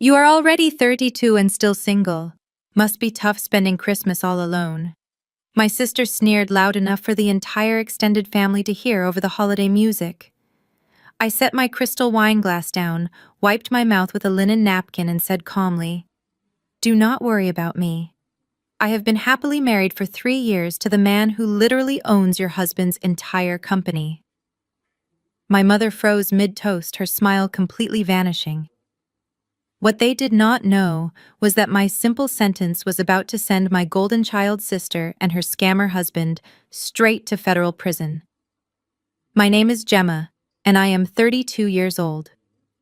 You are already 32 and still single. Must be tough spending Christmas all alone. My sister sneered loud enough for the entire extended family to hear over the holiday music. I set my crystal wine glass down, wiped my mouth with a linen napkin and said calmly, "Do not worry about me. I have been happily married for 3 years to the man who literally owns your husband's entire company." My mother froze mid-toast, her smile completely vanishing. What they did not know was that my simple sentence was about to send my golden child sister and her scammer husband straight to federal prison. My name is Gemma, and I am 32 years old.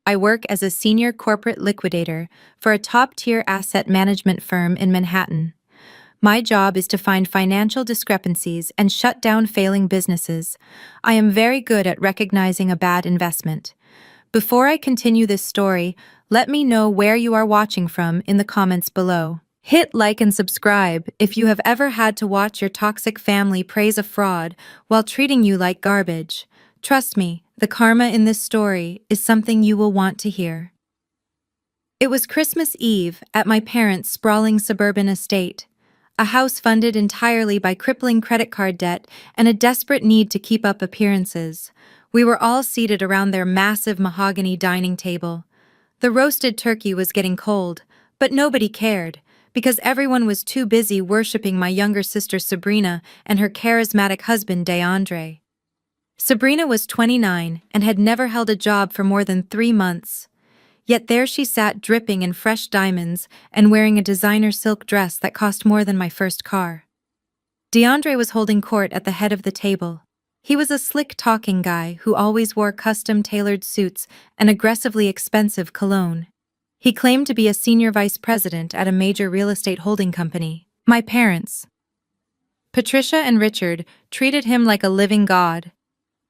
I work as a senior corporate liquidator for a top-tier asset management firm in Manhattan. My job is to find financial discrepancies and shut down failing businesses. I am very good at recognizing a bad investment. Before I continue this story, let me know where you are watching from in the comments below. Hit like and subscribe if you have ever had to watch your toxic family praise a fraud while treating you like garbage. Trust me, the karma in this story is something you will want to hear. It was Christmas Eve at my parents' sprawling suburban estate, a house funded entirely by crippling credit card debt and a desperate need to keep up appearances. We were all seated around their massive mahogany dining table. The roasted turkey was getting cold, but nobody cared, because everyone was too busy worshiping my younger sister Sabrina and her charismatic husband DeAndre. Sabrina was 29 and had never held a job for more than 3 months. Yet there she sat dripping in fresh diamonds and wearing a designer silk dress that cost more than my first car. DeAndre was holding court at the head of the table. He was a slick-talking guy who always wore custom-tailored suits and aggressively expensive cologne. He claimed to be a senior vice president at a major real estate holding company. My parents, Patricia and Richard, treated him like a living god.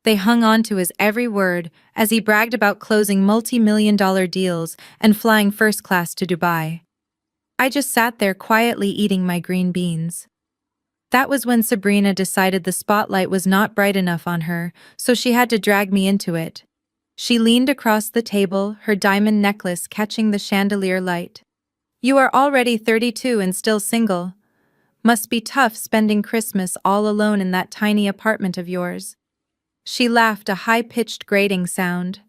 They hung on to his every word as he bragged about closing multi-million-dollar deals and flying first class to Dubai. I just sat there quietly eating my green beans. That was when Sabrina decided the spotlight was not bright enough on her, so she had to drag me into it. She leaned across the table, her diamond necklace catching the chandelier light. "You are already 32 and still single. Must be tough spending Christmas all alone in that tiny apartment of yours." She laughed, a high-pitched grating sound.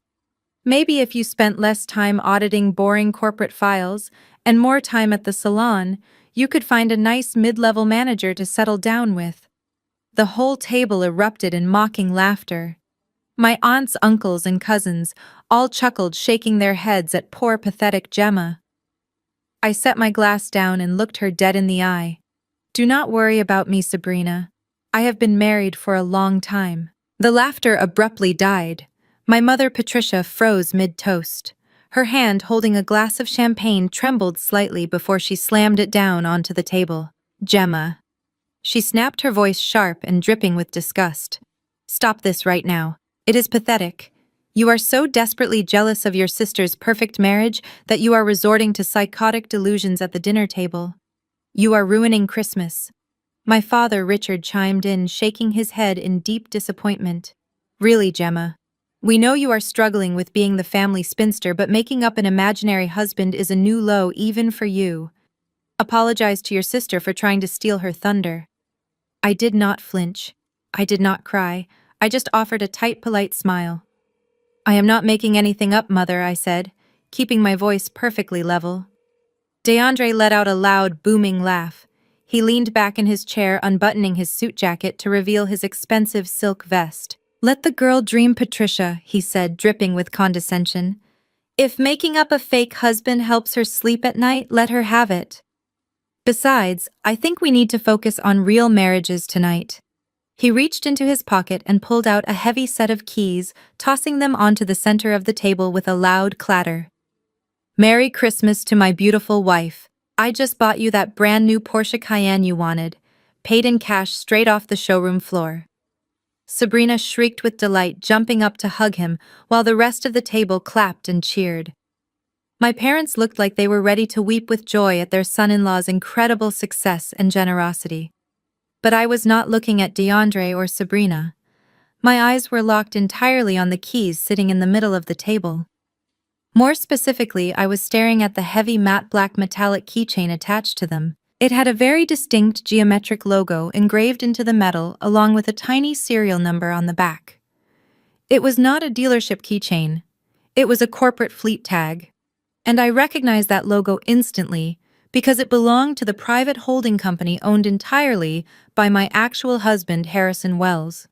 "Maybe if you spent less time auditing boring corporate files and more time at the salon, you could find a nice mid-level manager to settle down with." The whole table erupted in mocking laughter. My aunts, uncles, and cousins all chuckled, shaking their heads at poor, pathetic Gemma. I set my glass down and looked her dead in the eye. "Do not worry about me, Sabrina. I have been married for a long time." The laughter abruptly died. My mother, Patricia, froze mid-toast. Her hand holding a glass of champagne trembled slightly before she slammed it down onto the table. "Gemma." She snapped, her voice sharp and dripping with disgust. "Stop this right now. It is pathetic. You are so desperately jealous of your sister's perfect marriage that you are resorting to psychotic delusions at the dinner table. You are ruining Christmas." My father, Richard, chimed in, shaking his head in deep disappointment. "Really, Gemma. We know you are struggling with being the family spinster, but making up an imaginary husband is a new low even for you. Apologize to your sister for trying to steal her thunder." I did not flinch. I did not cry. I just offered a tight, polite smile. "I am not making anything up, Mother," I said, keeping my voice perfectly level. DeAndre let out a loud, booming laugh. He leaned back in his chair, unbuttoning his suit jacket to reveal his expensive silk vest. "Let the girl dream, Patricia," he said, dripping with condescension. "If making up a fake husband helps her sleep at night, let her have it. Besides, I think we need to focus on real marriages tonight." He reached into his pocket and pulled out a heavy set of keys, tossing them onto the center of the table with a loud clatter. "Merry Christmas to my beautiful wife. I just bought you that brand new Porsche Cayenne you wanted, paid in cash straight off the showroom floor." Sabrina shrieked with delight, jumping up to hug him, while the rest of the table clapped and cheered. My parents looked like they were ready to weep with joy at their son-in-law's incredible success and generosity. But I was not looking at DeAndre or Sabrina. My eyes were locked entirely on the keys sitting in the middle of the table. More specifically, I was staring at the heavy matte black metallic keychain attached to them. It had a very distinct geometric logo engraved into the metal along with a tiny serial number on the back. It was not a dealership keychain. It was a corporate fleet tag. And I recognized that logo instantly because it belonged to the private holding company owned entirely by my actual husband, Harrison Wells.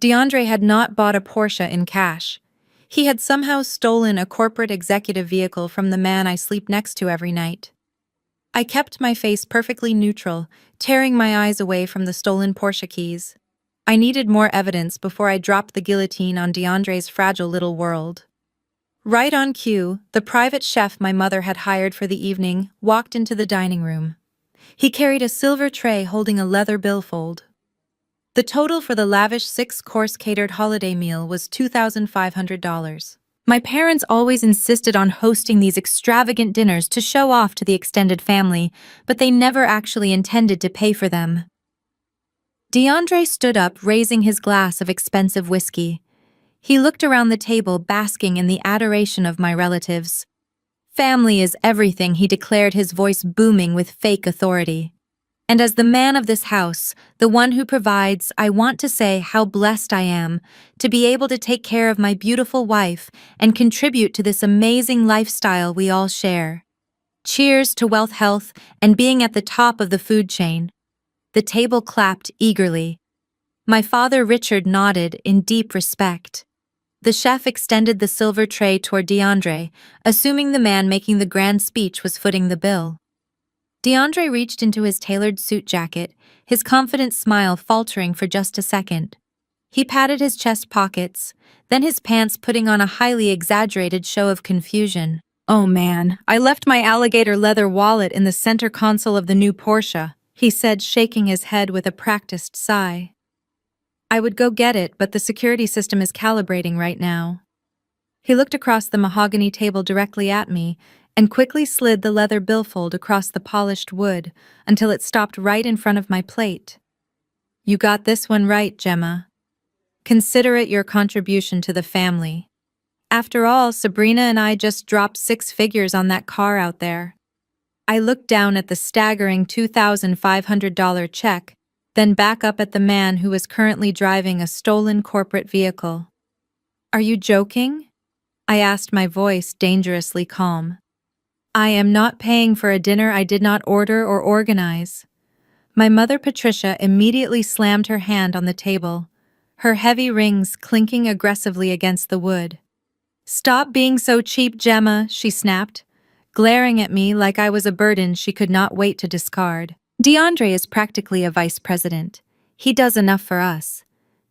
DeAndre had not bought a Porsche in cash. He had somehow stolen a corporate executive vehicle from the man I sleep next to every night. I kept my face perfectly neutral, tearing my eyes away from the stolen Porsche keys. I needed more evidence before I dropped the guillotine on DeAndre's fragile little world. Right on cue, the private chef my mother had hired for the evening walked into the dining room. He carried a silver tray holding a leather billfold. The total for the lavish 6-course catered holiday meal was $2,500. My parents always insisted on hosting these extravagant dinners to show off to the extended family, but they never actually intended to pay for them. DeAndre stood up, raising his glass of expensive whiskey. He looked around the table, basking in the adoration of my relatives. "Family is everything," he declared, his voice booming with fake authority. "And as the man of this house, the one who provides, I want to say how blessed I am to be able to take care of my beautiful wife and contribute to this amazing lifestyle we all share. Cheers to wealth, health, and being at the top of the food chain." The table clapped eagerly. My father, Richard, nodded in deep respect. The chef extended the silver tray toward DeAndre, assuming the man making the grand speech was footing the bill. DeAndre reached into his tailored suit jacket, his confident smile faltering for just a second. He patted his chest pockets, then his pants, putting on a highly exaggerated show of confusion. "Oh man, I left my alligator leather wallet in the center console of the new Porsche," he said, shaking his head with a practiced sigh. "I would go get it, but the security system is calibrating right now." He looked across the mahogany table directly at me and quickly slid the leather billfold across the polished wood until it stopped right in front of my plate. "You got this one right, Gemma. Consider it your contribution to the family. After all, Sabrina and I just dropped 6 figures on that car out there." I looked down at the staggering $2,500 check, then back up at the man who was currently driving a stolen corporate vehicle. "Are you joking?" I asked, my voice dangerously calm. "I am not paying for a dinner I did not order or organize." My mother, Patricia, immediately slammed her hand on the table, her heavy rings clinking aggressively against the wood. "Stop being so cheap, Gemma," she snapped, glaring at me like I was a burden she could not wait to discard. "DeAndre is practically a vice president. He does enough for us.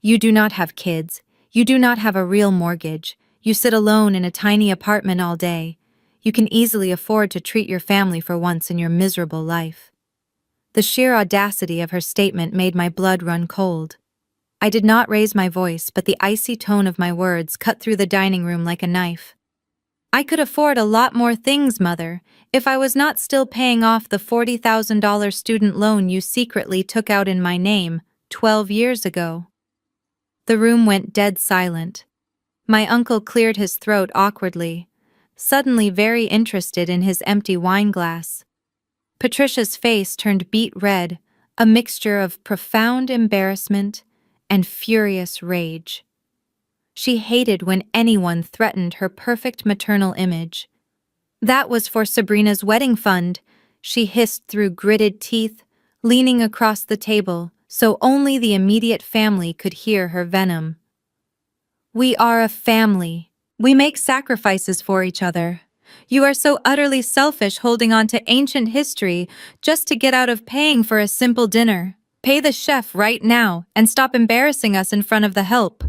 You do not have kids. You do not have a real mortgage. You sit alone in a tiny apartment all day. You can easily afford to treat your family for once in your miserable life." The sheer audacity of her statement made my blood run cold. I did not raise my voice, but the icy tone of my words cut through the dining room like a knife. "I could afford a lot more things, Mother, if I was not still paying off the $40,000 student loan you secretly took out in my name 12 years ago. The room went dead silent. My uncle cleared his throat awkwardly, suddenly very interested in his empty wine glass. Patricia's face turned beet red, a mixture of profound embarrassment and furious rage. She hated when anyone threatened her perfect maternal image. "That was for Sabrina's wedding fund," she hissed through gritted teeth, leaning across the table so only the immediate family could hear her venom. "We are a family. We make sacrifices for each other. You are so utterly selfish holding on to ancient history just to get out of paying for a simple dinner. Pay the chef right now and stop embarrassing us in front of the help."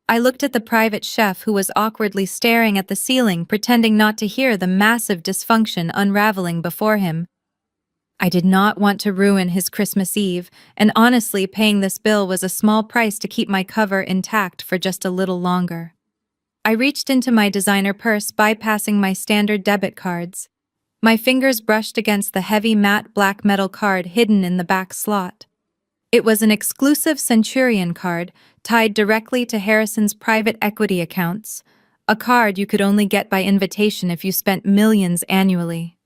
I looked at the private chef who was awkwardly staring at the ceiling, pretending not to hear the massive dysfunction unraveling before him. I did not want to ruin his Christmas Eve, and honestly, paying this bill was a small price to keep my cover intact for just a little longer. I reached into my designer purse, bypassing my standard debit cards. My fingers brushed against the heavy matte black metal card hidden in the back slot. It was an exclusive Centurion card tied directly to Harrison's private equity accounts, A card you could only get by invitation if you spent millions annually.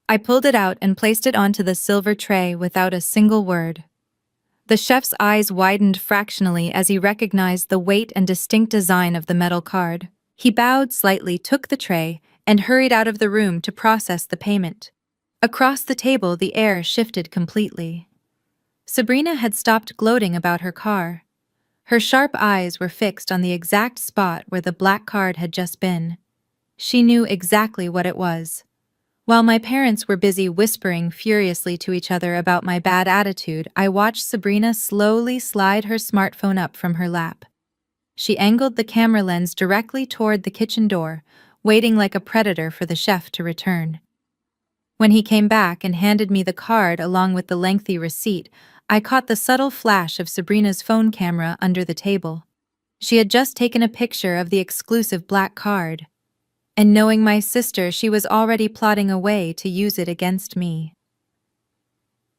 I pulled it out and placed it onto the silver tray without a single word. The chef's eyes widened fractionally as he recognized the weight and distinct design of the metal card. He bowed slightly, took the tray, and hurried out of the room to process the payment. Across the table, the air shifted completely. Sabrina had stopped gloating about her car. Her sharp eyes were fixed on the exact spot where the black card had just been. She knew exactly what it was. While my parents were busy whispering furiously to each other about my bad attitude, I watched Sabrina slowly slide her smartphone up from her lap. She angled the camera lens directly toward the kitchen door, waiting like a predator for the chef to return. When he came back and handed me the card along with the lengthy receipt, I caught the subtle flash of Sabrina's phone camera under the table. She had just taken a picture of the exclusive black card. And knowing my sister, she was already plotting a way to use it against me.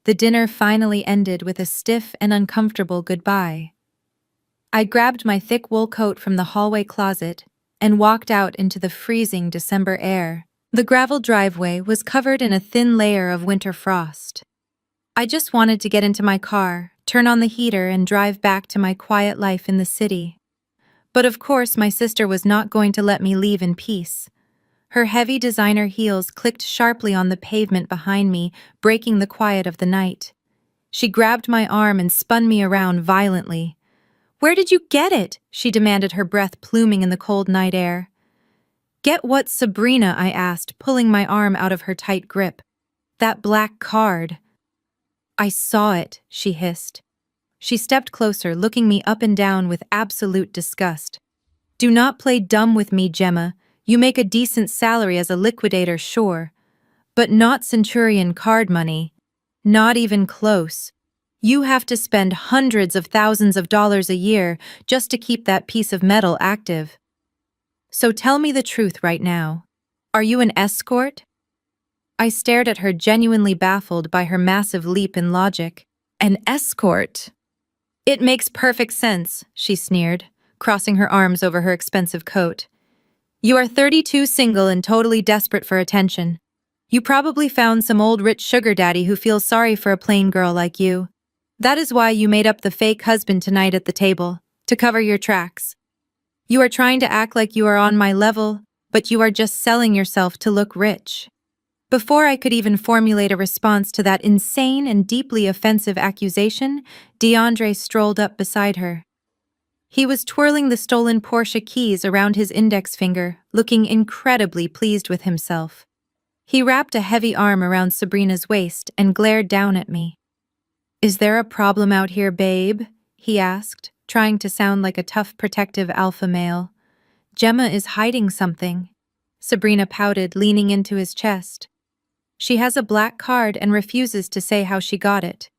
The dinner finally ended with a stiff and uncomfortable goodbye. I grabbed my thick wool coat from the hallway closet and walked out into the freezing December air. The gravel driveway was covered in a thin layer of winter frost. I just wanted to get into my car, turn on the heater, and drive back to my quiet life in the city. But of course, my sister was not going to let me leave in peace. Her heavy designer heels clicked sharply on the pavement behind me, breaking the quiet of the night. She grabbed my arm and spun me around violently. "Where did you get it?" she demanded, her breath pluming in the cold night air. "Get what, Sabrina?" I asked, pulling my arm out of her tight grip. "That black card." "I saw it," she hissed. She stepped closer, looking me up and down with absolute disgust. "Do not play dumb with me, Gemma. You make a decent salary as a liquidator, sure. But not Centurion card money. Not even close. You have to spend hundreds of thousands of dollars a year just to keep that piece of metal active. So tell me the truth right now. Are you an escort?" I stared at her, genuinely baffled by her massive leap in logic. "An escort? It makes perfect sense," she sneered, crossing her arms over her expensive coat. "You are 32, single, and totally desperate for attention. You probably found some old rich sugar daddy who feels sorry for a plain girl like you. That is why you made up the fake husband tonight at the table, to cover your tracks. You are trying to act like you are on my level, but you are just selling yourself to look rich." Before I could even formulate a response to that insane and deeply offensive accusation, DeAndre strolled up beside her. He was twirling the stolen Porsche keys around his index finger, looking incredibly pleased with himself. He wrapped a heavy arm around Sabrina's waist and glared down at me. "Is there a problem out here, babe?" he asked, trying to sound like a tough, protective alpha male. "Gemma is hiding something." Sabrina pouted, leaning into his chest. "She has a black card and refuses to say how she got it.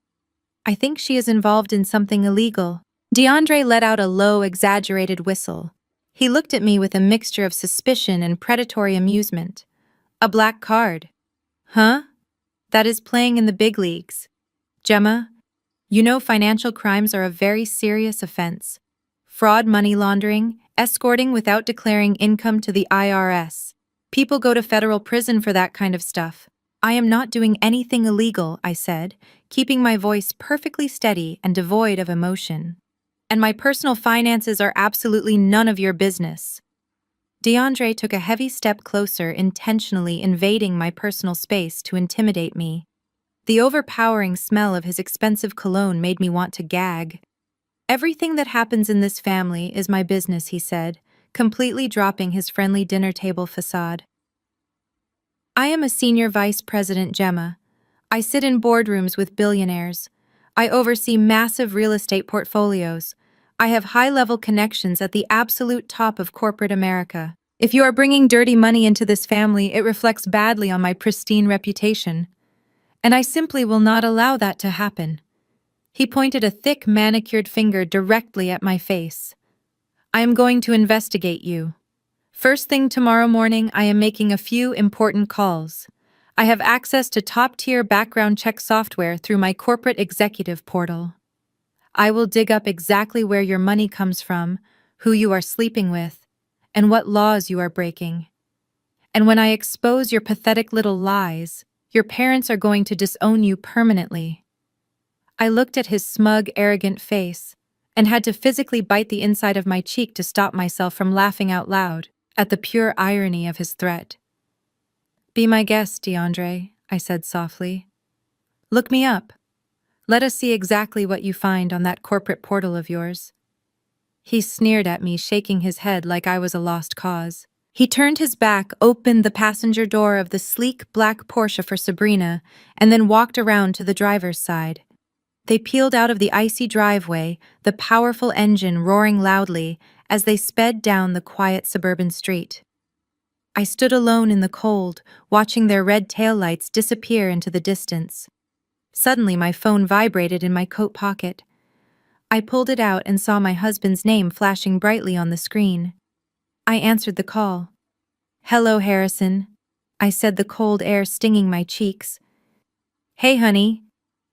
I think she is involved in something illegal." DeAndre let out a low, exaggerated whistle. He looked at me with a mixture of suspicion and predatory amusement. "A black card? Huh? That is playing in the big leagues. Gemma, you know financial crimes are a very serious offense. Fraud, money laundering, escorting without declaring income to the IRS. People go to federal prison for that kind of stuff. I am not doing anything illegal," I said, keeping my voice perfectly steady and devoid of emotion. "And my personal finances are absolutely none of your business." DeAndre took a heavy step closer, intentionally invading my personal space to intimidate me. The overpowering smell of his expensive cologne made me want to gag. "Everything that happens in this family is my business," he said, completely dropping his friendly dinner table facade. "I am a senior vice president, Gemma. I sit in boardrooms with billionaires. I oversee massive real estate portfolios. I have high-level connections at the absolute top of corporate America. If you are bringing dirty money into this family, it reflects badly on my pristine reputation. And I simply will not allow that to happen." He pointed a thick, manicured finger directly at my face. "I am going to investigate you. First thing tomorrow morning, I am making a few important calls. I have access to top-tier background check software through my corporate executive portal. I will dig up exactly where your money comes from, who you are sleeping with, and what laws you are breaking. And when I expose your pathetic little lies, your parents are going to disown you permanently." I looked at his smug, arrogant face and had to physically bite the inside of my cheek to stop myself from laughing out loud at the pure irony of his threat. "Be my guest, DeAndre," I said softly. "Look me up. Let us see exactly what you find on that corporate portal of yours." He sneered at me, shaking his head like I was a lost cause. He turned his back, opened the passenger door of the sleek black Porsche for Sabrina, and then walked around to the driver's side. They peeled out of the icy driveway, the powerful engine roaring loudly as they sped down the quiet suburban street. I stood alone in the cold, watching their red taillights disappear into the distance. Suddenly, my phone vibrated in my coat pocket. I pulled it out and saw my husband's name flashing brightly on the screen. I answered the call. "Hello, Harrison," I said, the cold air stinging my cheeks. "Hey, honey."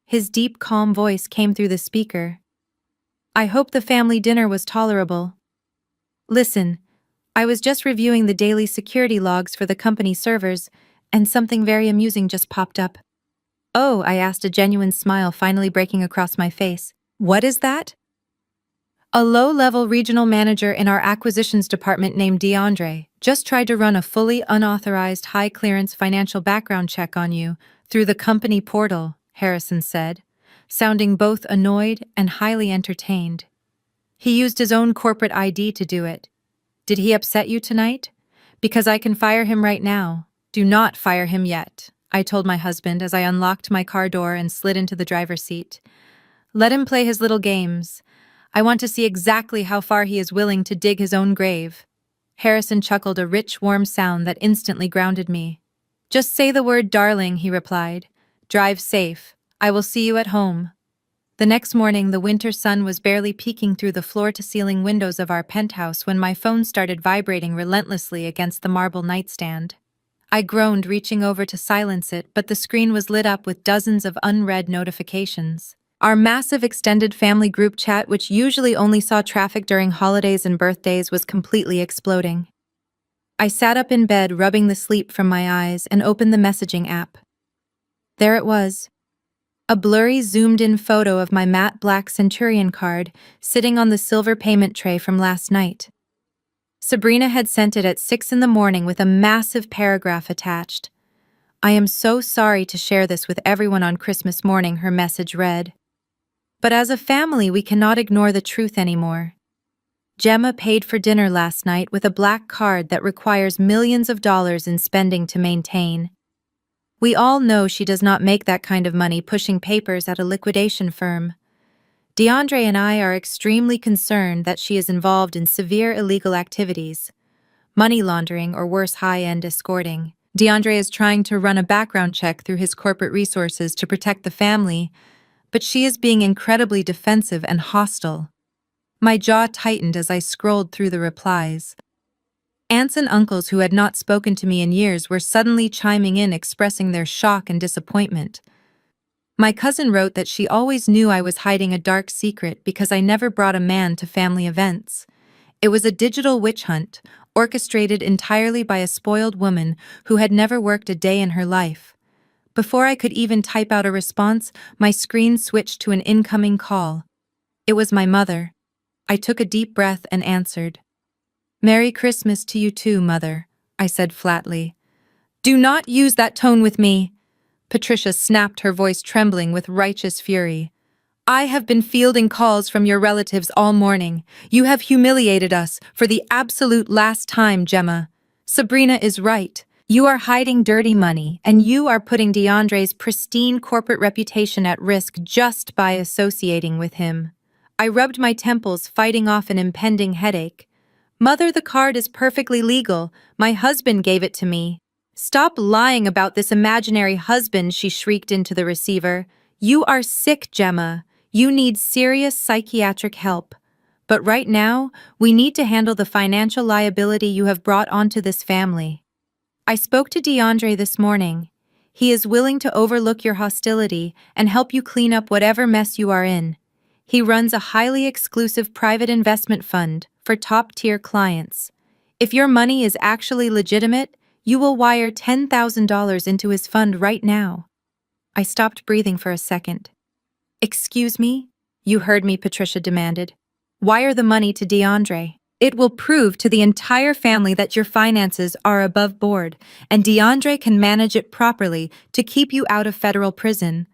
His deep, calm voice came through the speaker. "I hope the family dinner was tolerable. Listen, I was just reviewing the daily security logs for the company servers, and something very amusing just popped up." "Oh," I asked, a genuine smile finally breaking across my face. "What is that?" "A low-level regional manager in our acquisitions department named DeAndre just tried to run a fully unauthorized high-clearance financial background check on you through the company portal," Harrison said, sounding both annoyed and highly entertained. "He used his own corporate ID to do it. Did he upset you tonight? Because I can fire him right now." "Do not fire him yet," I told my husband as I unlocked my car door and slid into the driver's seat. "Let him play his little games. I want to see exactly how far he is willing to dig his own grave." Harrison chuckled, a rich, warm sound that instantly grounded me. "Just say the word darling," he replied. "Drive safe. I will see you at home." The next morning, the winter sun was barely peeking through the floor-to-ceiling windows of our penthouse when my phone started vibrating relentlessly against the marble nightstand. I groaned, reaching over to silence it, but the screen was lit up with dozens of unread notifications. Our massive extended family group chat, which usually only saw traffic during holidays and birthdays, was completely exploding. I sat up in bed, rubbing the sleep from my eyes, and opened the messaging app. There it was. A blurry, zoomed-in photo of my matte black Centurion card sitting on the silver payment tray from last night. Sabrina had sent it at 6 in the morning with a massive paragraph attached. "I am so sorry to share this with everyone on Christmas morning," her message read. "But as a family, we cannot ignore the truth anymore. Gemma paid for dinner last night with a black card that requires millions of dollars in spending to maintain. We all know she does not make that kind of money pushing papers at a liquidation firm. DeAndre and I are extremely concerned that she is involved in severe illegal activities, money laundering or worse, high-end escorting. DeAndre is trying to run a background check through his corporate resources to protect the family, but she is being incredibly defensive and hostile." My jaw tightened as I scrolled through the replies. Aunts and uncles who had not spoken to me in years were suddenly chiming in, expressing their shock and disappointment. My cousin wrote that she always knew I was hiding a dark secret because I never brought a man to family events. It was a digital witch hunt, orchestrated entirely by a spoiled woman who had never worked a day in her life. Before I could even type out a response, my screen switched to an incoming call. It was my mother. I took a deep breath and answered. "Merry Christmas to you too, Mother," I said flatly. "Do not use that tone with me," Patricia snapped, her voice trembling with righteous fury. "I have been fielding calls from your relatives all morning. You have humiliated us for the absolute last time, Gemma. Sabrina is right. You are hiding dirty money, and you are putting DeAndre's pristine corporate reputation at risk just by associating with him." I rubbed my temples, fighting off an impending headache. "Mother, the card is perfectly legal. My husband gave it to me." "Stop lying about this imaginary husband," she shrieked into the receiver. "You are sick, Gemma. You need serious psychiatric help. But right now, we need to handle the financial liability you have brought onto this family." I spoke to DeAndre this morning. He is willing to overlook your hostility and help you clean up whatever mess you are in. He runs a highly exclusive private investment fund for top-tier clients. If your money is actually legitimate, you will wire $10,000 into his fund right now. I stopped breathing for a second. Excuse me? You heard me, Patricia demanded. Wire the money to DeAndre. It will prove to the entire family that your finances are above board, and DeAndre can manage it properly to keep you out of federal prison.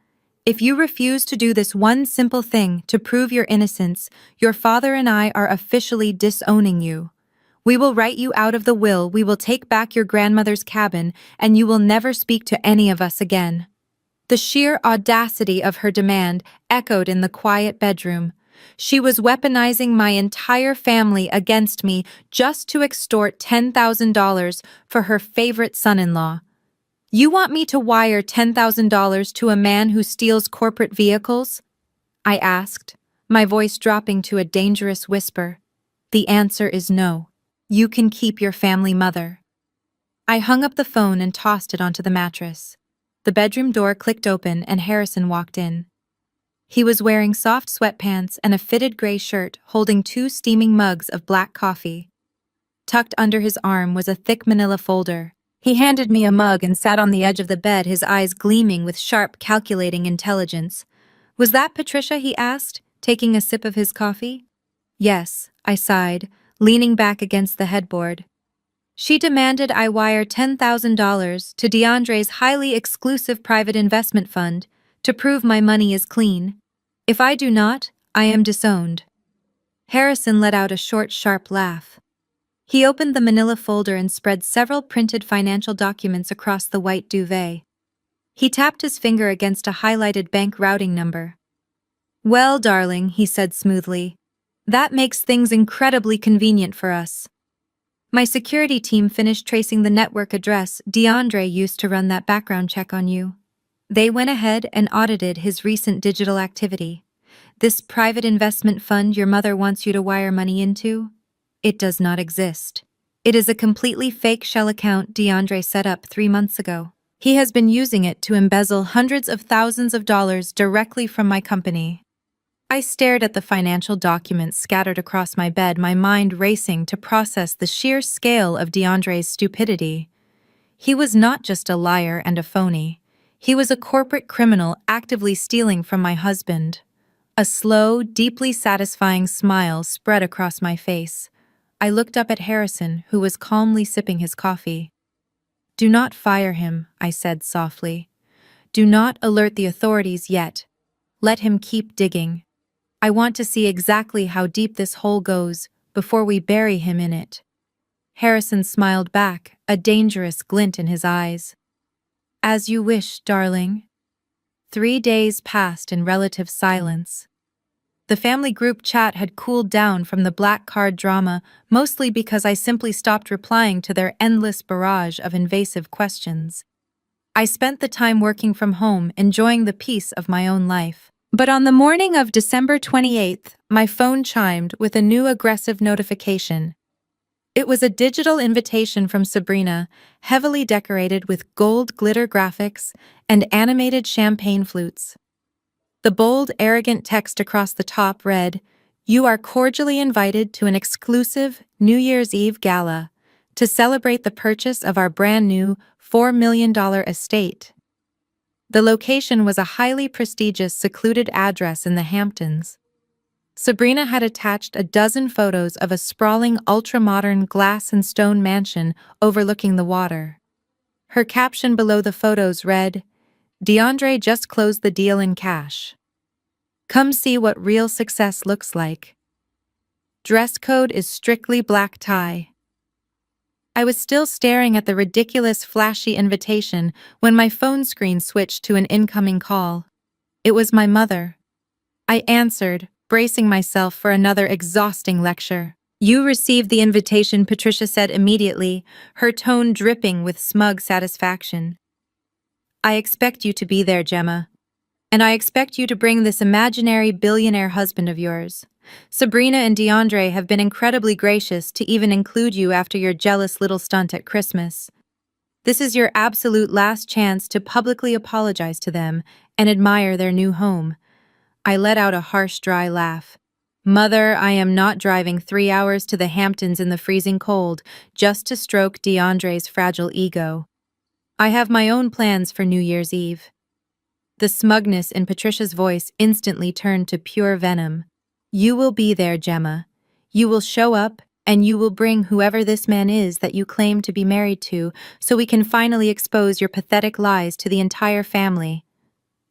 If you refuse to do this one simple thing to prove your innocence, your father and I are officially disowning you. We will write you out of the will, we will take back your grandmother's cabin, and you will never speak to any of us again. The sheer audacity of her demand echoed in the quiet bedroom. She was weaponizing my entire family against me just to extort $10,000 for her favorite son-in-law. You want me to wire $10,000 to a man who steals corporate vehicles? I asked, my voice dropping to a dangerous whisper. The answer is no. You can keep your family mother. I hung up the phone and tossed it onto the mattress. The bedroom door clicked open and Harrison walked in. He was wearing soft sweatpants and a fitted gray shirt, holding 2 steaming mugs of black coffee. Tucked under his arm was a thick manila folder. He handed me a mug and sat on the edge of the bed, his eyes gleaming with sharp, calculating intelligence. Was that Patricia? He asked, taking a sip of his coffee. Yes, I sighed, leaning back against the headboard. She demanded I wire $10,000 to DeAndre's highly exclusive private investment fund to prove my money is clean. If I do not, I am disowned. Harrison let out a short, sharp laugh. He opened the manila folder and spread several printed financial documents across the white duvet. He tapped his finger against a highlighted bank routing number. Well, darling, he said smoothly, that makes things incredibly convenient for us. My security team finished tracing the network address DeAndre used to run that background check on you. They went ahead and audited his recent digital activity. This private investment fund your mother wants you to wire money into? It does not exist. It is a completely fake shell account DeAndre set up 3 months ago. He has been using it to embezzle hundreds of thousands of dollars directly from my company. I stared at the financial documents scattered across my bed, my mind racing to process the sheer scale of DeAndre's stupidity. He was not just a liar and a phony. He was a corporate criminal actively stealing from my husband. A slow, deeply satisfying smile spread across my face. I looked up at Harrison, who was calmly sipping his coffee. Do not fire him, I said softly. Do not alert the authorities yet. Let him keep digging. I want to see exactly how deep this hole goes before we bury him in it. Harrison smiled back, a dangerous glint in his eyes. As you wish, darling. 3 days passed in relative silence. The family group chat had cooled down from the black card drama, mostly because I simply stopped replying to their endless barrage of invasive questions. I spent the time working from home, enjoying the peace of my own life. But on the morning of December 28th, my phone chimed with a new aggressive notification. It was a digital invitation from Sabrina, heavily decorated with gold glitter graphics and animated champagne flutes. The bold, arrogant text across the top read, "You are cordially invited to an exclusive New Year's Eve gala to celebrate the purchase of our brand new $4 million estate." The location was a highly prestigious, secluded address in the Hamptons. Sabrina had attached a dozen photos of a sprawling, ultra-modern glass and stone mansion overlooking the water. Her caption below the photos read, "DeAndre just closed the deal in cash. Come see what real success looks like. Dress code is strictly black tie." I was still staring at the ridiculous, flashy invitation when my phone screen switched to an incoming call. It was my mother. I answered, bracing myself for another exhausting lecture. "You received the invitation," Patricia said immediately, her tone dripping with smug satisfaction. "I expect you to be there, Gemma. And I expect you to bring this imaginary billionaire husband of yours. Sabrina and DeAndre have been incredibly gracious to even include you after your jealous little stunt at Christmas. This is your absolute last chance to publicly apologize to them and admire their new home." I let out a harsh, dry laugh. Mother, I am not driving 3 hours to the Hamptons in the freezing cold just to stroke DeAndre's fragile ego. I have my own plans for New Year's Eve. The smugness in Patricia's voice instantly turned to pure venom. You will be there, Gemma. You will show up, and you will bring whoever this man is that you claim to be married to, so we can finally expose your pathetic lies to the entire family.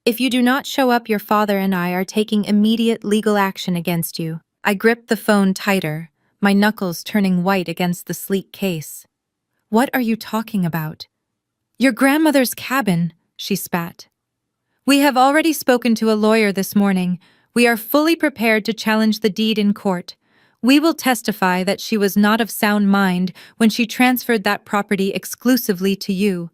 If you do not show up, your father and I are taking immediate legal action against you. I gripped the phone tighter, my knuckles turning white against the sleek case. What are you talking about? Your grandmother's cabin, she spat. We have already spoken to a lawyer this morning. We are fully prepared to challenge the deed in court. We will testify that she was not of sound mind when she transferred that property exclusively to you.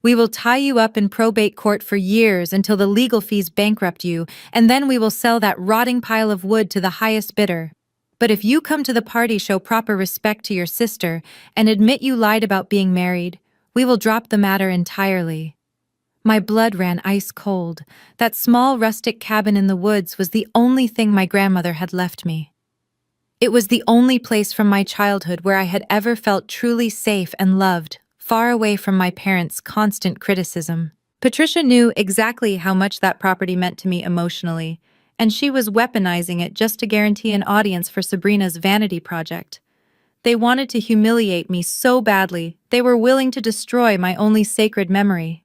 We will tie you up in probate court for years until the legal fees bankrupt you, and then we will sell that rotting pile of wood to the highest bidder. But if you come to the party, show proper respect to your sister, and admit you lied about being married, we will drop the matter entirely. My blood ran ice cold. That small rustic cabin in the woods was the only thing my grandmother had left me. It was the only place from my childhood where I had ever felt truly safe and loved, far away from my parents' constant criticism. Patricia knew exactly how much that property meant to me emotionally, and she was weaponizing it just to guarantee an audience for Sabrina's vanity project. They wanted to humiliate me so badly, they were willing to destroy my only sacred memory.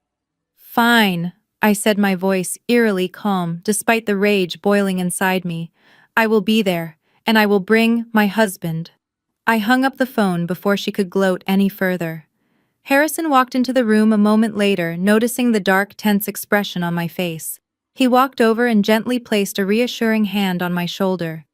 Fine, I said, my voice eerily calm despite the rage boiling inside me. I will be there, and I will bring my husband. I hung up the phone before she could gloat any further. Harrison walked into the room a moment later, noticing the dark, tense expression on my face. He walked over and gently placed a reassuring hand on my shoulder.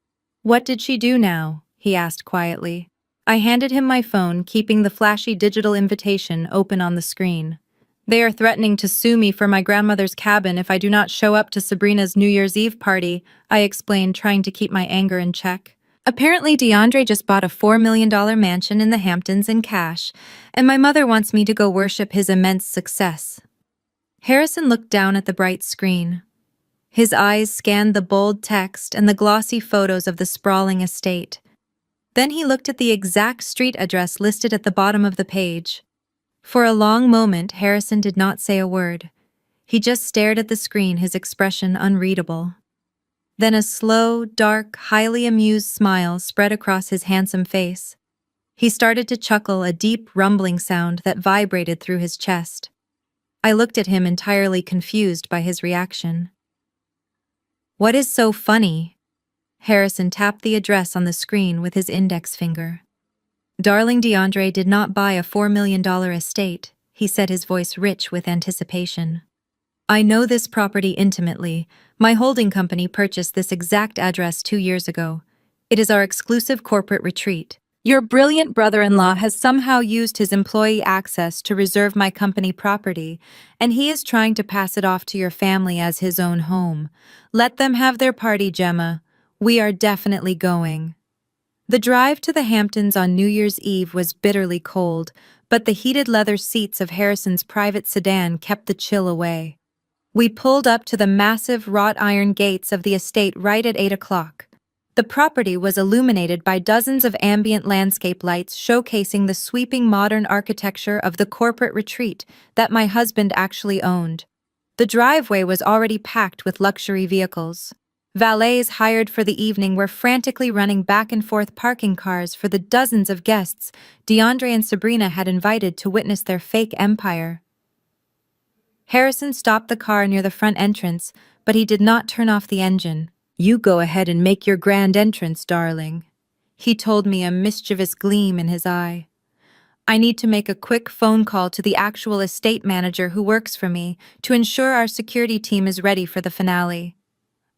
What did she do now? He asked quietly. I handed him my phone, keeping the flashy digital invitation open on the screen. They are threatening to sue me for my grandmother's cabin if I do not show up to Sabrina's New Year's Eve party, I explained, trying to keep my anger in check. Apparently, DeAndre just bought a $4 million mansion in the Hamptons in cash, and my mother wants me to go worship his immense success. Harrison looked down at the bright screen. His eyes scanned the bold text and the glossy photos of the sprawling estate. Then he looked at the exact street address listed at the bottom of the page. For a long moment, Harrison did not say a word. He just stared at the screen, his expression unreadable. Then a slow, dark, highly amused smile spread across his handsome face. He started to chuckle, a deep, rumbling sound that vibrated through his chest. I looked at him, entirely confused by his reaction. What is so funny? Harrison tapped the address on the screen with his index finger. Darling, DeAndre did not buy a $4 million estate, he said, his voice rich with anticipation. I know this property intimately. My holding company purchased this exact address 2 years ago. It is our exclusive corporate retreat. Your brilliant brother-in-law has somehow used his employee access to reserve my company property, and he is trying to pass it off to your family as his own home. Let them have their party, Gemma. We are definitely going. The drive to the Hamptons on New Year's Eve was bitterly cold, but the heated leather seats of Harrison's private sedan kept the chill away. We pulled up to the massive wrought iron gates of the estate right at 8 o'clock. The property was illuminated by dozens of ambient landscape lights showcasing the sweeping modern architecture of the corporate retreat that my husband actually owned. The driveway was already packed with luxury vehicles. Valets hired for the evening were frantically running back and forth parking cars for the dozens of guests DeAndre and Sabrina had invited to witness their fake empire. Harrison stopped the car near the front entrance, but he did not turn off the engine. You go ahead and make your grand entrance, darling, he told me, a mischievous gleam in his eye. I need to make a quick phone call to the actual estate manager who works for me to ensure our security team is ready for the finale.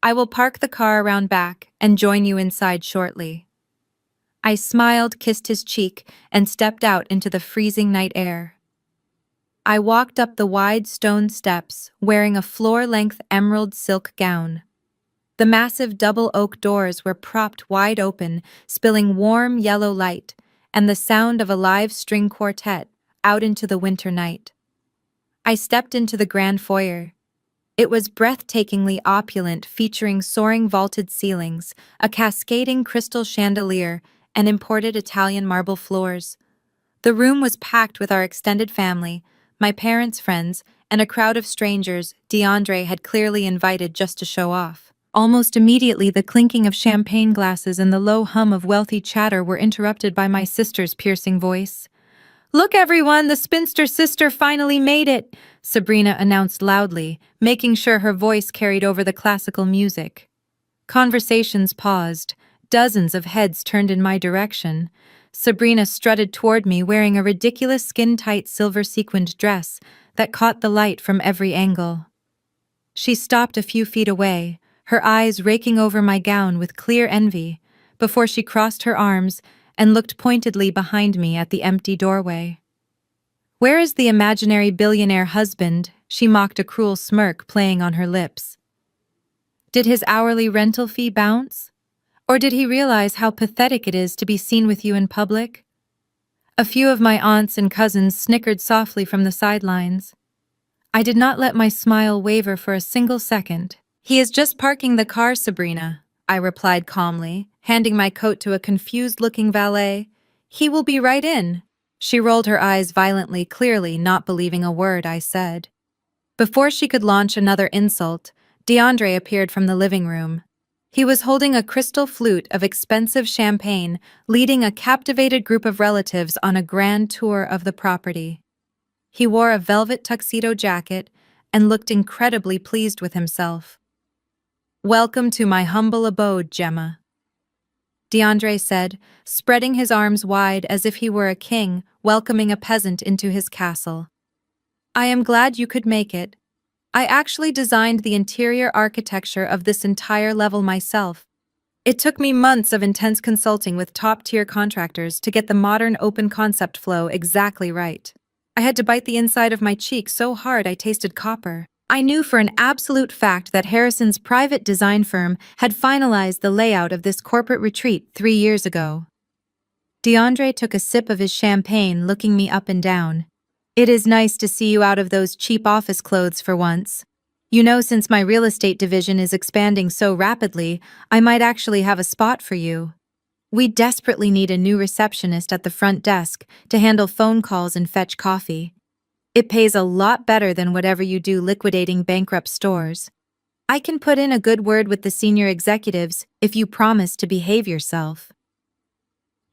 I will park the car around back and join you inside shortly. I smiled, kissed his cheek, and stepped out into the freezing night air. I walked up the wide stone steps, wearing a floor-length emerald silk gown. The massive double oak doors were propped wide open, spilling warm yellow light, and the sound of a live string quartet out into the winter night. I stepped into the grand foyer. It was breathtakingly opulent, featuring soaring vaulted ceilings, a cascading crystal chandelier, and imported Italian marble floors. The room was packed with our extended family, my parents' friends, and a crowd of strangers DeAndre had clearly invited just to show off. Almost immediately, the clinking of champagne glasses and the low hum of wealthy chatter were interrupted by my sister's piercing voice. "Look, everyone, the spinster sister finally made it," Sabrina announced loudly, making sure her voice carried over the classical music. Conversations paused. Dozens of heads turned in my direction. Sabrina strutted toward me wearing a ridiculous skin-tight silver sequined dress that caught the light from every angle. She stopped a few feet away, her eyes raking over my gown with clear envy, before she crossed her arms and looked pointedly behind me at the empty doorway. "Where is the imaginary billionaire husband?" She mocked, a cruel smirk playing on her lips. Did his hourly rental fee bounce? Or did he realize how pathetic it is to be seen with you in public? A few of my aunts and cousins snickered softly from the sidelines. I did not let my smile waver for a single second. "He is just parking the car, Sabrina," I replied calmly, handing my coat to a confused-looking valet. "He will be right in." She rolled her eyes violently, clearly not believing a word I said. Before she could launch another insult, DeAndre appeared from the living room. He was holding a crystal flute of expensive champagne, leading a captivated group of relatives on a grand tour of the property. He wore a velvet tuxedo jacket and looked incredibly pleased with himself. "Welcome to my humble abode, Gemma," DeAndre said, spreading his arms wide as if he were a king welcoming a peasant into his castle. "I am glad you could make it. I actually designed the interior architecture of this entire level myself. It took me months of intense consulting with top-tier contractors to get the modern open concept flow exactly right. I had to bite the inside of my cheek so hard I tasted copper. I knew for an absolute fact that Harrison's private design firm had finalized the layout of this corporate retreat 3 years ago. DeAndre took a sip of his champagne, looking me up and down. "It is nice to see you out of those cheap office clothes for once. You know, since my real estate division is expanding so rapidly, I might actually have a spot for you. We desperately need a new receptionist at the front desk to handle phone calls and fetch coffee. It pays a lot better than whatever you do liquidating bankrupt stores. I can put in a good word with the senior executives if you promise to behave yourself."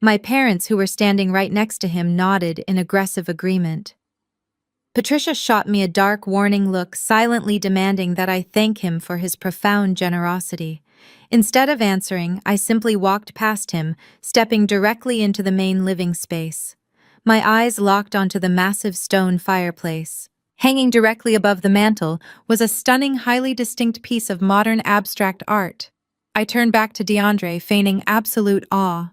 My parents, who were standing right next to him, nodded in aggressive agreement. Patricia shot me a dark, warning look, silently demanding that I thank him for his profound generosity. Instead of answering, I simply walked past him, stepping directly into the main living space. My eyes locked onto the massive stone fireplace. Hanging directly above the mantel was a stunning, highly distinct piece of modern abstract art. I turned back to DeAndre, feigning absolute awe.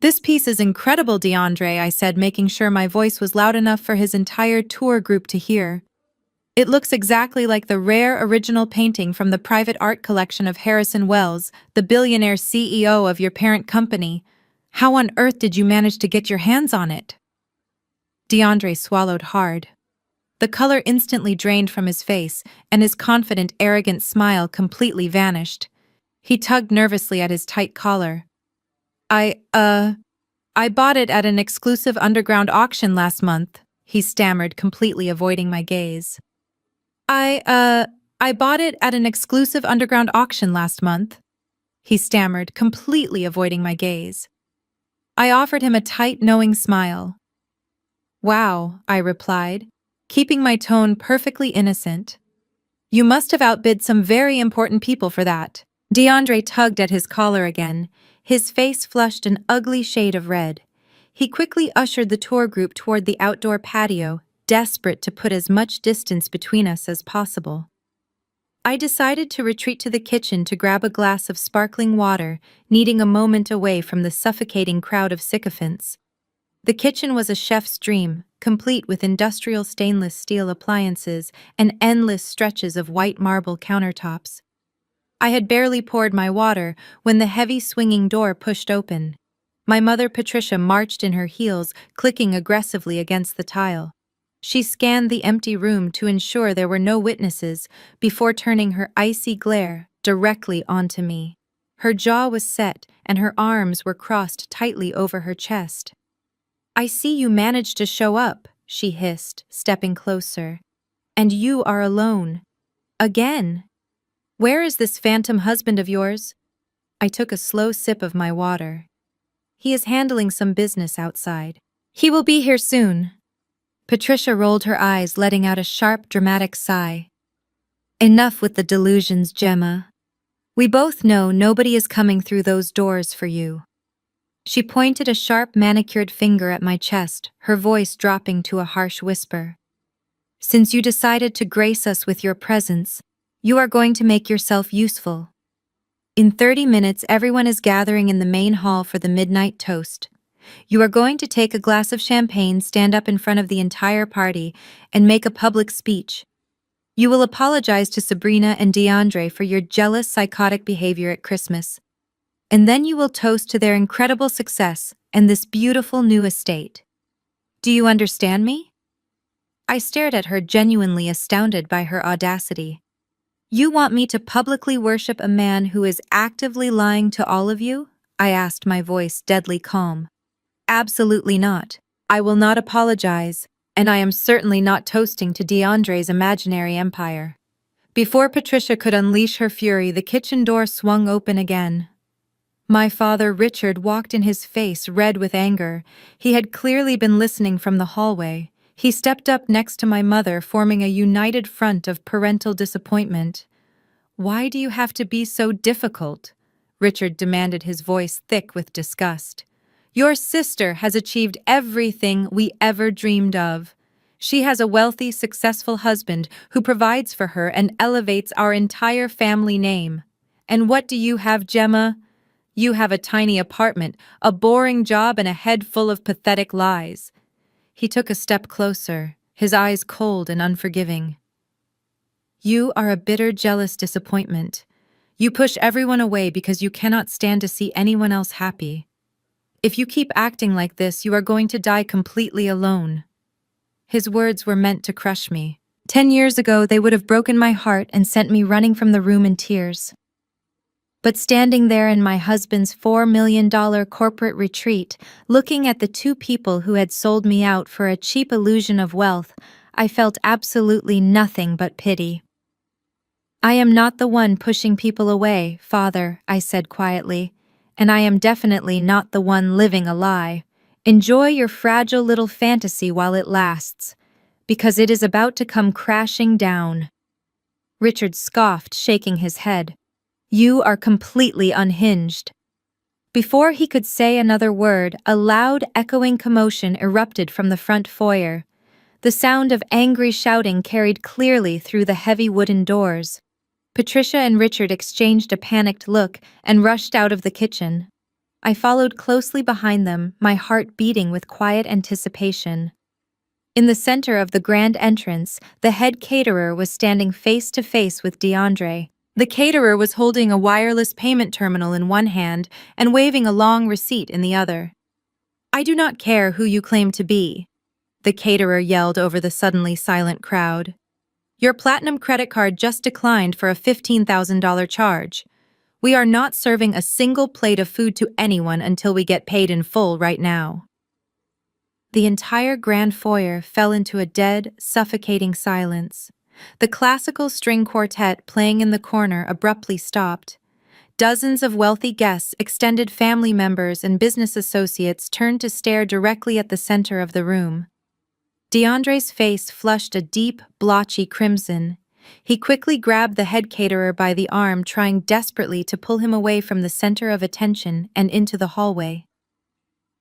"This piece is incredible, DeAndre," I said, making sure my voice was loud enough for his entire tour group to hear. "It looks exactly like the rare original painting from the private art collection of Harrison Wells, the billionaire CEO of your parent company. How on earth did you manage to get your hands on it?" DeAndre swallowed hard. The color instantly drained from his face, and his confident, arrogant smile completely vanished. He tugged nervously at his tight collar. I bought it at an exclusive underground auction last month," he stammered, completely avoiding my gaze. I bought it at an exclusive underground auction last month," he stammered, completely avoiding my gaze. I offered him a tight, knowing smile. "Wow," I replied, keeping my tone perfectly innocent. "You must have outbid some very important people for that." DeAndre tugged at his collar again, his face flushed an ugly shade of red. He quickly ushered the tour group toward the outdoor patio, desperate to put as much distance between us as possible. I decided to retreat to the kitchen to grab a glass of sparkling water, needing a moment away from the suffocating crowd of sycophants. The kitchen was a chef's dream, complete with industrial stainless steel appliances and endless stretches of white marble countertops. I had barely poured my water when the heavy swinging door pushed open. My mother Patricia marched in her heels, clicking aggressively against the tile. She scanned the empty room to ensure there were no witnesses before turning her icy glare directly onto me. Her jaw was set and her arms were crossed tightly over her chest. "I see you managed to show up," she hissed, stepping closer. "And you are alone. Again. Where is this phantom husband of yours?" I took a slow sip of my water. "He is handling some business outside. He will be here soon." Patricia rolled her eyes, letting out a sharp, dramatic sigh. "Enough with the delusions, Gemma. We both know nobody is coming through those doors for you." She pointed a sharp, manicured finger at my chest, her voice dropping to a harsh whisper. "Since you decided to grace us with your presence, you are going to make yourself useful. In 30 minutes, everyone is gathering in the main hall for the midnight toast. You are going to take a glass of champagne, stand up in front of the entire party, and make a public speech. You will apologize to Sabrina and DeAndre for your jealous, psychotic behavior at Christmas. And then you will toast to their incredible success and this beautiful new estate. Do you understand me?" I stared at her, genuinely astounded by her audacity. "You want me to publicly worship a man who is actively lying to all of you?" I asked, my voice deadly calm. "Absolutely not. I will not apologize, and I am certainly not toasting to DeAndre's imaginary empire." Before Patricia could unleash her fury, the kitchen door swung open again. My father, Richard, walked in, his face red with anger. He had clearly been listening from the hallway. He stepped up next to my mother, forming a united front of parental disappointment. "Why do you have to be so difficult?" Richard demanded, his voice thick with disgust. "Your sister has achieved everything we ever dreamed of. She has a wealthy, successful husband who provides for her and elevates our entire family name. And what do you have, Gemma? You have a tiny apartment, a boring job, and a head full of pathetic lies." He took a step closer, his eyes cold and unforgiving. "You are a bitter, jealous disappointment. You push everyone away because you cannot stand to see anyone else happy. If you keep acting like this, you are going to die completely alone." His words were meant to crush me. 10 years ago, they would have broken my heart and sent me running from the room in tears. But standing there in my husband's $4 million corporate retreat, looking at the two people who had sold me out for a cheap illusion of wealth, I felt absolutely nothing but pity. "I am not the one pushing people away, Father," I said quietly, "and I am definitely not the one living a lie. Enjoy your fragile little fantasy while it lasts, because it is about to come crashing down." Richard scoffed, shaking his head. "You are completely unhinged." Before he could say another word, a loud, echoing commotion erupted from the front foyer. The sound of angry shouting carried clearly through the heavy wooden doors. Patricia and Richard exchanged a panicked look and rushed out of the kitchen. I followed closely behind them, my heart beating with quiet anticipation. In the center of the grand entrance, the head caterer was standing face to face with DeAndre. The caterer was holding a wireless payment terminal in one hand and waving a long receipt in the other. "I do not care who you claim to be," the caterer yelled over the suddenly silent crowd. "Your platinum credit card just declined for a $15,000 charge. We are not serving a single plate of food to anyone until we get paid in full right now." The entire grand foyer fell into a dead, suffocating silence. The classical string quartet playing in the corner abruptly stopped. Dozens of wealthy guests, extended family members, and business associates turned to stare directly at the center of the room. DeAndre's face flushed a deep, blotchy crimson. He quickly grabbed the head caterer by the arm, trying desperately to pull him away from the center of attention and into the hallway.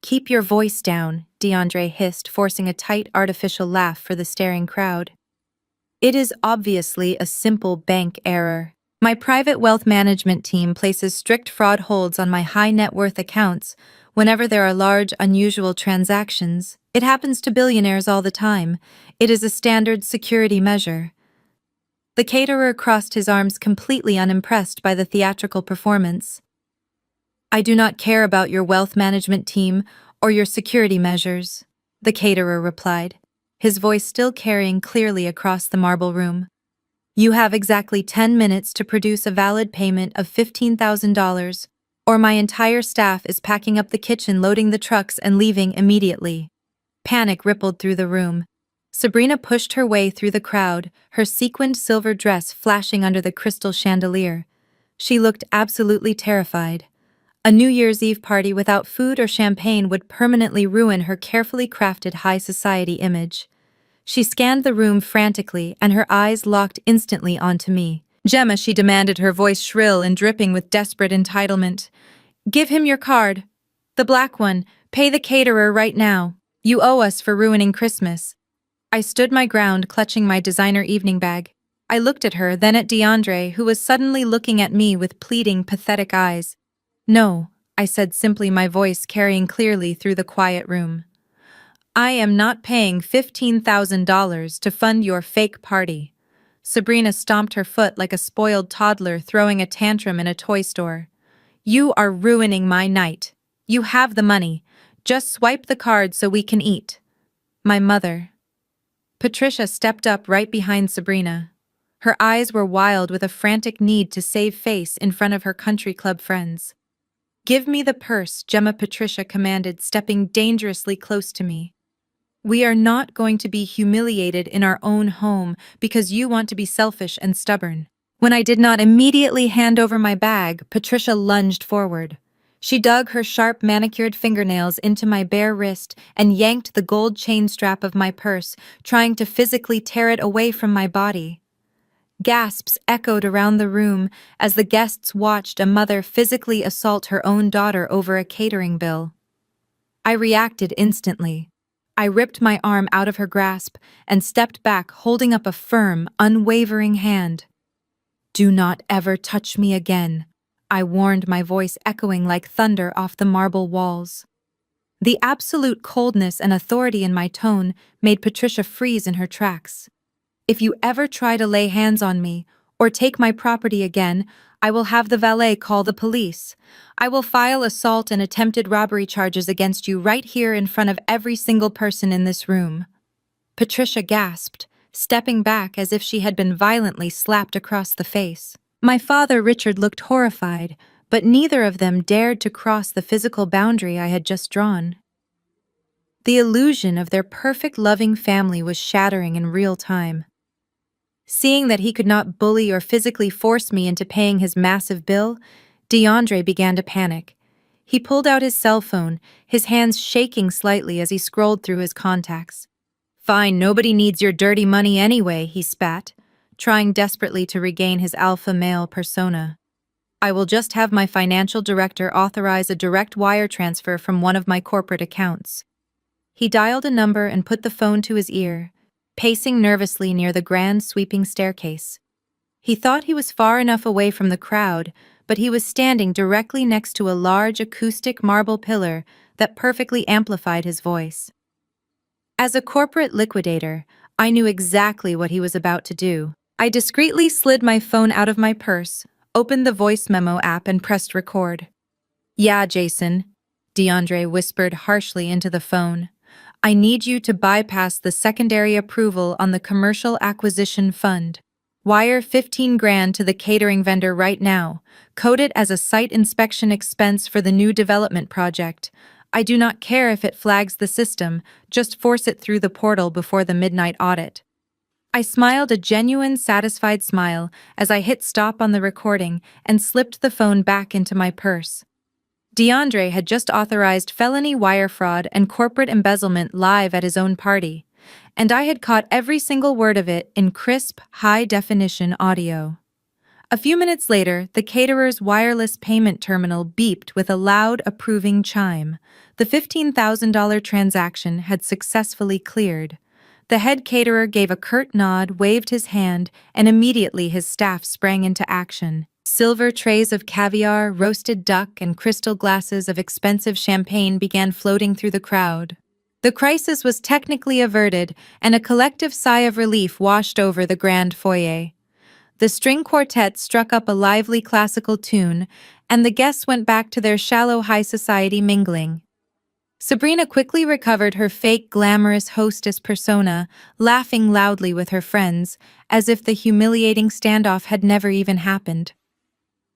"Keep your voice down," DeAndre hissed, forcing a tight, artificial laugh for the staring crowd. "It is obviously a simple bank error. My private wealth management team places strict fraud holds on my high net worth accounts whenever there are large, unusual transactions. It happens to billionaires all the time. It is a standard security measure." The caterer crossed his arms, completely unimpressed by the theatrical performance. "I do not care about your wealth management team or your security measures," the caterer replied. his voice still carrying clearly across the marble room. "You have exactly 10 minutes to produce a valid payment of $15,000, or my entire staff is packing up the kitchen, loading the trucks, and leaving immediately." Panic rippled through the room. Sabrina pushed her way through the crowd, her sequined silver dress flashing under the crystal chandelier. She looked absolutely terrified. A New Year's Eve party without food or champagne would permanently ruin her carefully crafted high society image. She scanned the room frantically, and her eyes locked instantly onto me. "Gemma," she demanded, her voice shrill and dripping with desperate entitlement. "Give him your card. The black one. Pay the caterer right now. You owe us for ruining Christmas." I stood my ground, clutching my designer evening bag. I looked at her, then at DeAndre, who was suddenly looking at me with pleading, pathetic eyes. "No," I said simply, my voice carrying clearly through the quiet room. "I am not paying $15,000 to fund your fake party." Sabrina stomped her foot like a spoiled toddler throwing a tantrum in a toy store. "You are ruining my night. You have the money. Just swipe the card so we can eat." "My mother." Patricia stepped up right behind Sabrina. Her eyes were wild with a frantic need to save face in front of her country club friends. "Give me the purse," Gemma, Patricia commanded, stepping dangerously close to me. "We are not going to be humiliated in our own home because you want to be selfish and stubborn." When I did not immediately hand over my bag, Patricia lunged forward. She dug her sharp manicured fingernails into my bare wrist and yanked the gold chain strap of my purse, trying to physically tear it away from my body. Gasps echoed around the room as the guests watched a mother physically assault her own daughter over a catering bill. I reacted instantly. I ripped my arm out of her grasp and stepped back, holding up a firm, unwavering hand. "Do not ever touch me again," I warned, my voice echoing like thunder off the marble walls. The absolute coldness and authority in my tone made Patricia freeze in her tracks. "If you ever try to lay hands on me or take my property again, I will have the valet call the police. I will file assault and attempted robbery charges against you right here in front of every single person in this room." Patricia gasped, stepping back as if she had been violently slapped across the face. My father, Richard, looked horrified, but neither of them dared to cross the physical boundary I had just drawn. The illusion of their perfect, loving family was shattering in real time. Seeing that he could not bully or physically force me into paying his massive bill, DeAndre began to panic. He pulled out his cell phone, his hands shaking slightly as he scrolled through his contacts. "Fine, nobody needs your dirty money anyway," he spat, trying desperately to regain his alpha male persona. "I will just have my financial director authorize a direct wire transfer from one of my corporate accounts." He dialed a number and put the phone to his ear, pacing nervously near the grand sweeping staircase. He thought he was far enough away from the crowd, but he was standing directly next to a large acoustic marble pillar that perfectly amplified his voice. As a corporate liquidator, I knew exactly what he was about to do. I discreetly slid my phone out of my purse, opened the voice memo app, and pressed record. "Yeah, Jason," DeAndre whispered harshly into the phone. "I need you to bypass the secondary approval on the commercial acquisition fund. Wire 15 grand to the catering vendor right now. Code it as a site inspection expense for the new development project. I do not care if it flags the system, just force it through the portal before the midnight audit." I smiled a genuine, satisfied smile as I hit stop on the recording and slipped the phone back into my purse. DeAndre had just authorized felony wire fraud and corporate embezzlement live at his own party, and I had caught every single word of it in crisp, high-definition audio. A few minutes later, the caterer's wireless payment terminal beeped with a loud, approving chime. The $15,000 transaction had successfully cleared. The head caterer gave a curt nod, waved his hand, and immediately his staff sprang into action. Silver trays of caviar, roasted duck, and crystal glasses of expensive champagne began floating through the crowd. The crisis was technically averted, and a collective sigh of relief washed over the grand foyer. The string quartet struck up a lively classical tune, and the guests went back to their shallow high society mingling. Sabrina quickly recovered her fake glamorous hostess persona, laughing loudly with her friends, as if the humiliating standoff had never even happened.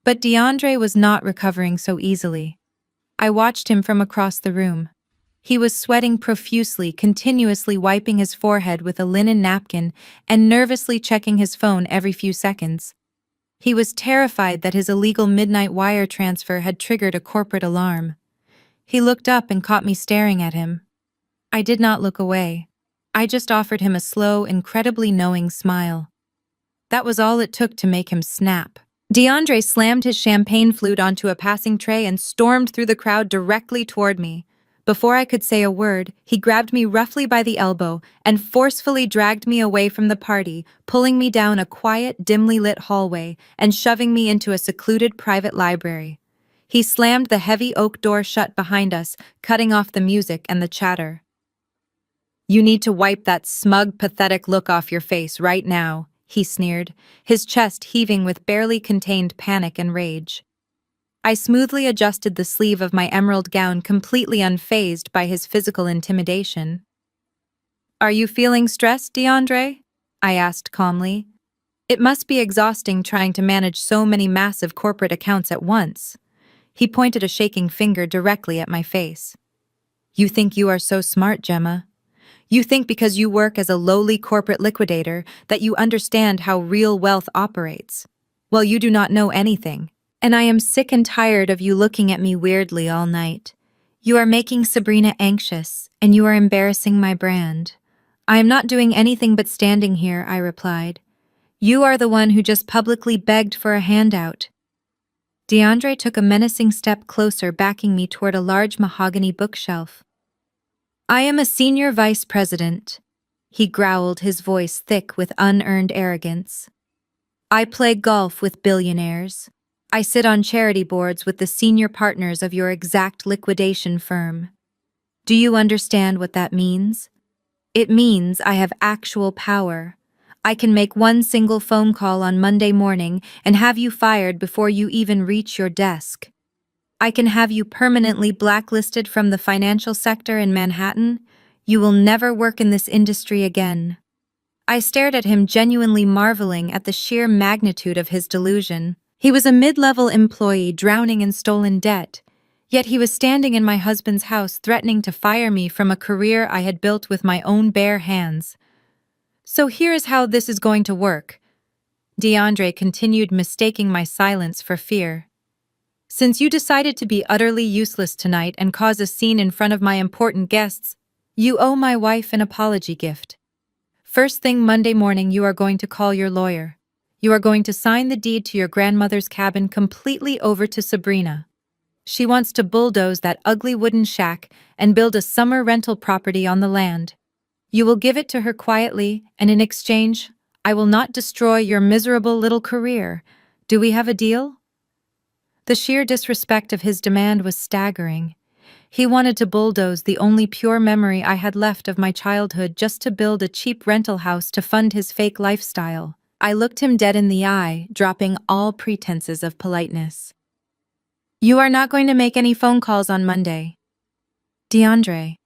But DeAndre was not recovering so easily. I watched him from across the room. He was sweating profusely, continuously wiping his forehead with a linen napkin and nervously checking his phone every few seconds. He was terrified that his illegal midnight wire transfer had triggered a corporate alarm. He looked up and caught me staring at him. I did not look away. I just offered him a slow, incredibly knowing smile. That was all it took to make him snap. DeAndre slammed his champagne flute onto a passing tray and stormed through the crowd directly toward me. Before I could say a word, he grabbed me roughly by the elbow and forcefully dragged me away from the party, pulling me down a quiet, dimly lit hallway and shoving me into a secluded private library. He slammed the heavy oak door shut behind us, cutting off the music and the chatter. "You need to wipe that smug, pathetic look off your face right now," he sneered, his chest heaving with barely contained panic and rage. I smoothly adjusted the sleeve of my emerald gown, completely unfazed by his physical intimidation. "Are you feeling stressed, DeAndre?" I asked calmly. "It must be exhausting trying to manage so many massive corporate accounts at once." He pointed a shaking finger directly at my face. "You think you are so smart, Gemma. You think because you work as a lowly corporate liquidator that you understand how real wealth operates. Well, you do not know anything. And I am sick and tired of you looking at me weirdly all night. You are making Sabrina anxious, and you are embarrassing my brand." "I am not doing anything but standing here," I replied. "You are the one who just publicly begged for a handout." DeAndre took a menacing step closer, backing me toward a large mahogany bookshelf. "I am a senior vice president," he growled, his voice thick with unearned arrogance. "I play golf with billionaires. I sit on charity boards with the senior partners of your exact liquidation firm. Do you understand what that means? It means I have actual power. I can make one single phone call on Monday morning and have you fired before you even reach your desk. I can have you permanently blacklisted from the financial sector in Manhattan. You will never work in this industry again." I stared at him, genuinely marveling at the sheer magnitude of his delusion. He was a mid-level employee drowning in stolen debt, yet he was standing in my husband's house threatening to fire me from a career I had built with my own bare hands. "So here's how this is going to work." DeAndre continued, mistaking my silence for fear. "Since you decided to be utterly useless tonight and cause a scene in front of my important guests, you owe my wife an apology gift. First thing Monday morning, you are going to call your lawyer. You are going to sign the deed to your grandmother's cabin completely over to Sabrina. She wants to bulldoze that ugly wooden shack and build a summer rental property on the land. You will give it to her quietly, and in exchange, I will not destroy your miserable little career. Do we have a deal?" The sheer disrespect of his demand was staggering. He wanted to bulldoze the only pure memory I had left of my childhood just to build a cheap rental house to fund his fake lifestyle. I looked him dead in the eye, dropping all pretenses of politeness. "You are not going to make any phone calls on Monday." "DeAndre,"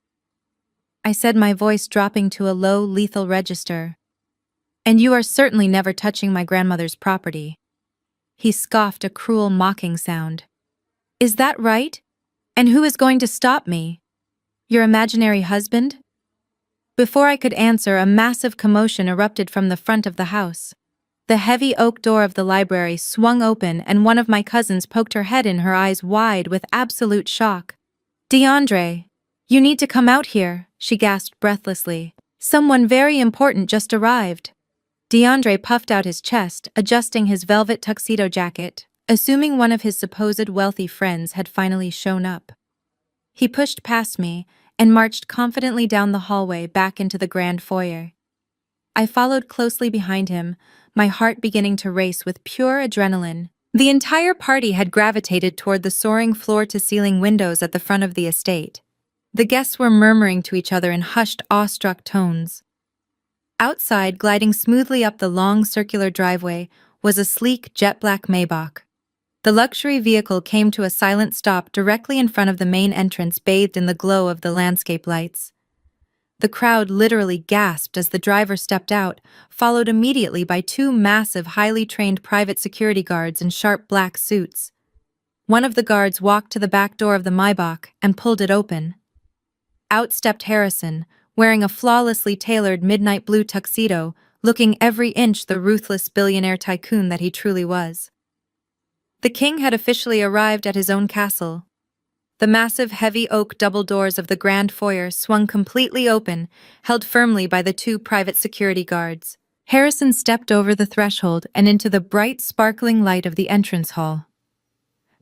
I said, my voice dropping to a low, lethal register. "And you are certainly never touching my grandmother's property." He scoffed, a cruel, mocking sound. "Is that right? And who is going to stop me? Your imaginary husband?" Before I could answer, a massive commotion erupted from the front of the house. The heavy oak door of the library swung open, and one of my cousins poked her head in, her eyes wide with absolute shock. "DeAndre, you need to come out here," she gasped breathlessly. "Someone very important just arrived." DeAndre puffed out his chest, adjusting his velvet tuxedo jacket, assuming one of his supposed wealthy friends had finally shown up. He pushed past me and marched confidently down the hallway back into the grand foyer. I followed closely behind him, my heart beginning to race with pure adrenaline. The entire party had gravitated toward the soaring floor-to-ceiling windows at the front of the estate. The guests were murmuring to each other in hushed, awestruck tones. Outside, gliding smoothly up the long circular driveway, was a sleek jet-black Maybach. The luxury vehicle came to a silent stop directly in front of the main entrance, bathed in the glow of the landscape lights. The crowd literally gasped as the driver stepped out, followed immediately by two massive, highly trained private security guards in sharp black suits. One of the guards walked to the back door of the Maybach and pulled it open. Out stepped Harrison, wearing a flawlessly tailored midnight blue tuxedo, looking every inch the ruthless billionaire tycoon that he truly was. The king had officially arrived at his own castle. The massive heavy oak double doors of the grand foyer swung completely open, held firmly by the two private security guards. Harrison stepped over the threshold and into the bright, sparkling light of the entrance hall.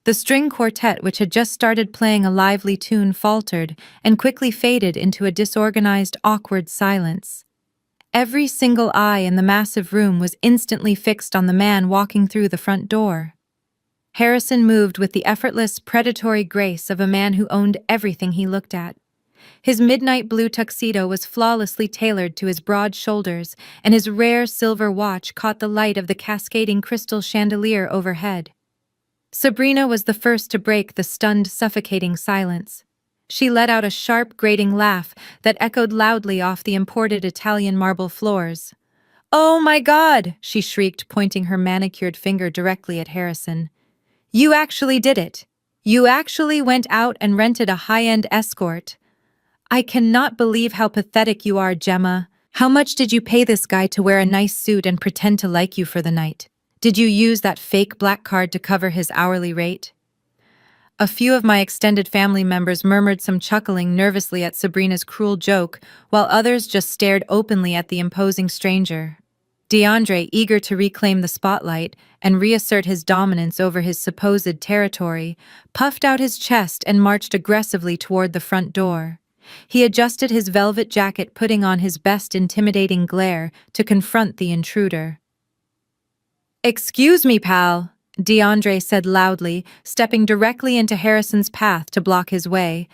The string quartet, which had just started playing a lively tune, faltered and quickly faded into a disorganized, awkward silence. Every single eye in the massive room was instantly fixed on the man walking through the front door. Harrison moved with the effortless, predatory grace of a man who owned everything he looked at. His midnight blue tuxedo was flawlessly tailored to his broad shoulders, and his rare silver watch caught the light of the cascading crystal chandelier overhead. Sabrina was the first to break the stunned, suffocating silence. She let out a sharp, grating laugh that echoed loudly off the imported Italian marble floors. "Oh my God!" she shrieked, pointing her manicured finger directly at Harrison. "You actually did it! You actually went out and rented a high-end escort. I cannot believe how pathetic you are, Gemma. How much did you pay this guy to wear a nice suit and pretend to like you for the night? Did you use that fake black card to cover his hourly rate?" A few of my extended family members murmured some chuckling nervously at Sabrina's cruel joke, while others just stared openly at the imposing stranger. DeAndre, eager to reclaim the spotlight and reassert his dominance over his supposed territory, puffed out his chest and marched aggressively toward the front door. He adjusted his velvet jacket, putting on his best intimidating glare to confront the intruder. "Excuse me, pal," DeAndre said loudly, stepping directly into Harrison's path to block his way.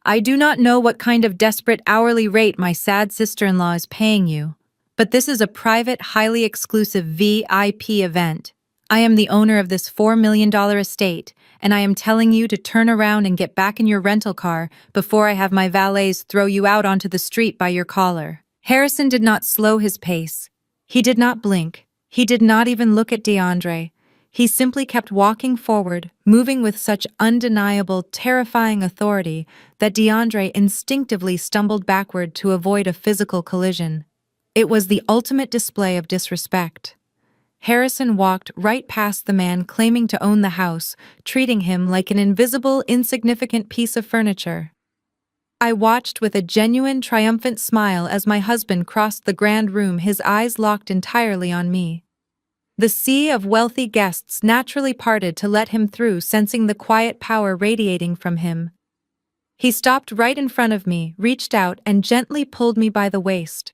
"I do not know what kind of desperate hourly rate my sad sister-in-law is paying you, but this is a private, highly exclusive VIP event. I am the owner of this $4 million estate, and I am telling you to turn around and get back in your rental car before I have my valets throw you out onto the street by your collar." Harrison did not slow his pace. He did not blink. He did not even look at DeAndre. He simply kept walking forward, moving with such undeniable, terrifying authority that DeAndre instinctively stumbled backward to avoid a physical collision. It was the ultimate display of disrespect. Harrison walked right past the man claiming to own the house, treating him like an invisible, insignificant piece of furniture. I watched with a genuine, triumphant smile as my husband crossed the grand room, his eyes locked entirely on me. The sea of wealthy guests naturally parted to let him through, sensing the quiet power radiating from him. He stopped right in front of me, reached out, and gently pulled me by the waist.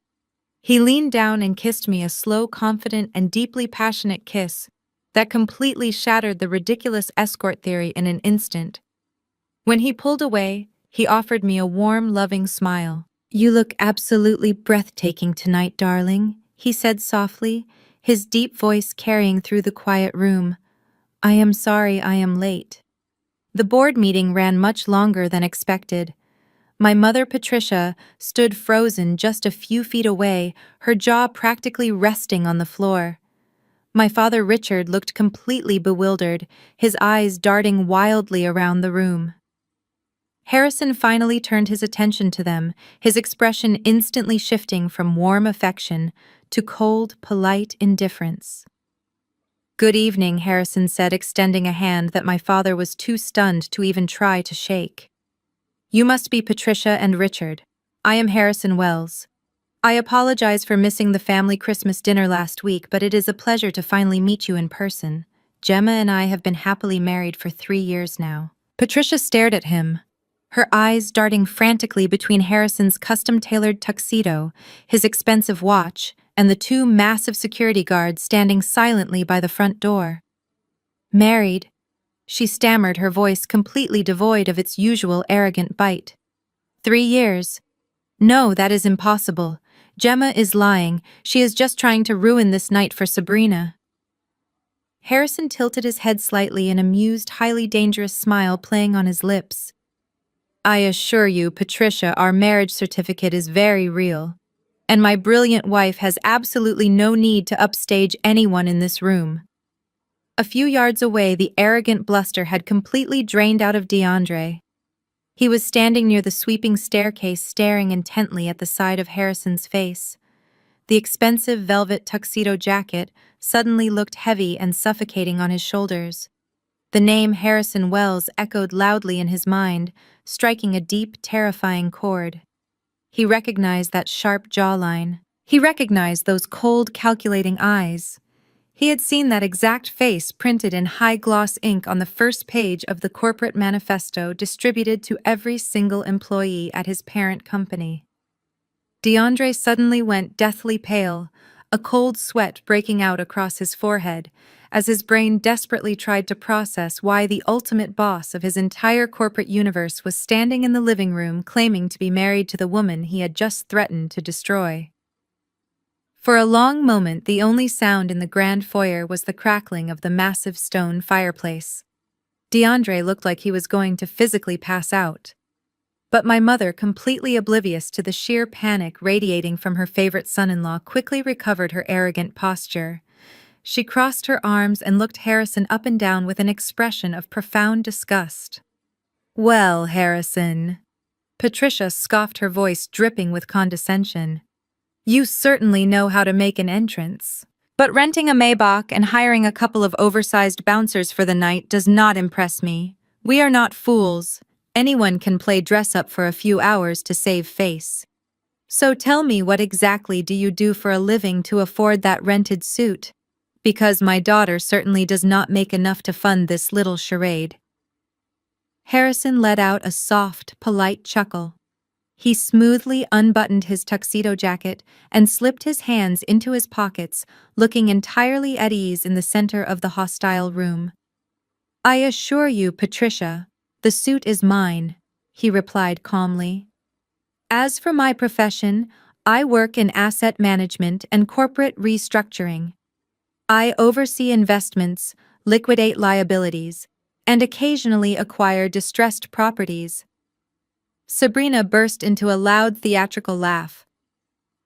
He leaned down and kissed me, a slow, confident, and deeply passionate kiss that completely shattered the ridiculous escort theory in an instant. When he pulled away, he offered me a warm, loving smile. "You look absolutely breathtaking tonight, darling," he said softly, his deep voice carrying through the quiet room. "I am sorry I am late." The board meeting ran much longer than expected. My mother, Patricia, stood frozen just a few feet away, her jaw practically resting on the floor. My father, Richard, looked completely bewildered, his eyes darting wildly around the room. Harrison finally turned his attention to them, his expression instantly shifting from warm affection to cold, polite indifference. "Good evening," Harrison said, extending a hand that my father was too stunned to even try to shake. "You must be Patricia and Richard. I am Harrison Wells. I apologize for missing the family Christmas dinner last week, but it is a pleasure to finally meet you in person. Gemma and I have been happily married for 3 years now." Patricia stared at him, her eyes darting frantically between Harrison's custom-tailored tuxedo, his expensive watch, and the two massive security guards standing silently by the front door. "Married?" she stammered, her voice completely devoid of its usual arrogant bite. 3 years. No, that is impossible. Gemma is lying. She is just trying to ruin this night for Sabrina. Harrison tilted his head slightly, an amused, highly dangerous smile playing on his lips. I assure you, Patricia, our marriage certificate is very real, and my brilliant wife has absolutely no need to upstage anyone in this room. A few yards away, the arrogant bluster had completely drained out of DeAndre. He was standing near the sweeping staircase, staring intently at the side of Harrison's face. The expensive velvet tuxedo jacket suddenly looked heavy and suffocating on his shoulders. The name Harrison Wells echoed loudly in his mind, striking a deep, terrifying chord. He recognized that sharp jawline. He recognized those cold, calculating eyes. He had seen that exact face printed in high-gloss ink on the first page of the corporate manifesto distributed to every single employee at his parent company. DeAndre suddenly went deathly pale, a cold sweat breaking out across his forehead, as his brain desperately tried to process why the ultimate boss of his entire corporate universe was standing in the living room claiming to be married to the woman he had just threatened to destroy. For a long moment, the only sound in the grand foyer was the crackling of the massive stone fireplace. DeAndre looked like he was going to physically pass out. But my mother, completely oblivious to the sheer panic radiating from her favorite son-in-law, quickly recovered her arrogant posture. She crossed her arms and looked Harrison up and down with an expression of profound disgust. Well, Harrison, Patricia scoffed, her voice dripping with condescension. You certainly know how to make an entrance. But renting a Maybach and hiring a couple of oversized bouncers for the night does not impress me. We are not fools. Anyone can play dress-up for a few hours to save face. So tell me, what exactly do you do for a living to afford that rented suit? Because my daughter certainly does not make enough to fund this little charade. Harrison let out a soft, polite chuckle. He smoothly unbuttoned his tuxedo jacket and slipped his hands into his pockets, looking entirely at ease in the center of the hostile room. I assure you, Patricia, the suit is mine, he replied calmly. As for my profession, I work in asset management and corporate restructuring. I oversee investments, liquidate liabilities, and occasionally acquire distressed properties. Sabrina burst into a loud theatrical laugh.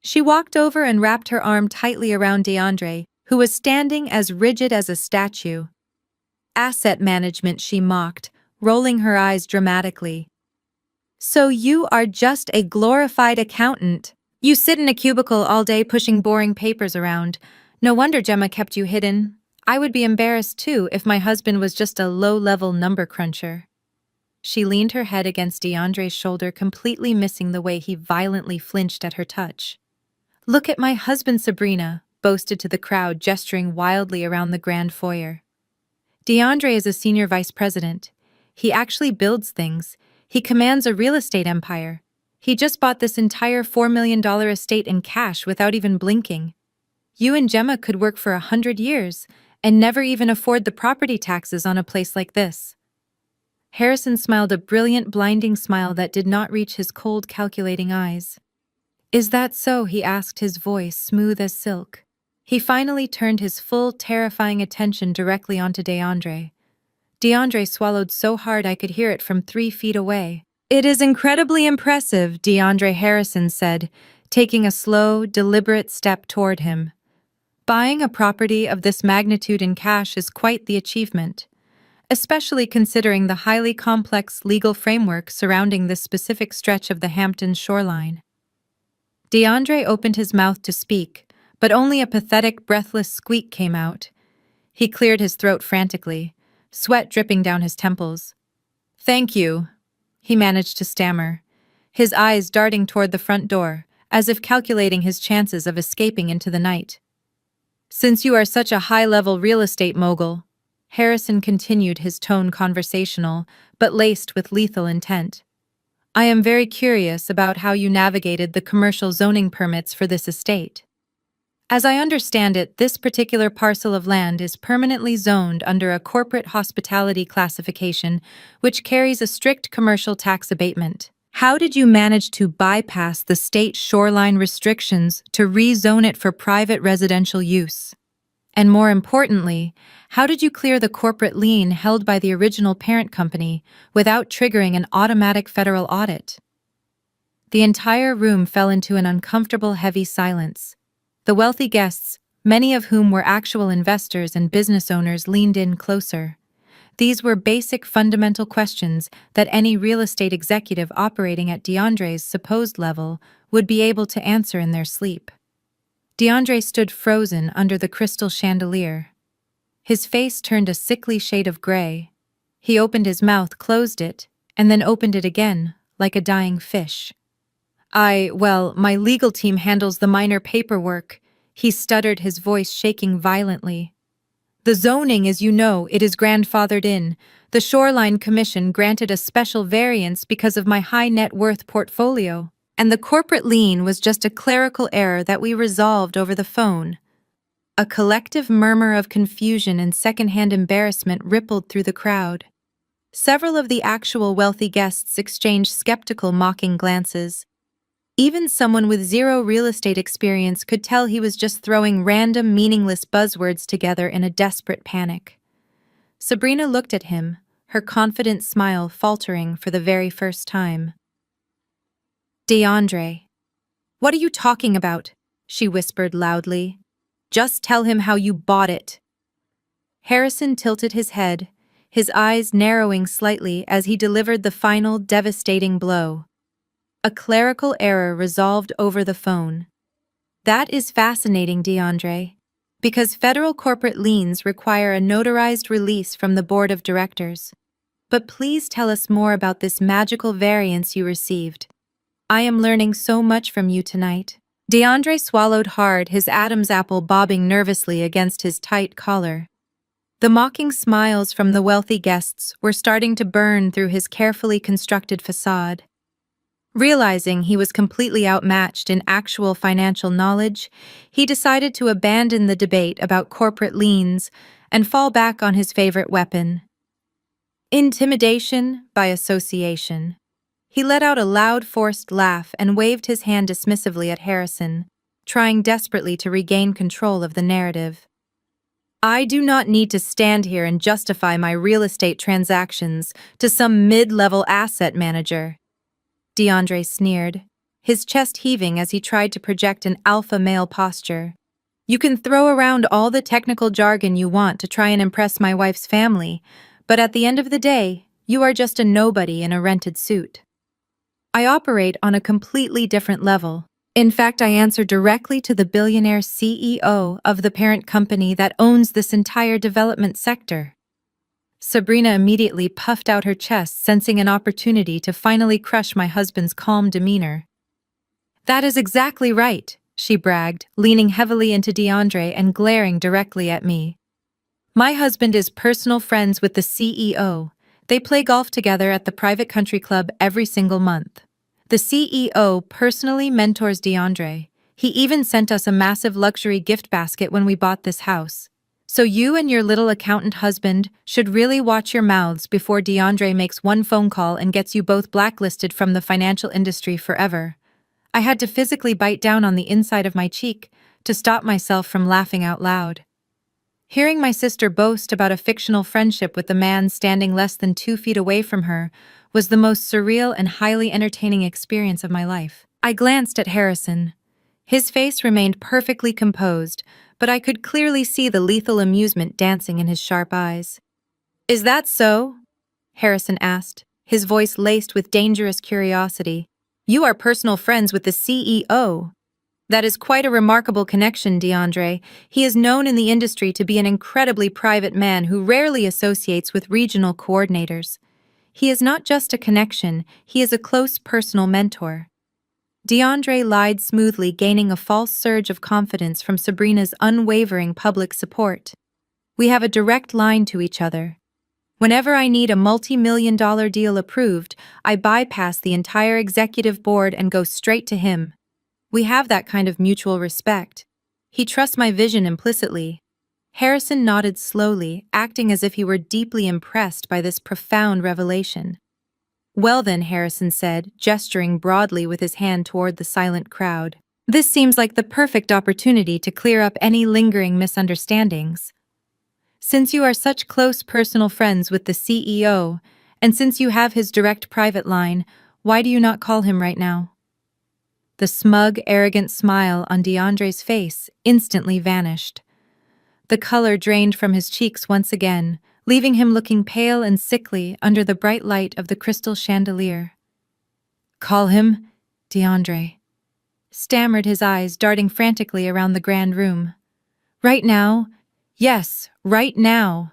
She walked over and wrapped her arm tightly around DeAndre, who was standing as rigid as a statue. Asset management, she mocked, rolling her eyes dramatically. So you are just a glorified accountant. You sit in a cubicle all day pushing boring papers around. No wonder Gemma kept you hidden. I would be embarrassed too if my husband was just a low-level number cruncher. She leaned her head against DeAndre's shoulder, completely missing the way he violently flinched at her touch. Look at my husband, Sabrina boasted to the crowd, gesturing wildly around the grand foyer. DeAndre is a senior vice president. He actually builds things. He commands a real estate empire. He just bought this entire $4 million estate in cash without even blinking. You and Gemma could work for 100 years and never even afford the property taxes on a place like this. Harrison smiled, a brilliant, blinding smile that did not reach his cold, calculating eyes. Is that so? He asked, his voice smooth as silk. He finally turned his full, terrifying attention directly onto DeAndre. DeAndre swallowed so hard I could hear it from 3 feet away. It is incredibly impressive, DeAndre, Harrison said, taking a slow, deliberate step toward him. Buying a property of this magnitude in cash is quite the achievement, especially considering the highly complex legal framework surrounding this specific stretch of the Hamptons shoreline. DeAndre opened his mouth to speak, but only a pathetic, breathless squeak came out. He cleared his throat frantically, sweat dripping down his temples. Thank you, he managed to stammer, his eyes darting toward the front door, as if calculating his chances of escaping into the night. Since you are such a high-level real estate mogul, Harrison continued, his tone conversational, but laced with lethal intent. I am very curious about how you navigated the commercial zoning permits for this estate. As I understand it, this particular parcel of land is permanently zoned under a corporate hospitality classification, which carries a strict commercial tax abatement. How did you manage to bypass the state shoreline restrictions to rezone it for private residential use? And more importantly, how did you clear the corporate lien held by the original parent company without triggering an automatic federal audit? The entire room fell into an uncomfortable, heavy silence. The wealthy guests, many of whom were actual investors and business owners, leaned in closer. These were basic fundamental questions that any real estate executive operating at DeAndre's supposed level would be able to answer in their sleep. DeAndre stood frozen under the crystal chandelier. His face turned a sickly shade of gray. He opened his mouth, closed it, and then opened it again, like a dying fish. My legal team handles the minor paperwork, he stuttered, his voice shaking violently. The zoning, as you know, it is grandfathered in. The Shoreline Commission granted a special variance because of my high net worth portfolio, and the corporate lien was just a clerical error that we resolved over the phone. A collective murmur of confusion and secondhand embarrassment rippled through the crowd. Several of the actual wealthy guests exchanged skeptical, mocking glances. Even someone with zero real estate experience could tell he was just throwing random, meaningless buzzwords together in a desperate panic. Sabrina looked at him, her confident smile faltering for the very first time. DeAndre. What are you talking about? She whispered loudly. Just tell him how you bought it. Harrison tilted his head, his eyes narrowing slightly as he delivered the final, devastating blow. A clerical error resolved over the phone. That is fascinating, DeAndre, because federal corporate liens require a notarized release from the board of directors. But please tell us more about this magical variance you received. I am learning so much from you tonight. DeAndre swallowed hard, his Adam's apple bobbing nervously against his tight collar. The mocking smiles from the wealthy guests were starting to burn through his carefully constructed facade. Realizing he was completely outmatched in actual financial knowledge, he decided to abandon the debate about corporate liens and fall back on his favorite weapon: intimidation by association. He let out a loud, forced laugh and waved his hand dismissively at Harrison, trying desperately to regain control of the narrative. I do not need to stand here and justify my real estate transactions to some mid-level asset manager. DeAndre sneered, his chest heaving as he tried to project an alpha male posture. You can throw around all the technical jargon you want to try and impress my wife's family, but at the end of the day, you are just a nobody in a rented suit. I operate on a completely different level. In fact, I answer directly to the billionaire CEO of the parent company that owns this entire development sector. Sabrina immediately puffed out her chest, sensing an opportunity to finally crush my husband's calm demeanor. That is exactly right, she bragged, leaning heavily into DeAndre and glaring directly at me. My husband is personal friends with the CEO. They play golf together at the private country club every single month. The CEO personally mentors DeAndre. He even sent us a massive luxury gift basket when we bought this house. So you and your little accountant husband should really watch your mouths before DeAndre makes one phone call and gets you both blacklisted from the financial industry forever. I had to physically bite down on the inside of my cheek to stop myself from laughing out loud. Hearing my sister boast about a fictional friendship with the man standing less than 2 feet away from her was the most surreal and highly entertaining experience of my life. I glanced at Harrison. His face remained perfectly composed, but I could clearly see the lethal amusement dancing in his sharp eyes. Is that so? Harrison asked, his voice laced with dangerous curiosity. You are personal friends with the CEO. That is quite a remarkable connection, DeAndre. He is known in the industry to be an incredibly private man who rarely associates with regional coordinators. He is not just a connection, he is a close personal mentor. DeAndre lied smoothly, gaining a false surge of confidence from Sabrina's unwavering public support. We have a direct line to each other. Whenever I need a multi-million-dollar deal approved, I bypass the entire executive board and go straight to him. We have that kind of mutual respect. He trusts my vision implicitly. Harrison nodded slowly, acting as if he were deeply impressed by this profound revelation. Well then, Harrison said, gesturing broadly with his hand toward the silent crowd. This seems like the perfect opportunity to clear up any lingering misunderstandings. Since you are such close personal friends with the CEO, and since you have his direct private line, why do you not call him right now? The smug, arrogant smile on DeAndre's face instantly vanished. The color drained from his cheeks once again, leaving him looking pale and sickly under the bright light of the crystal chandelier. Call him? DeAndre stammered, his eyes darting frantically around the grand room. Right now? Yes, right now.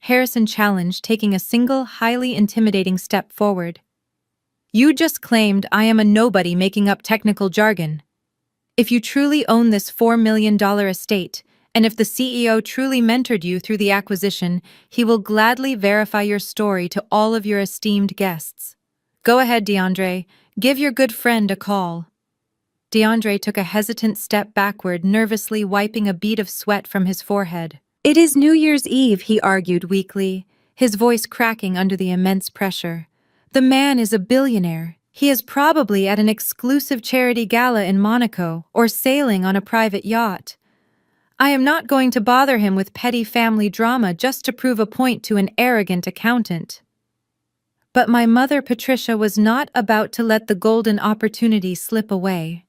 Harrison challenged, taking a single, highly intimidating step forward. You just claimed I am a nobody making up technical jargon. If you truly own this $4 million estate, and if the CEO truly mentored you through the acquisition, he will gladly verify your story to all of your esteemed guests. Go ahead, DeAndre. Give your good friend a call. DeAndre took a hesitant step backward, nervously wiping a bead of sweat from his forehead. It is New Year's Eve, he argued weakly, his voice cracking under the immense pressure. The man is a billionaire. He is probably at an exclusive charity gala in Monaco or sailing on a private yacht. I am not going to bother him with petty family drama just to prove a point to an arrogant accountant. But my mother, Patricia, was not about to let the golden opportunity slip away.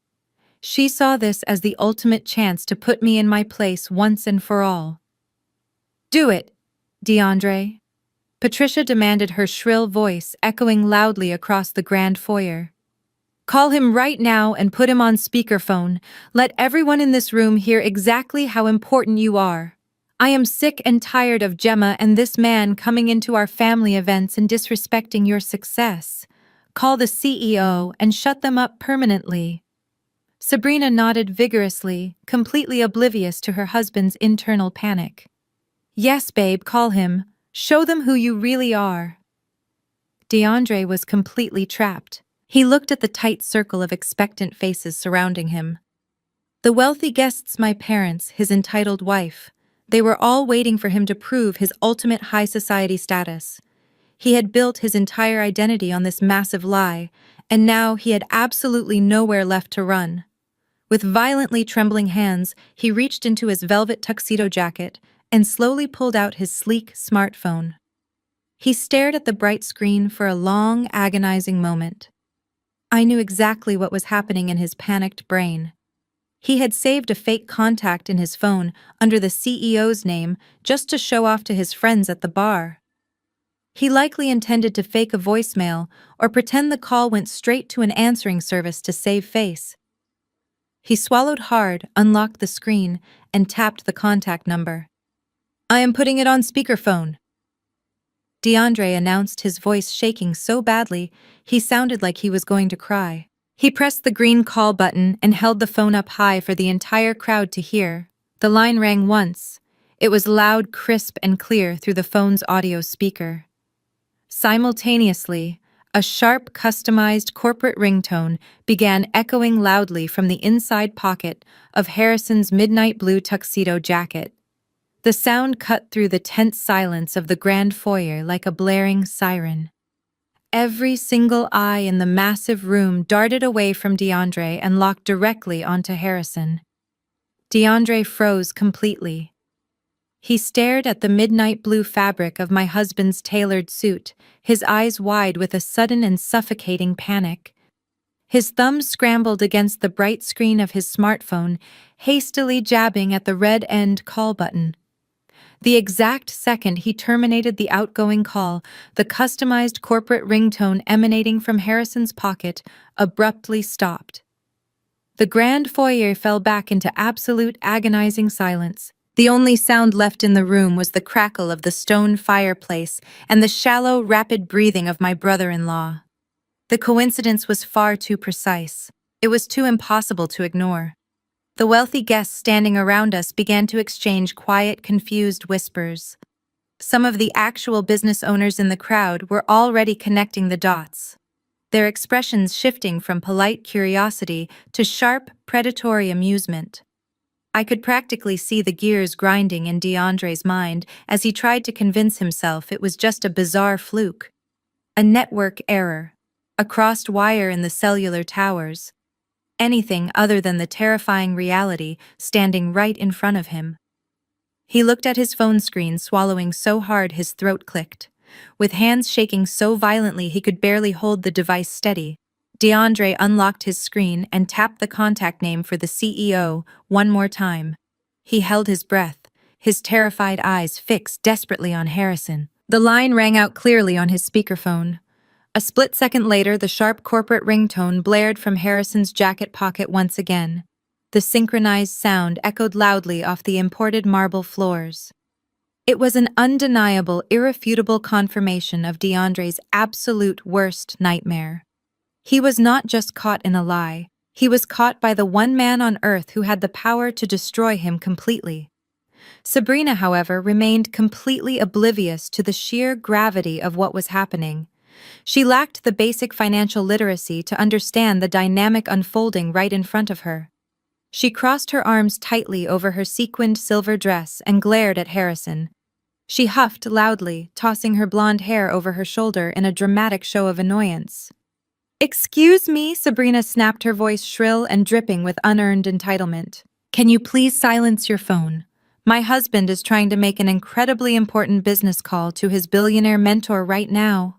She saw this as the ultimate chance to put me in my place once and for all. Do it, DeAndre. Patricia demanded, her shrill voice echoing loudly across the grand foyer. Call him right now and put him on speakerphone. Let everyone in this room hear exactly how important you are. I am sick and tired of Gemma and this man coming into our family events and disrespecting your success. Call the CEO and shut them up permanently. Sabrina nodded vigorously, completely oblivious to her husband's internal panic. Yes, babe, call him. Show them who you really are. DeAndre was completely trapped. He looked at the tight circle of expectant faces surrounding him. The wealthy guests, my parents, his entitled wife. They were all waiting for him to prove his ultimate high society status. He had built his entire identity on this massive lie, and now he had absolutely nowhere left to run. With violently trembling hands, he reached into his velvet tuxedo jacket and slowly pulled out his sleek smartphone. He stared at the bright screen for a long, agonizing moment. I knew exactly what was happening in his panicked brain. He had saved a fake contact in his phone under the CEO's name just to show off to his friends at the bar. He likely intended to fake a voicemail or pretend the call went straight to an answering service to save face. He swallowed hard, unlocked the screen, and tapped the contact number. I am putting it on speakerphone. DeAndre announced, his voice shaking so badly he sounded like he was going to cry. He pressed the green call button and held the phone up high for the entire crowd to hear. The line rang once. It was loud, crisp, and clear through the phone's audio speaker. Simultaneously, a sharp, customized corporate ringtone began echoing loudly from the inside pocket of Harrison's midnight blue tuxedo jacket. The sound cut through the tense silence of the grand foyer like a blaring siren. Every single eye in the massive room darted away from DeAndre and locked directly onto Harrison. DeAndre froze completely. He stared at the midnight blue fabric of my husband's tailored suit, his eyes wide with a sudden and suffocating panic. His thumbs scrambled against the bright screen of his smartphone, hastily jabbing at the red end call button. The exact second he terminated the outgoing call, the customized corporate ringtone emanating from Harrison's pocket abruptly stopped. The grand foyer fell back into absolute agonizing silence. The only sound left in the room was the crackle of the stone fireplace and the shallow, rapid breathing of my brother-in-law. The coincidence was far too precise. It was too impossible to ignore. The wealthy guests standing around us began to exchange quiet, confused whispers. Some of the actual business owners in the crowd were already connecting the dots, their expressions shifting from polite curiosity to sharp, predatory amusement. I could practically see the gears grinding in DeAndre's mind as he tried to convince himself it was just a bizarre fluke, a network error, a crossed wire in the cellular towers. anything other than the terrifying reality standing right in front of him. He looked at his phone screen, swallowing so hard his throat clicked. With hands shaking so violently he could barely hold the device steady, DeAndre unlocked his screen and tapped the contact name for the CEO one more time. He held his breath, his terrified eyes fixed desperately on Harrison. The line rang out clearly on his speakerphone. A split second later, the sharp corporate ringtone blared from Harrison's jacket pocket once again. The synchronized sound echoed loudly off the imported marble floors. It was an undeniable, irrefutable confirmation of DeAndre's absolute worst nightmare. He was not just caught in a lie, he was caught by the one man on earth who had the power to destroy him completely. Sabrina, however, remained completely oblivious to the sheer gravity of what was happening. She lacked the basic financial literacy to understand the dynamic unfolding right in front of her. She crossed her arms tightly over her sequined silver dress and glared at Harrison. She huffed loudly, tossing her blonde hair over her shoulder in a dramatic show of annoyance. "Excuse me," Sabrina snapped, her voice shrill and dripping with unearned entitlement. "Can you please silence your phone? My husband is trying to make an incredibly important business call to his billionaire mentor right now.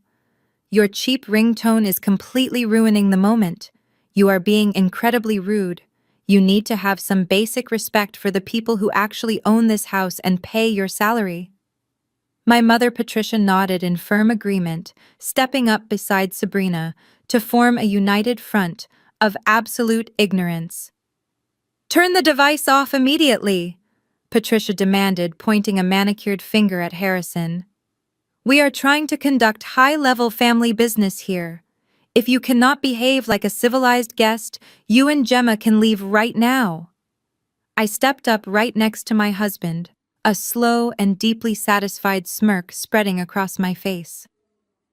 Your cheap ringtone is completely ruining the moment. You are being incredibly rude. You need to have some basic respect for the people who actually own this house and pay your salary." My mother Patricia nodded in firm agreement, stepping up beside Sabrina to form a united front of absolute ignorance. "Turn the device off immediately," Patricia demanded, pointing a manicured finger at Harrison. "We are trying to conduct high-level family business here. If you cannot behave like a civilized guest, you and Gemma can leave right now." I stepped up right next to my husband, a slow and deeply satisfied smirk spreading across my face.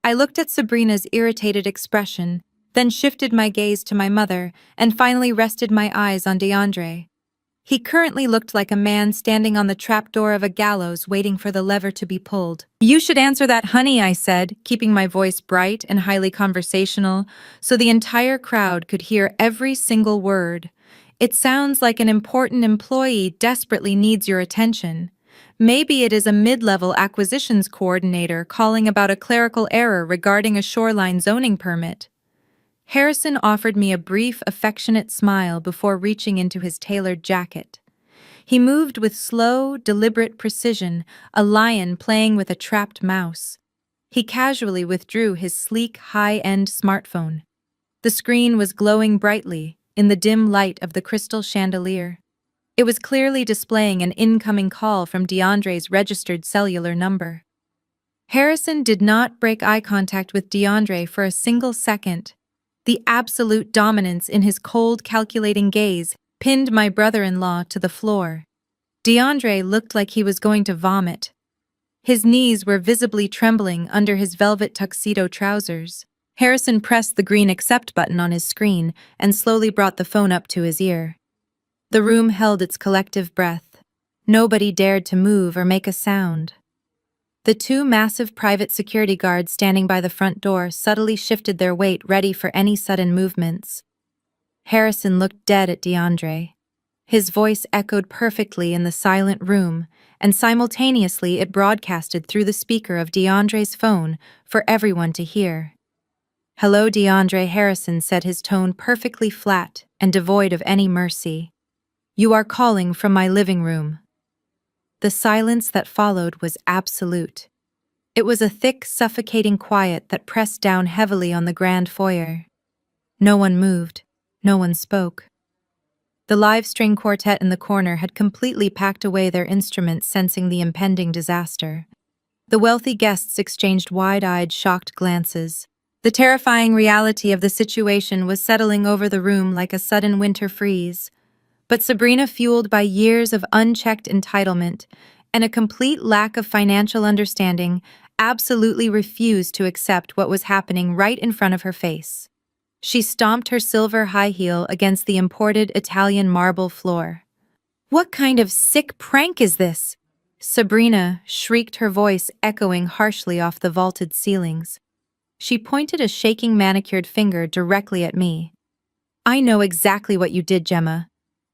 I looked at Sabrina's irritated expression, then shifted my gaze to my mother, and finally rested my eyes on DeAndre. He currently looked like a man standing on the trapdoor of a gallows waiting for the lever to be pulled. "You should answer that, honey," I said, keeping my voice bright and highly conversational, so the entire crowd could hear every single word. "It sounds like an important employee desperately needs your attention. Maybe it is a mid-level acquisitions coordinator calling about a clerical error regarding a shoreline zoning permit." Harrison offered me a brief, affectionate smile before reaching into his tailored jacket. He moved with slow, deliberate precision, a lion playing with a trapped mouse. He casually withdrew his sleek, high-end smartphone. The screen was glowing brightly in the dim light of the crystal chandelier. It was clearly displaying an incoming call from DeAndre's registered cellular number. Harrison did not break eye contact with DeAndre for a single second. The absolute dominance in his cold, calculating gaze pinned my brother-in-law to the floor. DeAndre looked like he was going to vomit. His knees were visibly trembling under his velvet tuxedo trousers. Harrison pressed the green accept button on his screen and slowly brought the phone up to his ear. The room held its collective breath. Nobody dared to move or make a sound. The two massive private security guards standing by the front door subtly shifted their weight, ready for any sudden movements. Harrison looked dead at DeAndre. His voice echoed perfectly in the silent room, and simultaneously it broadcasted through the speaker of DeAndre's phone for everyone to hear. "Hello, DeAndre," Harrison said, his tone perfectly flat and devoid of any mercy. "You are calling from my living room." The silence that followed was absolute. It was a thick, suffocating quiet that pressed down heavily on the grand foyer. No one moved. No one spoke. The live string quartet in the corner had completely packed away their instruments, sensing the impending disaster. The wealthy guests exchanged wide-eyed, shocked glances. The terrifying reality of the situation was settling over the room like a sudden winter freeze. But Sabrina, fueled by years of unchecked entitlement and a complete lack of financial understanding, absolutely refused to accept what was happening right in front of her face. She stomped her silver high heel against the imported Italian marble floor. "What kind of sick prank is this?" Sabrina shrieked, her voice echoing harshly off the vaulted ceilings. She pointed a shaking manicured finger directly at me. I know exactly what you did, Gemma.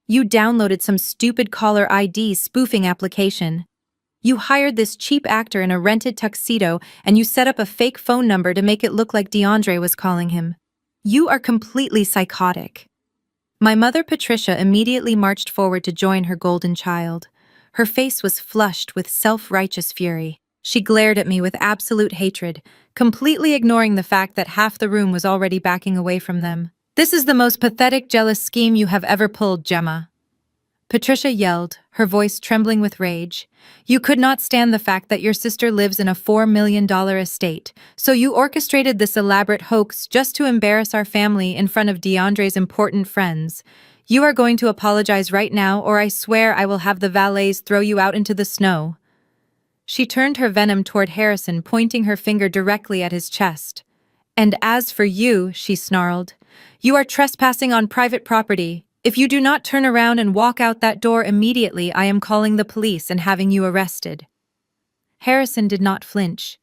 You downloaded some stupid caller ID spoofing application. You hired this cheap actor in a rented tuxedo and you set up a fake phone number to make it look like DeAndre was calling him. You are completely psychotic. My mother, Patricia, immediately marched forward to join her golden child. Her face was flushed with self-righteous fury. She glared at me with absolute hatred, completely ignoring the fact that half the room was already backing away from them. This is the most pathetic, jealous scheme you have ever pulled, Gemma. Patricia yelled, her voice trembling with rage. You could not stand the fact that your sister lives in a $4 million estate, so you orchestrated this elaborate hoax just to embarrass our family in front of DeAndre's important friends. You are going to apologize right now, or I swear I will have the valets throw you out into the snow. She turned her venom toward Harrison, pointing her finger directly at his chest. And as for you, she snarled, you are trespassing on private property. If you do not turn around and walk out that door immediately, I am calling the police and having you arrested. Harrison did not flinch.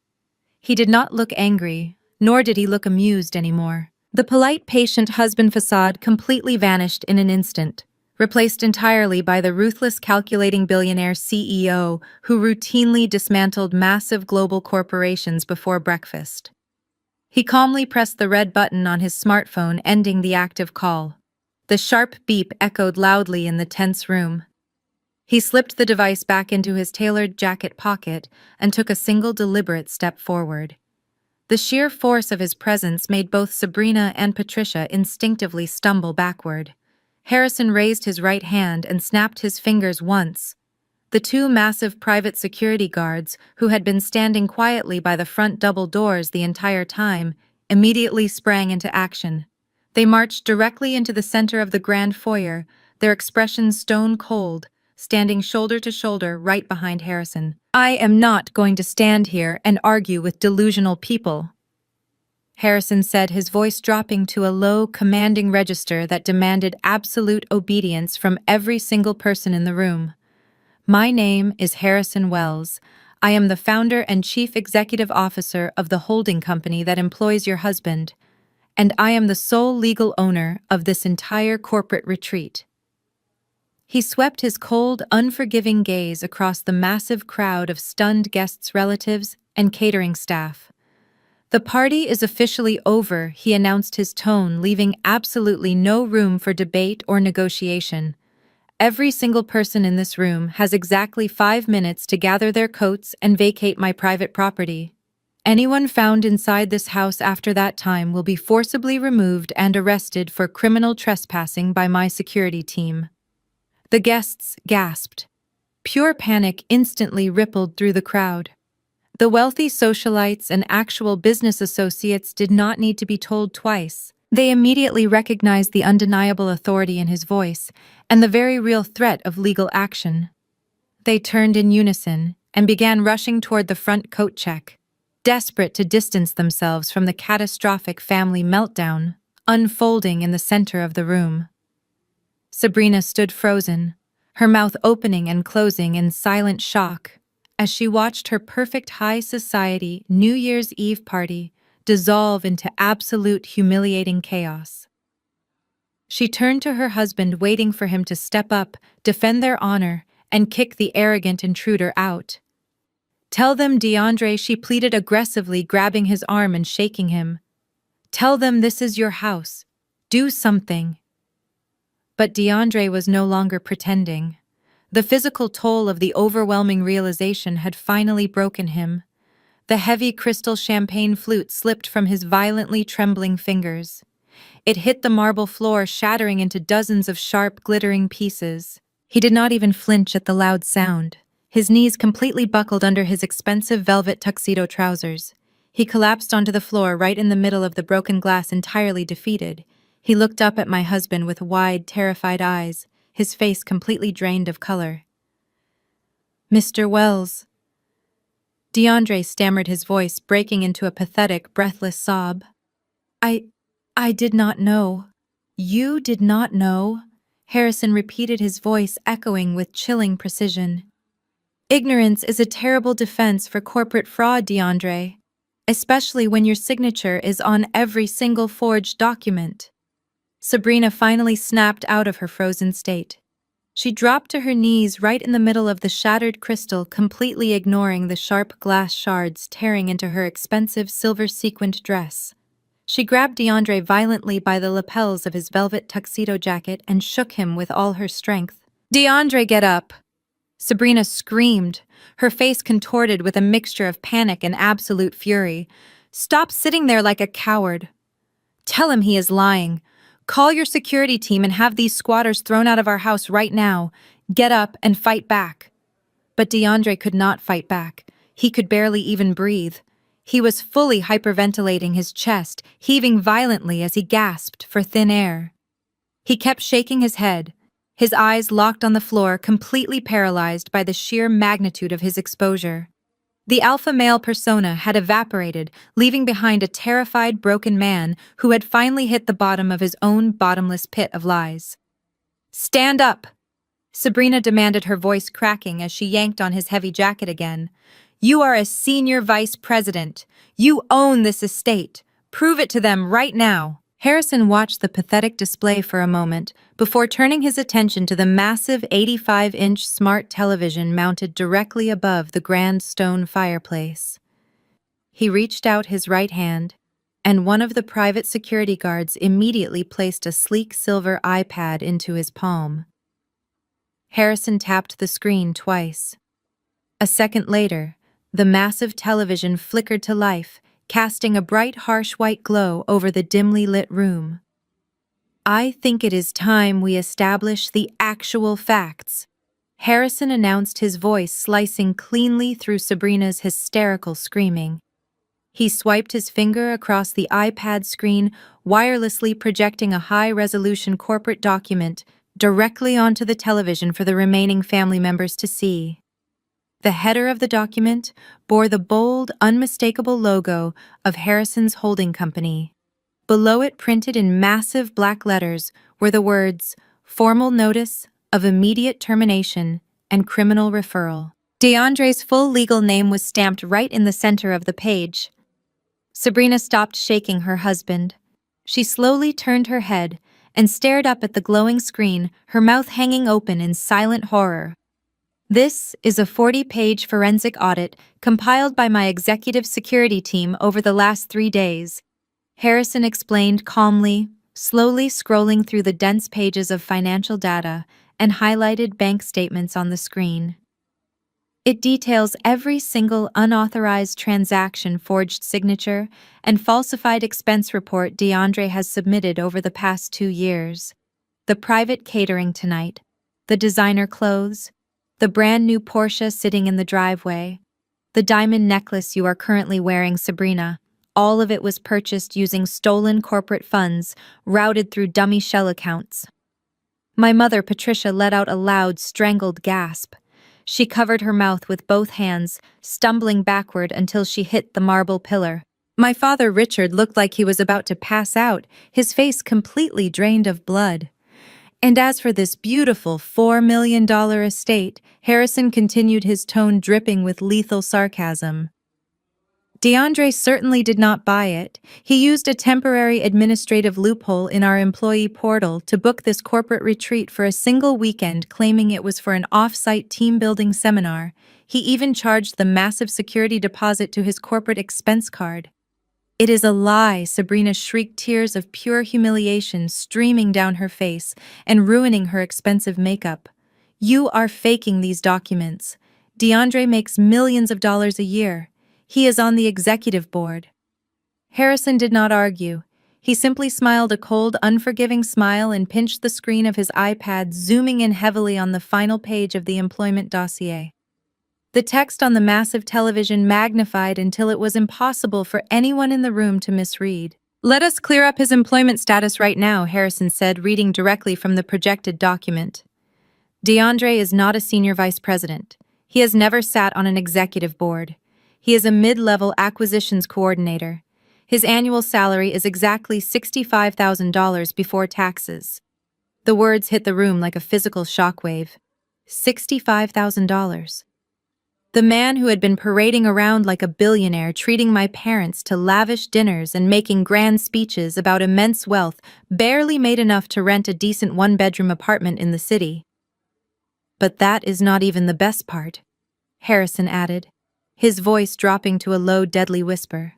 He did not look angry, nor did he look amused anymore. The polite, patient husband facade completely vanished in an instant, replaced entirely by the ruthless, calculating billionaire CEO who routinely dismantled massive global corporations before breakfast. He calmly pressed the red button on his smartphone, ending the active call. The sharp beep echoed loudly in the tense room. He slipped the device back into his tailored jacket pocket and took a single deliberate step forward. The sheer force of his presence made both Sabrina and Patricia instinctively stumble backward. Harrison raised his right hand and snapped his fingers once. The two massive private security guards, who had been standing quietly by the front double doors the entire time, immediately sprang into action. They marched directly into the center of the grand foyer, their expressions stone cold, standing shoulder to shoulder right behind Harrison. I am not going to stand here and argue with delusional people, Harrison said, his voice dropping to a low, commanding register that demanded absolute obedience from every single person in the room. My name is Harrison Wells. I am the founder and chief executive officer of the holding company that employs your husband, and I am the sole legal owner of this entire corporate retreat. He swept his cold, unforgiving gaze across the massive crowd of stunned guests' relatives and catering staff. The party is officially over, he announced, his tone leaving absolutely no room for debate or negotiation. Every single person in this room has exactly 5 minutes to gather their coats and vacate my private property. Anyone found inside this house after that time will be forcibly removed and arrested for criminal trespassing by my security team. The guests gasped. Pure panic instantly rippled through the crowd. The wealthy socialites and actual business associates did not need to be told twice. They immediately recognized the undeniable authority in his voice and the very real threat of legal action. They turned in unison and began rushing toward the front coat check, desperate to distance themselves from the catastrophic family meltdown unfolding in the center of the room. Sabrina stood frozen, her mouth opening and closing in silent shock as she watched her perfect high society New Year's Eve party dissolve into absolute humiliating chaos. She turned to her husband, waiting for him to step up, defend their honor, and kick the arrogant intruder out. Tell them, DeAndre, she pleaded aggressively, grabbing his arm and shaking him. Tell them this is your house. Do something. But DeAndre was no longer pretending. The physical toll of the overwhelming realization had finally broken him. The heavy crystal champagne flute slipped from his violently trembling fingers. It hit the marble floor, shattering into dozens of sharp, glittering pieces. He did not even flinch at the loud sound. His knees completely buckled under his expensive velvet tuxedo trousers. He collapsed onto the floor right in the middle of the broken glass, entirely defeated. He looked up at my husband with wide, terrified eyes, his face completely drained of color. Mr. Wells. DeAndre stammered, his voice breaking into a pathetic, breathless sob. I did not know. You did not know? Harrison repeated, his voice echoing with chilling precision. Ignorance is a terrible defense for corporate fraud, DeAndre, especially when your signature is on every single forged document. Sabrina finally snapped out of her frozen state. She dropped to her knees right in the middle of the shattered crystal, completely ignoring the sharp glass shards tearing into her expensive silver-sequined dress. She grabbed DeAndre violently by the lapels of his velvet tuxedo jacket and shook him with all her strength. "DeAndre, get up!" Sabrina screamed, her face contorted with a mixture of panic and absolute fury. "Stop sitting there like a coward. Tell him he is lying. Call your security team and have these squatters thrown out of our house right now. Get up and fight back." But DeAndre could not fight back. He could barely even breathe. He was fully hyperventilating, his chest heaving violently as he gasped for thin air. He kept shaking his head, his eyes locked on the floor, completely paralyzed by the sheer magnitude of his exposure. The alpha male persona had evaporated, leaving behind a terrified, broken man who had finally hit the bottom of his own bottomless pit of lies. "Stand up!" Sabrina demanded, her voice cracking as she yanked on his heavy jacket again. "You are a senior vice president. You own this estate. Prove it to them right now." Harrison watched the pathetic display for a moment before turning his attention to the massive 85-inch smart television mounted directly above the grand stone fireplace. He reached out his right hand, and one of the private security guards immediately placed a sleek silver iPad into his palm. Harrison tapped the screen twice. A second later, the massive television flickered to life, casting a bright, harsh white glow over the dimly lit room. "I think it is time we establish the actual facts," Harrison announced, his voice slicing cleanly through Sabrina's hysterical screaming. He swiped his finger across the iPad screen, wirelessly projecting a high-resolution corporate document directly onto the television for the remaining family members to see. The header of the document bore the bold, unmistakable logo of Harrison's holding company. Below it, printed in massive black letters, were the words, "Formal notice of immediate termination and criminal referral." DeAndre's full legal name was stamped right in the center of the page. Sabrina stopped shaking her husband. She slowly turned her head and stared up at the glowing screen, her mouth hanging open in silent horror. "This is a 40-page forensic audit compiled by my executive security team over the last 3 days," Harrison explained calmly, slowly scrolling through the dense pages of financial data and highlighted bank statements on the screen. "It details every single unauthorized transaction, forged signature, and falsified expense report DeAndre has submitted over the past 2 years. The private catering tonight, the designer clothes, the brand new Porsche sitting in the driveway, the diamond necklace you are currently wearing, Sabrina. All of it was purchased using stolen corporate funds, routed through dummy shell accounts." My mother, Patricia, let out a loud, strangled gasp. She covered her mouth with both hands, stumbling backward until she hit the marble pillar. My father, Richard, looked like he was about to pass out, his face completely drained of blood. "And as for this beautiful $4 million estate," Harrison continued, his tone dripping with lethal sarcasm. DeAndre certainly did not buy it. He used a temporary administrative loophole in our employee portal to book this corporate retreat for a single weekend, claiming it was for an off-site team-building seminar. He even charged the massive security deposit to his corporate expense card. "It is a lie," Sabrina shrieked, tears of pure humiliation streaming down her face and ruining her expensive makeup. "You are faking these documents. DeAndre makes millions of dollars a year. He is on the executive board." Harrison did not argue. He simply smiled a cold, unforgiving smile and pinched the screen of his iPad, zooming in heavily on the final page of the employment dossier. The text on the massive television magnified until it was impossible for anyone in the room to misread. "Let us clear up his employment status right now," Harrison said, reading directly from the projected document. "DeAndre is not a senior vice president. He has never sat on an executive board. He is a mid-level acquisitions coordinator. His annual salary is exactly $65,000 before taxes." The words hit the room like a physical shockwave. $65,000. The man who had been parading around like a billionaire, treating my parents to lavish dinners and making grand speeches about immense wealth, barely made enough to rent a decent one-bedroom apartment in the city. But that is not even the best part, Harrison added, his voice dropping to a low, deadly whisper.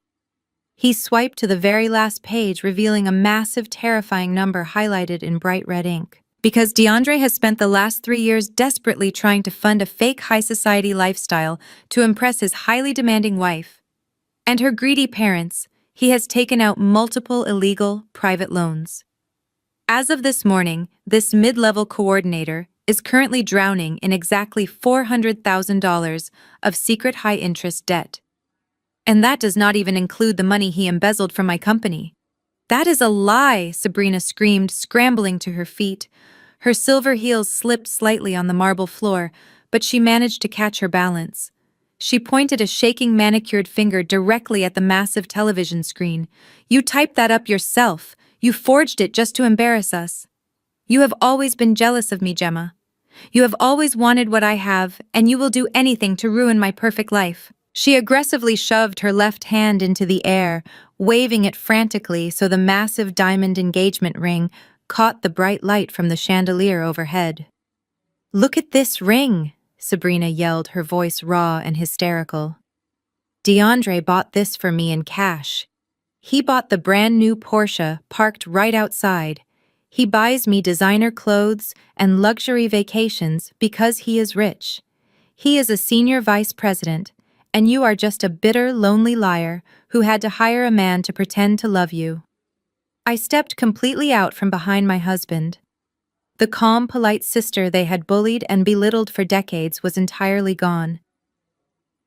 He swiped to the very last page, revealing a massive, terrifying number highlighted in bright red ink. Because DeAndre has spent the last 3 years desperately trying to fund a fake high society lifestyle to impress his highly demanding wife and her greedy parents, he has taken out multiple illegal private loans. As of this morning, this mid-level coordinator is currently drowning in exactly $400,000 of secret high-interest debt. And that does not even include the money he embezzled from my company. That is a lie, Sabrina screamed, scrambling to her feet. Her silver heels slipped slightly on the marble floor, but she managed to catch her balance. She pointed a shaking manicured finger directly at the massive television screen. You typed that up yourself. You forged it just to embarrass us. You have always been jealous of me, Gemma. You have always wanted what I have, and you will do anything to ruin my perfect life. She aggressively shoved her left hand into the air, waving it frantically so the massive diamond engagement ring caught the bright light from the chandelier overhead. "Look at this ring," Sabrina yelled, her voice raw and hysterical. "DeAndre bought this for me in cash. He bought the brand new Porsche parked right outside. He buys me designer clothes and luxury vacations because he is rich. He is a senior vice president, and you are just a bitter, lonely liar who had to hire a man to pretend to love you." I stepped completely out from behind my husband. The calm, polite sister they had bullied and belittled for decades was entirely gone.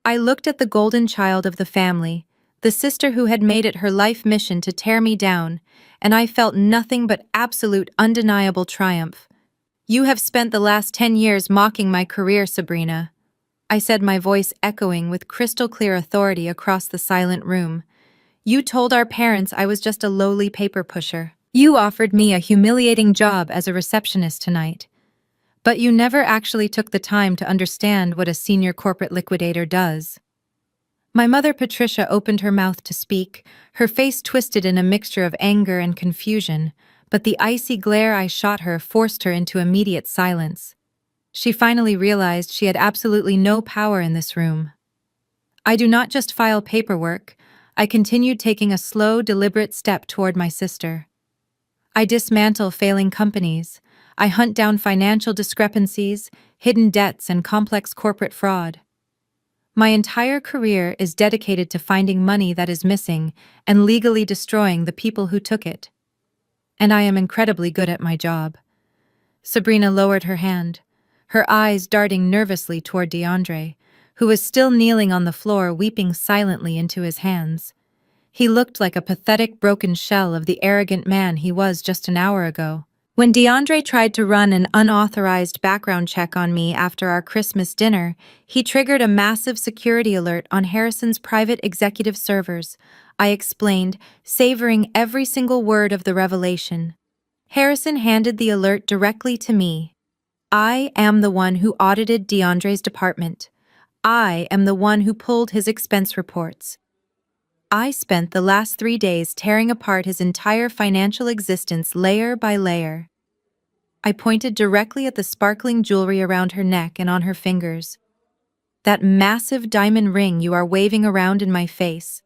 I looked at the golden child of the family, the sister who had made it her life mission to tear me down, and I felt nothing but absolute, undeniable triumph. "You have spent the last 10 years mocking my career, Sabrina," I said, my voice echoing with crystal-clear authority across the silent room. "You told our parents I was just a lowly paper pusher. You offered me a humiliating job as a receptionist tonight. But you never actually took the time to understand what a senior corporate liquidator does." My mother Patricia opened her mouth to speak, her face twisted in a mixture of anger and confusion, but the icy glare I shot her forced her into immediate silence. She finally realized she had absolutely no power in this room. I do not just file paperwork, I continued, taking a slow, deliberate step toward my sister. I dismantle failing companies. I hunt down financial discrepancies, hidden debts, and complex corporate fraud. My entire career is dedicated to finding money that is missing and legally destroying the people who took it. And I am incredibly good at my job. Sabrina lowered her hand, her eyes darting nervously toward DeAndre, who was still kneeling on the floor, weeping silently into his hands. He looked like a pathetic, broken shell of the arrogant man he was just an hour ago. When DeAndre tried to run an unauthorized background check on me after our Christmas dinner, he triggered a massive security alert on Harrison's private executive servers, I explained, savoring every single word of the revelation. Harrison handed the alert directly to me. I am the one who audited DeAndre's department. I am the one who pulled his expense reports. I spent the last 3 days tearing apart his entire financial existence layer by layer. I pointed directly at the sparkling jewelry around her neck and on her fingers. "That massive diamond ring you are waving around in my face.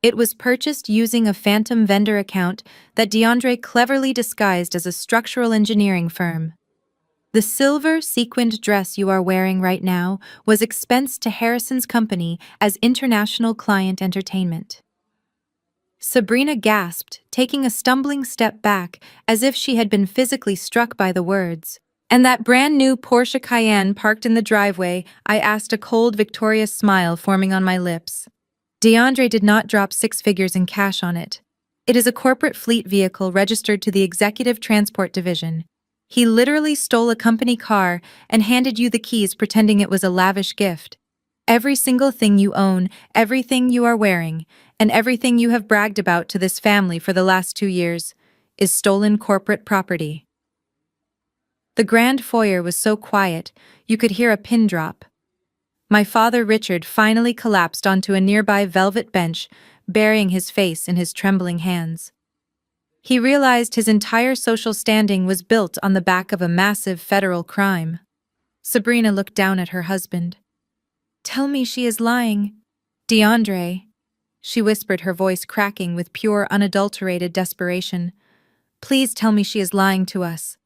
It was purchased using a phantom vendor account that DeAndre cleverly disguised as a structural engineering firm. The silver sequined dress you are wearing right now was expensed to Harrison's company as international client entertainment." Sabrina gasped, taking a stumbling step back as if she had been physically struck by the words. "And that brand new Porsche Cayenne parked in the driveway," I asked, a cold, victorious smile forming on my lips. "DeAndre did not drop 6 figures in cash on it. It is a corporate fleet vehicle registered to the Executive Transport Division. He literally stole a company car and handed you the keys pretending it was a lavish gift. Every single thing you own, everything you are wearing, and everything you have bragged about to this family for the last 2 years is stolen corporate property." The grand foyer was so quiet, you could hear a pin drop. My father Richard finally collapsed onto a nearby velvet bench, burying his face in his trembling hands. He realized his entire social standing was built on the back of a massive federal crime. Sabrina looked down at her husband. "Tell me she is lying." "DeAndre," she whispered, her voice cracking with pure, unadulterated desperation. "Please tell me she is lying to us."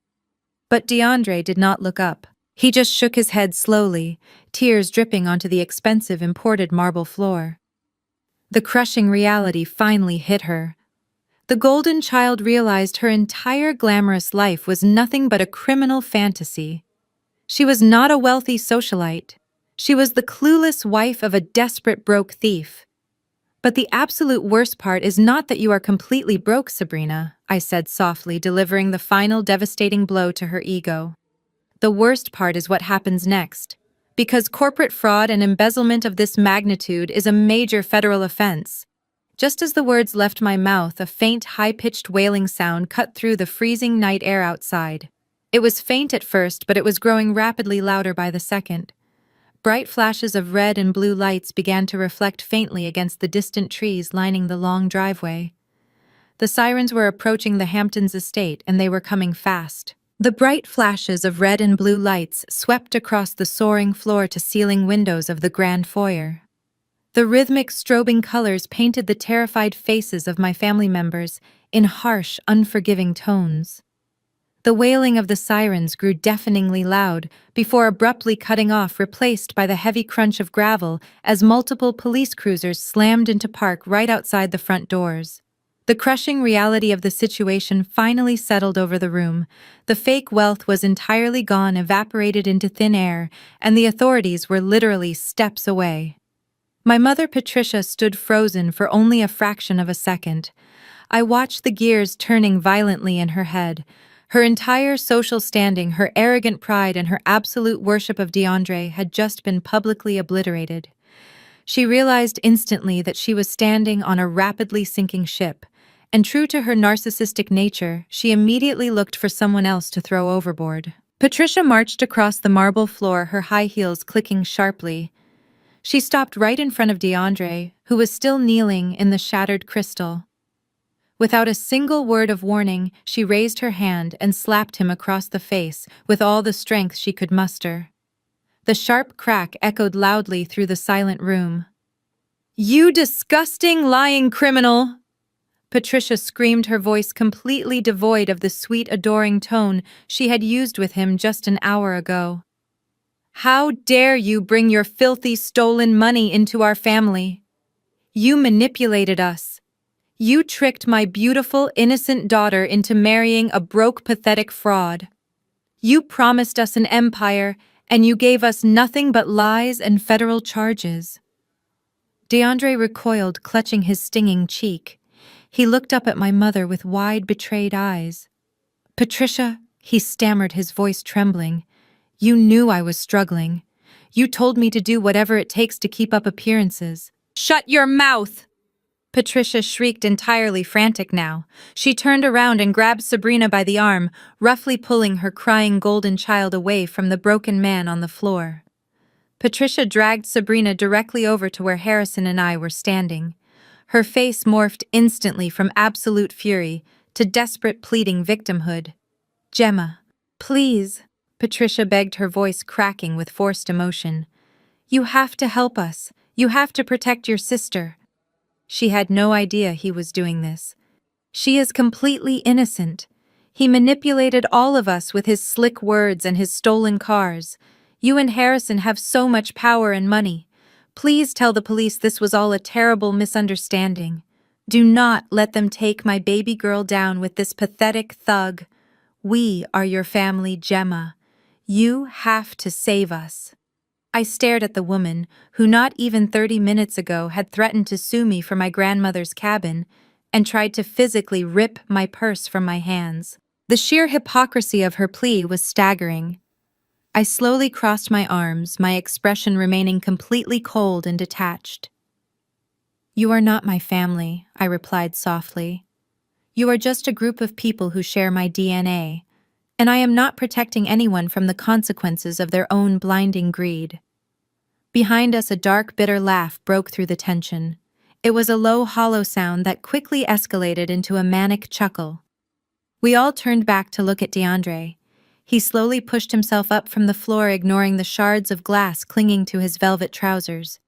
But DeAndre did not look up. He just shook his head slowly, tears dripping onto the expensive imported marble floor. The crushing reality finally hit her. The golden child realized her entire glamorous life was nothing but a criminal fantasy. She was not a wealthy socialite. She was the clueless wife of a desperate broke thief. "But the absolute worst part is not that you are completely broke, Sabrina," I said softly, delivering the final devastating blow to her ego. "The worst part is what happens next. Because corporate fraud and embezzlement of this magnitude is a major federal offense." Just as the words left my mouth, a faint, high-pitched wailing sound cut through the freezing night air outside. It was faint at first, but it was growing rapidly louder by the second. Bright flashes of red and blue lights began to reflect faintly against the distant trees lining the long driveway. The sirens were approaching the Hamptons estate, and they were coming fast. The bright flashes of red and blue lights swept across the soaring floor-to-ceiling windows of the grand foyer. The rhythmic, strobing colors painted the terrified faces of my family members in harsh, unforgiving tones. The wailing of the sirens grew deafeningly loud, before abruptly cutting off, replaced by the heavy crunch of gravel as multiple police cruisers slammed into park right outside the front doors. The crushing reality of the situation finally settled over the room. The fake wealth was entirely gone, evaporated into thin air, and the authorities were literally steps away. My mother Patricia stood frozen for only a fraction of a second. I watched the gears turning violently in her head. Her entire social standing, her arrogant pride, and her absolute worship of DeAndre had just been publicly obliterated. She realized instantly that she was standing on a rapidly sinking ship, and true to her narcissistic nature, she immediately looked for someone else to throw overboard. Patricia marched across the marble floor, her high heels clicking sharply. She stopped right in front of DeAndre, who was still kneeling in the shattered crystal. Without a single word of warning, she raised her hand and slapped him across the face with all the strength she could muster. The sharp crack echoed loudly through the silent room. "You disgusting, lying criminal!" Patricia screamed, her voice completely devoid of the sweet, adoring tone she had used with him just an hour ago. "How dare you bring your filthy, stolen money into our family? You manipulated us. You tricked my beautiful, innocent daughter into marrying a broke, pathetic fraud. You promised us an empire, and you gave us nothing but lies and federal charges." DeAndre recoiled, clutching his stinging cheek. He looked up at my mother with wide, betrayed eyes. "Patricia," he stammered, his voice trembling, "you knew I was struggling. You told me to do whatever it takes to keep up appearances." "Shut your mouth!" Patricia shrieked, entirely frantic now. She turned around and grabbed Sabrina by the arm, roughly pulling her crying golden child away from the broken man on the floor. Patricia dragged Sabrina directly over to where Harrison and I were standing. Her face morphed instantly from absolute fury to desperate, pleading victimhood. "Gemma, please," Patricia begged, her voice cracking with forced emotion. "You have to help us. You have to protect your sister." She had no idea he was doing this. "She is completely innocent. He manipulated all of us with his slick words and his stolen cars. You and Harrison have so much power and money. Please tell the police this was all a terrible misunderstanding. Do not let them take my baby girl down with this pathetic thug. We are your family, Gemma. You have to save us." I stared at the woman who not even 30 minutes ago had threatened to sue me for my grandmother's cabin and tried to physically rip my purse from my hands. The sheer hypocrisy of her plea was staggering. I slowly crossed my arms, my expression remaining completely cold and detached. "You are not my family," I replied softly. "You are just a group of people who share my DNA, and I am not protecting anyone from the consequences of their own blinding greed." Behind us, a dark, bitter laugh broke through the tension. It was a low, hollow sound that quickly escalated into a manic chuckle. We all turned back to look at DeAndre. He slowly pushed himself up from the floor, ignoring the shards of glass clinging to his velvet trousers.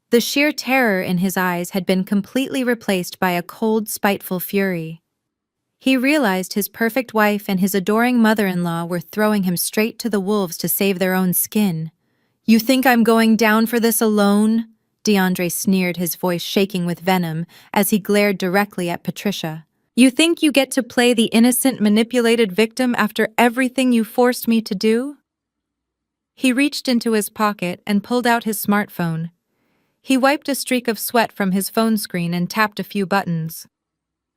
The sheer terror in his eyes had been completely replaced by a cold, spiteful fury. He realized his perfect wife and his adoring mother-in-law were throwing him straight to the wolves to save their own skin. "You think I'm going down for this alone?" DeAndre sneered, his voice shaking with venom as he glared directly at Patricia. "You think you get to play the innocent, manipulated victim after everything you forced me to do?" He reached into his pocket and pulled out his smartphone. He wiped a streak of sweat from his phone screen and tapped a few buttons.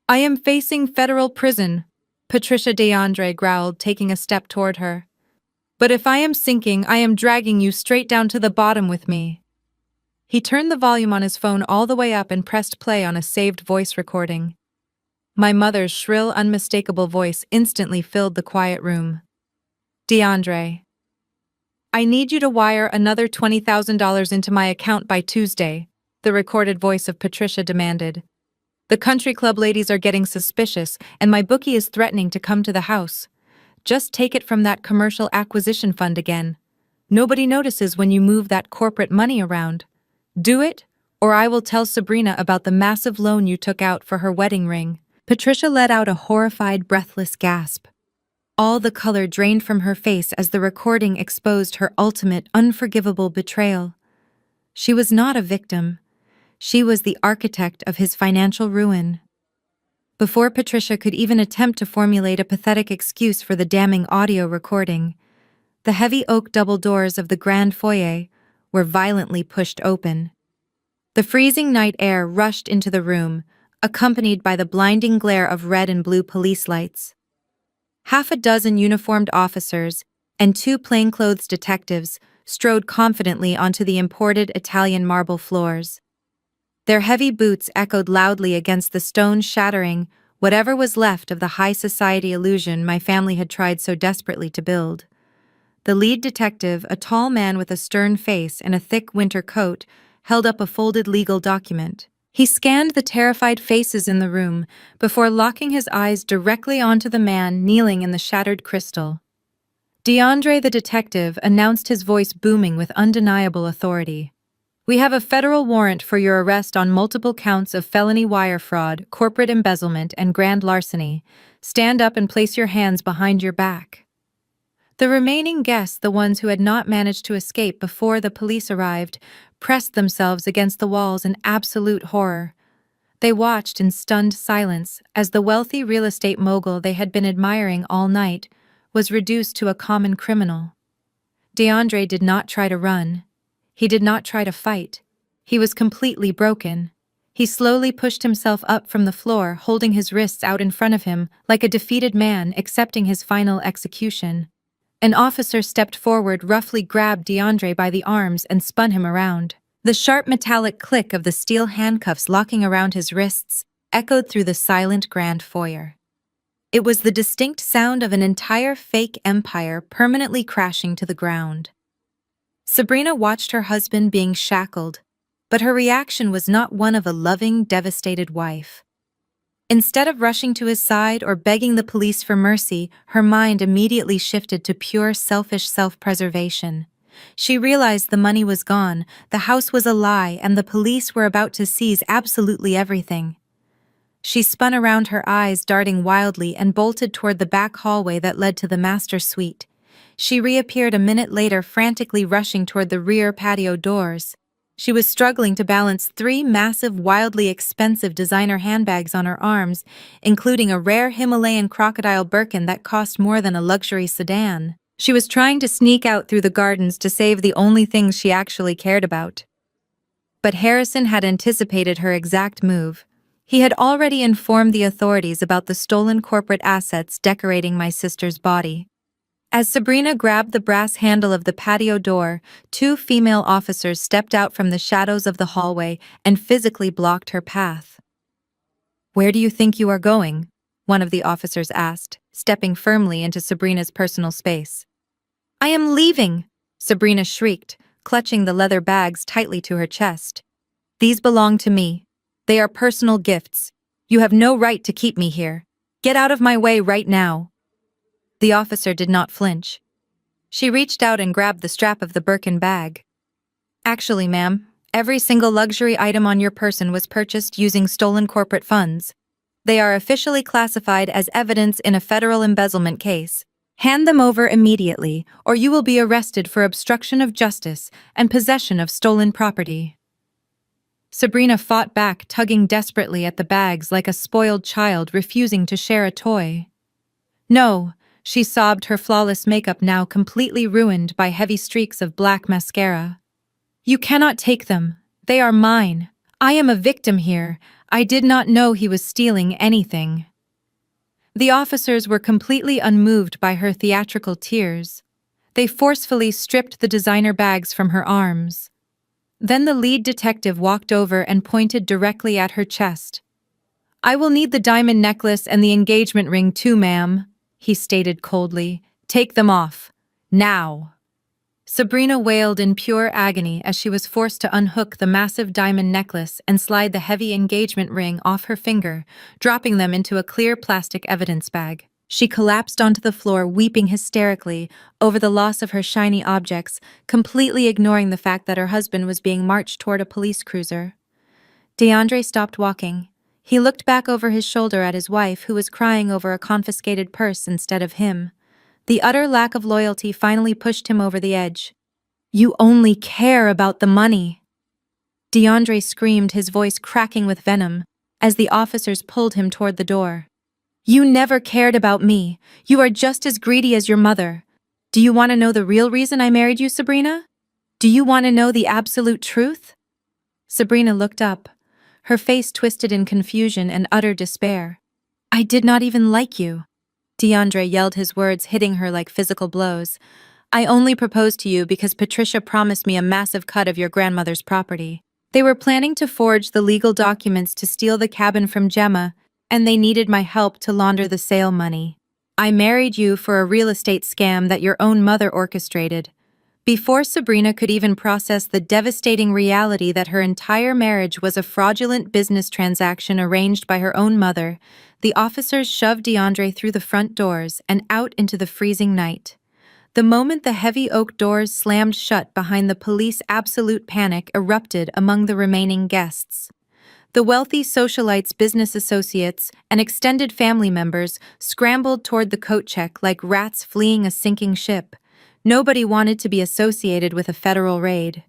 "I am facing federal prison," Patricia DeAndre growled, taking a step toward her. "But if I am sinking, I am dragging you straight down to the bottom with me." He turned the volume on his phone all the way up and pressed play on a saved voice recording. My mother's shrill, unmistakable voice instantly filled the quiet room. "DeAndre, I need you to wire another $20,000 into my account by Tuesday," the recorded voice of Patricia demanded. "The country club ladies are getting suspicious, and my bookie is threatening to come to the house. Just take it from that commercial acquisition fund again. Nobody notices when you move that corporate money around. Do it, or I will tell Sabrina about the massive loan you took out for her wedding ring." Patricia let out a horrified, breathless gasp. All the color drained from her face as the recording exposed her ultimate, unforgivable betrayal. She was not a victim. She was the architect of his financial ruin. Before Patricia could even attempt to formulate a pathetic excuse for the damning audio recording, the heavy oak double doors of the grand foyer were violently pushed open. The freezing night air rushed into the room, accompanied by the blinding glare of red and blue police lights. Half a dozen uniformed officers and 2 plainclothes detectives strode confidently onto the imported Italian marble floors. Their heavy boots echoed loudly against the stone, shattering whatever was left of the high society illusion my family had tried so desperately to build. The lead detective, a tall man with a stern face and a thick winter coat, held up a folded legal document. He scanned the terrified faces in the room before locking his eyes directly onto the man kneeling in the shattered crystal. DeAndre the detective announced, his voice booming with undeniable authority. "We have a federal warrant for your arrest on multiple counts of felony wire fraud, corporate embezzlement, and grand larceny. Stand up and place your hands behind your back." The remaining guests, the ones who had not managed to escape before the police arrived, pressed themselves against the walls in absolute horror. They watched in stunned silence as the wealthy real estate mogul they had been admiring all night was reduced to a common criminal. DeAndre did not try to run. He did not try to fight. He was completely broken. He slowly pushed himself up from the floor, holding his wrists out in front of him like a defeated man accepting his final execution. An officer stepped forward, roughly grabbed DeAndre by the arms and spun him around. The sharp metallic click of the steel handcuffs locking around his wrists echoed through the silent grand foyer. It was the distinct sound of an entire fake empire permanently crashing to the ground. Sabrina watched her husband being shackled, but her reaction was not one of a loving, devastated wife. Instead of rushing to his side or begging the police for mercy, her mind immediately shifted to pure selfish self-preservation. She realized the money was gone, the house was a lie, and the police were about to seize absolutely everything. She spun around, her eyes darting wildly, and bolted toward the back hallway that led to the master suite. She reappeared a minute later, frantically rushing toward the rear patio doors. She was struggling to balance 3 massive, wildly expensive designer handbags on her arms, including a rare Himalayan crocodile Birkin that cost more than a luxury sedan. She was trying to sneak out through the gardens to save the only things she actually cared about. But Harrison had anticipated her exact move. He had already informed the authorities about the stolen corporate assets decorating my sister's body. As Sabrina grabbed the brass handle of the patio door, 2 female officers stepped out from the shadows of the hallway and physically blocked her path. "Where do you think you are going?" one of the officers asked, stepping firmly into Sabrina's personal space. "I am leaving!" Sabrina shrieked, clutching the leather bags tightly to her chest. "These belong to me. They are personal gifts. You have no right to keep me here. Get out of my way right now." The officer did not flinch. She reached out and grabbed the strap of the Birkin bag. "Actually, ma'am, every single luxury item on your person was purchased using stolen corporate funds. They are officially classified as evidence in a federal embezzlement case. Hand them over immediately, or you will be arrested for obstruction of justice and possession of stolen property." Sabrina fought back, tugging desperately at the bags like a spoiled child refusing to share a toy. "No," she sobbed, her flawless makeup now completely ruined by heavy streaks of black mascara. "You cannot take them. They are mine. I am a victim here. I did not know he was stealing anything." The officers were completely unmoved by her theatrical tears. They forcefully stripped the designer bags from her arms. Then the lead detective walked over and pointed directly at her chest. "I will need the diamond necklace and the engagement ring too, ma'am," he stated coldly. "Take them off. Now." Sabrina wailed in pure agony as she was forced to unhook the massive diamond necklace and slide the heavy engagement ring off her finger, dropping them into a clear plastic evidence bag. She collapsed onto the floor, weeping hysterically over the loss of her shiny objects, completely ignoring the fact that her husband was being marched toward a police cruiser. DeAndre stopped walking. He looked back over his shoulder at his wife, who was crying over a confiscated purse instead of him. The utter lack of loyalty finally pushed him over the edge. "You only care about the money," DeAndre screamed, his voice cracking with venom, as the officers pulled him toward the door. "You never cared about me. You are just as greedy as your mother. Do you want to know the real reason I married you, Sabrina? Do you want to know the absolute truth?" Sabrina looked up, her face twisted in confusion and utter despair. "I did not even like you," DeAndre yelled, his words hitting her like physical blows. "I only proposed to you because Patricia promised me a massive cut of your grandmother's property. They were planning to forge the legal documents to steal the cabin from Gemma, and they needed my help to launder the sale money. I married you for a real estate scam that your own mother orchestrated." Before Sabrina could even process the devastating reality that her entire marriage was a fraudulent business transaction arranged by her own mother, the officers shoved DeAndre through the front doors and out into the freezing night. The moment the heavy oak doors slammed shut behind the police, absolute panic erupted among the remaining guests. The wealthy socialites, business associates, and extended family members scrambled toward the coat check like rats fleeing a sinking ship. Nobody wanted to be associated with a federal raid.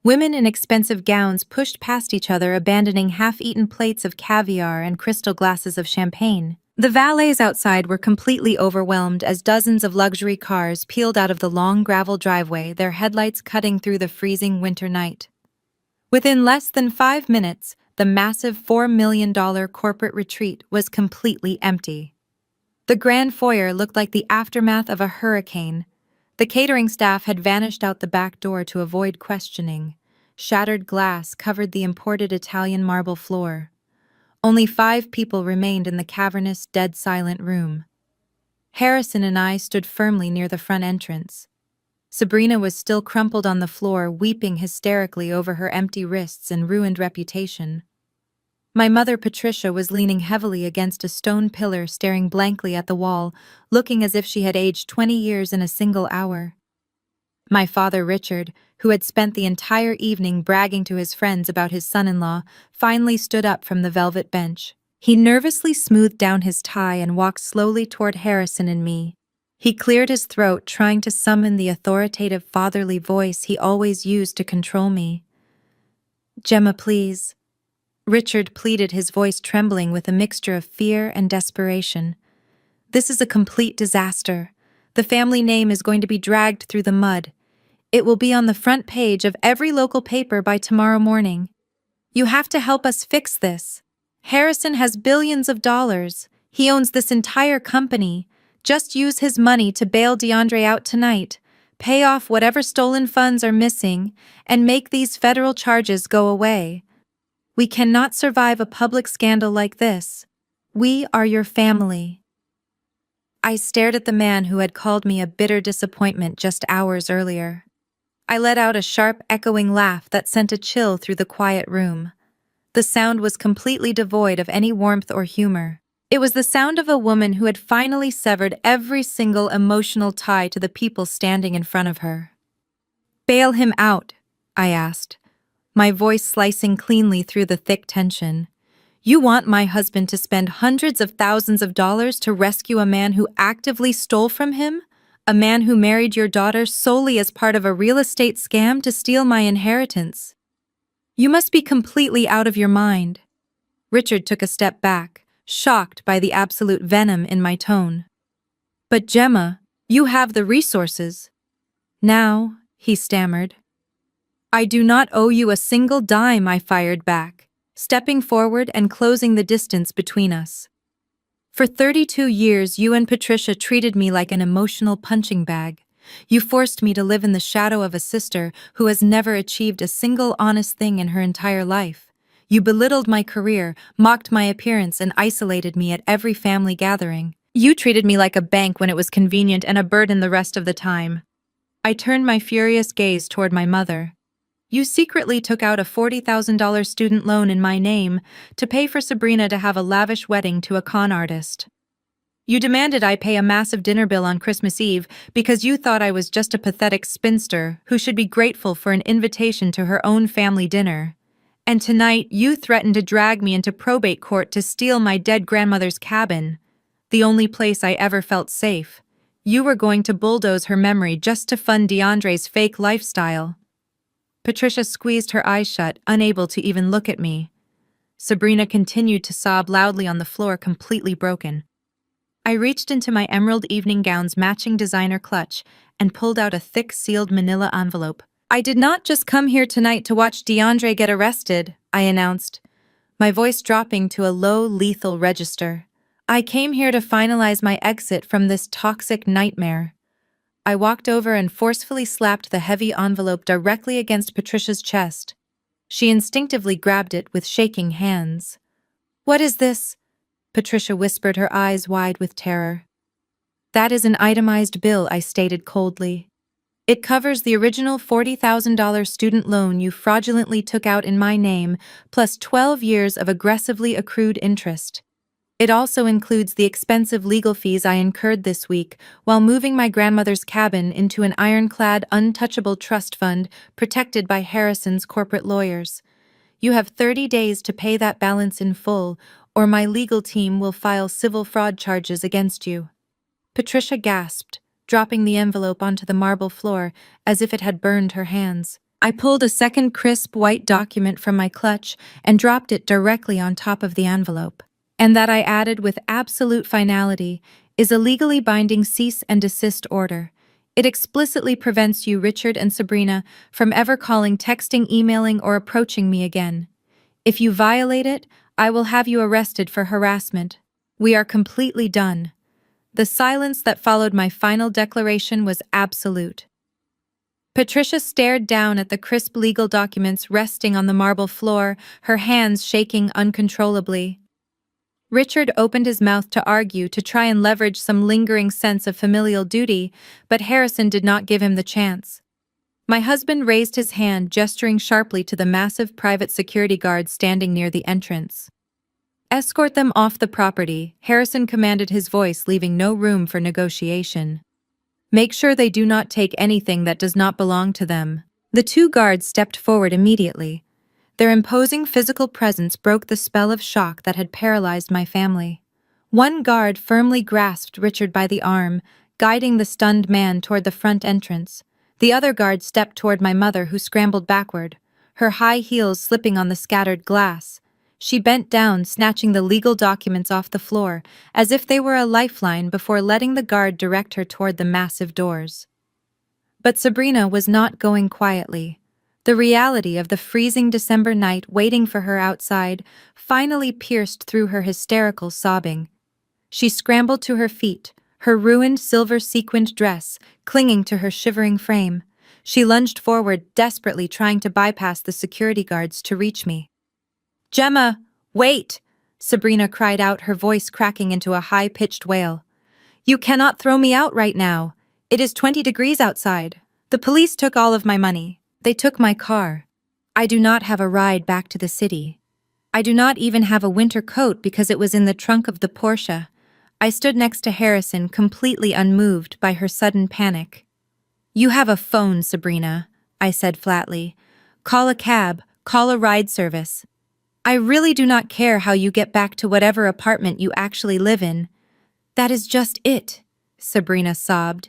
Women in expensive gowns pushed past each other, abandoning half-eaten plates of caviar and crystal glasses of champagne. The valets outside were completely overwhelmed as dozens of luxury cars peeled out of the long gravel driveway, their headlights cutting through the freezing winter night. Within less than 5 minutes, the massive $4 million corporate retreat was completely empty. The grand foyer looked like the aftermath of a hurricane. The catering staff had vanished out the back door to avoid questioning. Shattered glass covered the imported Italian marble floor. Only 5 people remained in the cavernous, dead-silent room. Harrison and I stood firmly near the front entrance. Sabrina was still crumpled on the floor, weeping hysterically over her empty wrists and ruined reputation. My mother, Patricia, was leaning heavily against a stone pillar, staring blankly at the wall, looking as if she had aged 20 years in a single hour. My father, Richard, who had spent the entire evening bragging to his friends about his son-in-law, finally stood up from the velvet bench. He nervously smoothed down his tie and walked slowly toward Harrison and me. He cleared his throat, trying to summon the authoritative fatherly voice he always used to control me. "Gemma, please," Richard pleaded, his voice trembling with a mixture of fear and desperation. "This is a complete disaster. The family name is going to be dragged through the mud. It will be on the front page of every local paper by tomorrow morning. You have to help us fix this. Harrison has billions of dollars. He owns this entire company. Just use his money to bail DeAndre out tonight, pay off whatever stolen funds are missing, and make these federal charges go away. We cannot survive a public scandal like this. We are your family." I stared at the man who had called me a bitter disappointment just hours earlier. I let out a sharp, echoing laugh that sent a chill through the quiet room. The sound was completely devoid of any warmth or humor. It was the sound of a woman who had finally severed every single emotional tie to the people standing in front of her. "Bail him out," I asked, my voice slicing cleanly through the thick tension. "You want my husband to spend hundreds of thousands of dollars to rescue a man who actively stole from him? A man who married your daughter solely as part of a real estate scam to steal my inheritance? You must be completely out of your mind." Richard took a step back, shocked by the absolute venom in my tone. "But Gemma, you have the resources." "Now," he stammered. "I do not owe you a single dime," I fired back, stepping forward and closing the distance between us. "For 32 years, you and Patricia treated me like an emotional punching bag. You forced me to live in the shadow of a sister who has never achieved a single honest thing in her entire life. You belittled my career, mocked my appearance, and isolated me at every family gathering. You treated me like a bank when it was convenient and a burden the rest of the time." I turned my furious gaze toward my mother. "You secretly took out a $40,000 student loan in my name to pay for Sabrina to have a lavish wedding to a con artist. You demanded I pay a massive dinner bill on Christmas Eve because you thought I was just a pathetic spinster who should be grateful for an invitation to her own family dinner. And tonight, you threatened to drag me into probate court to steal my dead grandmother's cabin, the only place I ever felt safe. You were going to bulldoze her memory just to fund DeAndre's fake lifestyle." Patricia squeezed her eyes shut, unable to even look at me. Sabrina continued to sob loudly on the floor, completely broken. I reached into my emerald evening gown's matching designer clutch and pulled out a thick sealed manila envelope. "I did not just come here tonight to watch DeAndre get arrested," I announced, my voice dropping to a low, lethal register. "I came here to finalize my exit from this toxic nightmare." I walked over and forcefully slapped the heavy envelope directly against Patricia's chest. She instinctively grabbed it with shaking hands. "What is this?" Patricia whispered, her eyes wide with terror. "That is an itemized bill," I stated coldly. "It covers the original $40,000 student loan you fraudulently took out in my name, plus 12 years of aggressively accrued interest. It also includes the expensive legal fees I incurred this week while moving my grandmother's cabin into an ironclad, untouchable trust fund protected by Harrison's corporate lawyers. You have 30 days to pay that balance in full, or my legal team will file civil fraud charges against you." Patricia gasped, dropping the envelope onto the marble floor as if it had burned her hands. I pulled a second crisp white document from my clutch and dropped it directly on top of the envelope. "And that," I added with absolute finality, "is a legally binding cease and desist order. It explicitly prevents you, Richard and Sabrina, from ever calling, texting, emailing, or approaching me again. If you violate it, I will have you arrested for harassment. We are completely done." The silence that followed my final declaration was absolute. Patricia stared down at the crisp legal documents resting on the marble floor, her hands shaking uncontrollably. Richard opened his mouth to argue, to try and leverage some lingering sense of familial duty, but Harrison did not give him the chance. My husband raised his hand, gesturing sharply to the massive private security guards standing near the entrance. "Escort them off the property," Harrison commanded, his voice leaving no room for negotiation. "Make sure they do not take anything that does not belong to them." The two guards stepped forward immediately. Their imposing physical presence broke the spell of shock that had paralyzed my family. One guard firmly grasped Richard by the arm, guiding the stunned man toward the front entrance. The other guard stepped toward my mother, who scrambled backward, her high heels slipping on the scattered glass. She bent down, snatching the legal documents off the floor, as if they were a lifeline, before letting the guard direct her toward the massive doors. But Sabrina was not going quietly. The reality of the freezing December night waiting for her outside finally pierced through her hysterical sobbing. She scrambled to her feet, her ruined silver-sequined dress clinging to her shivering frame. She lunged forward, desperately trying to bypass the security guards to reach me. "Gemma, wait!" Sabrina cried out, her voice cracking into a high-pitched wail. "You cannot throw me out right now. It is 20 degrees outside. The police took all of my money. They took my car. I do not have a ride back to the city. I do not even have a winter coat because it was in the trunk of the Porsche. I stood next to Harrison, completely unmoved by her sudden panic. You have a phone, Sabrina, I said flatly. Call a cab, call a ride service. I really do not care how you get back to whatever apartment you actually live in. That is just it, Sabrina sobbed,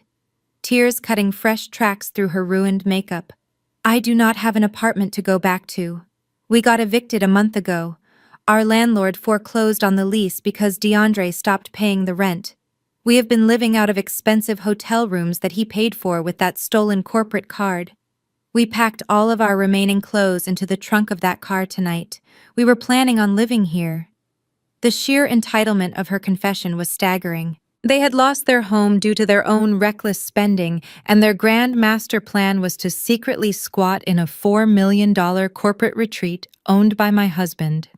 tears cutting fresh tracks through her ruined makeup. I do not have an apartment to go back to. We got evicted a month ago. Our landlord foreclosed on the lease because DeAndre stopped paying the rent. We have been living out of expensive hotel rooms that he paid for with that stolen corporate card. We packed all of our remaining clothes into the trunk of that car tonight. We were planning on living here. The sheer entitlement of her confession was staggering. They had lost their home due to their own reckless spending, and their grand master plan was to secretly squat in a $4 million corporate retreat owned by my husband.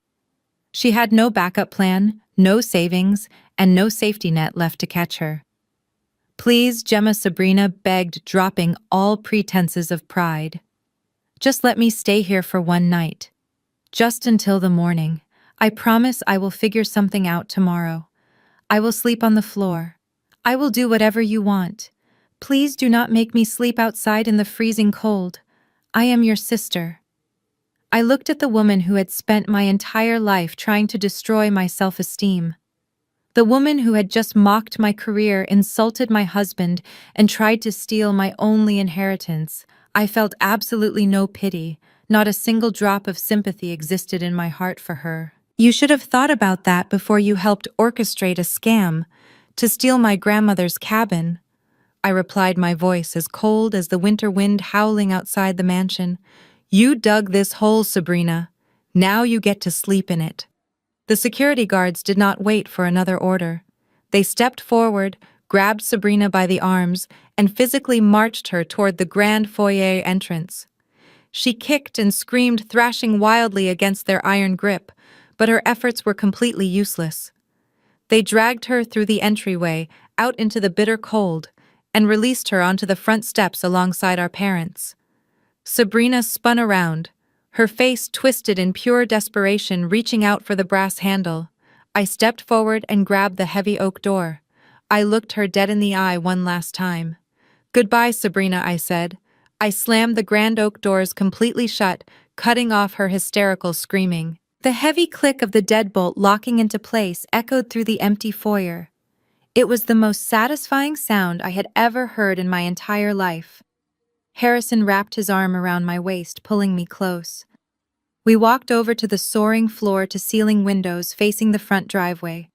She had no backup plan, no savings, and no safety net left to catch her. Please, Gemma, Sabrina begged, dropping all pretenses of pride. Just let me stay here for one night. Just until the morning. I promise I will figure something out tomorrow. I will sleep on the floor. I will do whatever you want. Please do not make me sleep outside in the freezing cold. I am your sister. I looked at the woman who had spent my entire life trying to destroy my self-esteem. The woman who had just mocked my career, insulted my husband, and tried to steal my only inheritance. I felt absolutely no pity. Not a single drop of sympathy existed in my heart for her. You should have thought about that before you helped orchestrate a scam to steal my grandmother's cabin, I replied, my voice as cold as the winter wind howling outside the mansion. You dug this hole, Sabrina. Now you get to sleep in it. The security guards did not wait for another order. They stepped forward, grabbed Sabrina by the arms, and physically marched her toward the grand foyer entrance. She kicked and screamed, thrashing wildly against their iron grip, but her efforts were completely useless. They dragged her through the entryway, out into the bitter cold, and released her onto the front steps alongside our parents. Sabrina spun around, her face twisted in pure desperation, reaching out for the brass handle. I stepped forward and grabbed the heavy oak door. I looked her dead in the eye one last time. Goodbye, Sabrina, I said. I slammed the grand oak doors completely shut, cutting off her hysterical screaming. The heavy click of the deadbolt locking into place echoed through the empty foyer. It was the most satisfying sound I had ever heard in my entire life. Harrison wrapped his arm around my waist, pulling me close. We walked over to the soaring floor-to-ceiling windows facing the front driveway.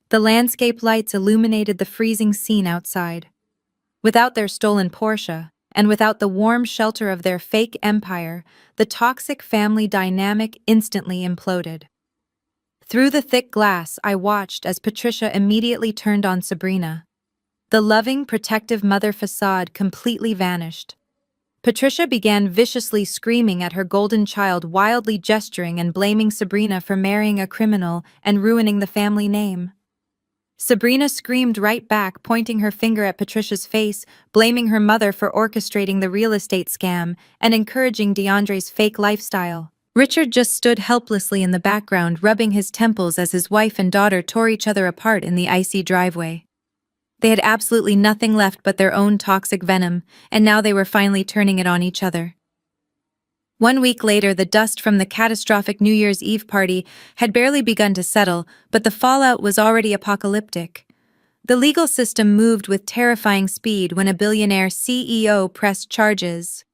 The landscape lights illuminated the freezing scene outside. Without their stolen Porsche, and without the warm shelter of their fake empire, the toxic family dynamic instantly imploded. Through the thick glass, I watched as Patricia immediately turned on Sabrina. The loving, protective mother facade completely vanished. Patricia began viciously screaming at her golden child, wildly gesturing and blaming Sabrina for marrying a criminal and ruining the family name. Sabrina screamed right back, pointing her finger at Patricia's face, blaming her mother for orchestrating the real estate scam and encouraging DeAndre's fake lifestyle. Richard just stood helplessly in the background, rubbing his temples as his wife and daughter tore each other apart in the icy driveway. They had absolutely nothing left but their own toxic venom, and now they were finally turning it on each other. 1 week later, the dust from the catastrophic New Year's Eve party had barely begun to settle, but the fallout was already apocalyptic. The legal system moved with terrifying speed when a billionaire CEO pressed charges.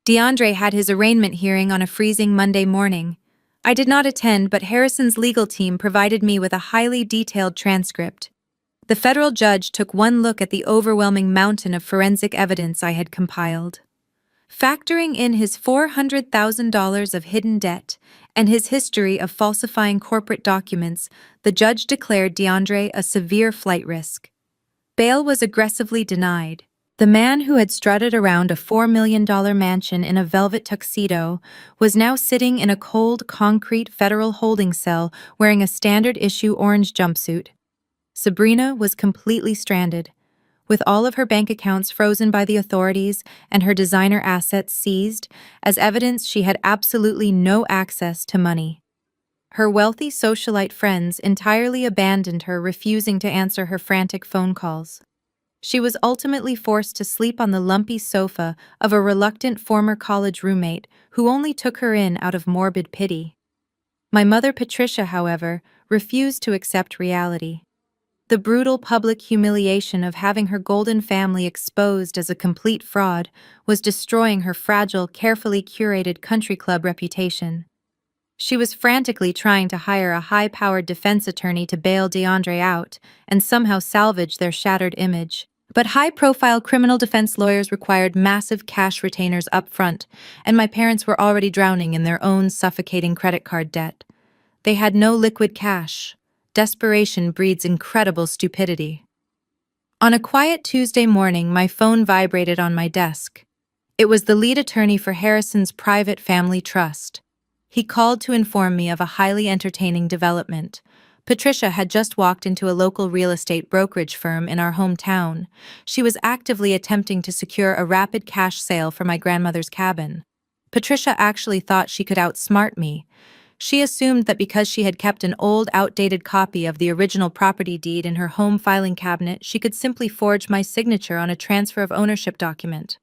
DeAndre had his arraignment hearing on a freezing Monday morning. I did not attend, but Harrison's legal team provided me with a highly detailed transcript. The federal judge took one look at the overwhelming mountain of forensic evidence I had compiled. Factoring in his $400,000 of hidden debt and his history of falsifying corporate documents, the judge declared DeAndre a severe flight risk. Bail was aggressively denied. The man who had strutted around a $4 million mansion in a velvet tuxedo was now sitting in a cold, concrete federal holding cell wearing a standard-issue orange jumpsuit. Sabrina was completely stranded. with all of her bank accounts frozen by the authorities and her designer assets seized, as evidence she had absolutely no access to money. Her wealthy socialite friends entirely abandoned her, refusing to answer her frantic phone calls. She was ultimately forced to sleep on the lumpy sofa of a reluctant former college roommate who only took her in out of morbid pity. My mother, Patricia, however, refused to accept reality. The brutal public humiliation of having her golden family exposed as a complete fraud was destroying her fragile, carefully curated country club reputation. She was frantically trying to hire a high-powered defense attorney to bail DeAndre out and somehow salvage their shattered image. But high-profile criminal defense lawyers required massive cash retainers up front, and my parents were already drowning in their own suffocating credit card debt. They had no liquid cash. Desperation breeds incredible stupidity. On a quiet Tuesday morning, my phone vibrated on my desk. It was the lead attorney for Harrison's private family trust. He called to inform me of a highly entertaining development. Patricia had just walked into a local real estate brokerage firm in our hometown. She was actively attempting to secure a rapid cash sale for my grandmother's cabin. Patricia actually thought she could outsmart me. She assumed that because she had kept an old, outdated copy of the original property deed in her home filing cabinet, she could simply forge my signature on a transfer of ownership document.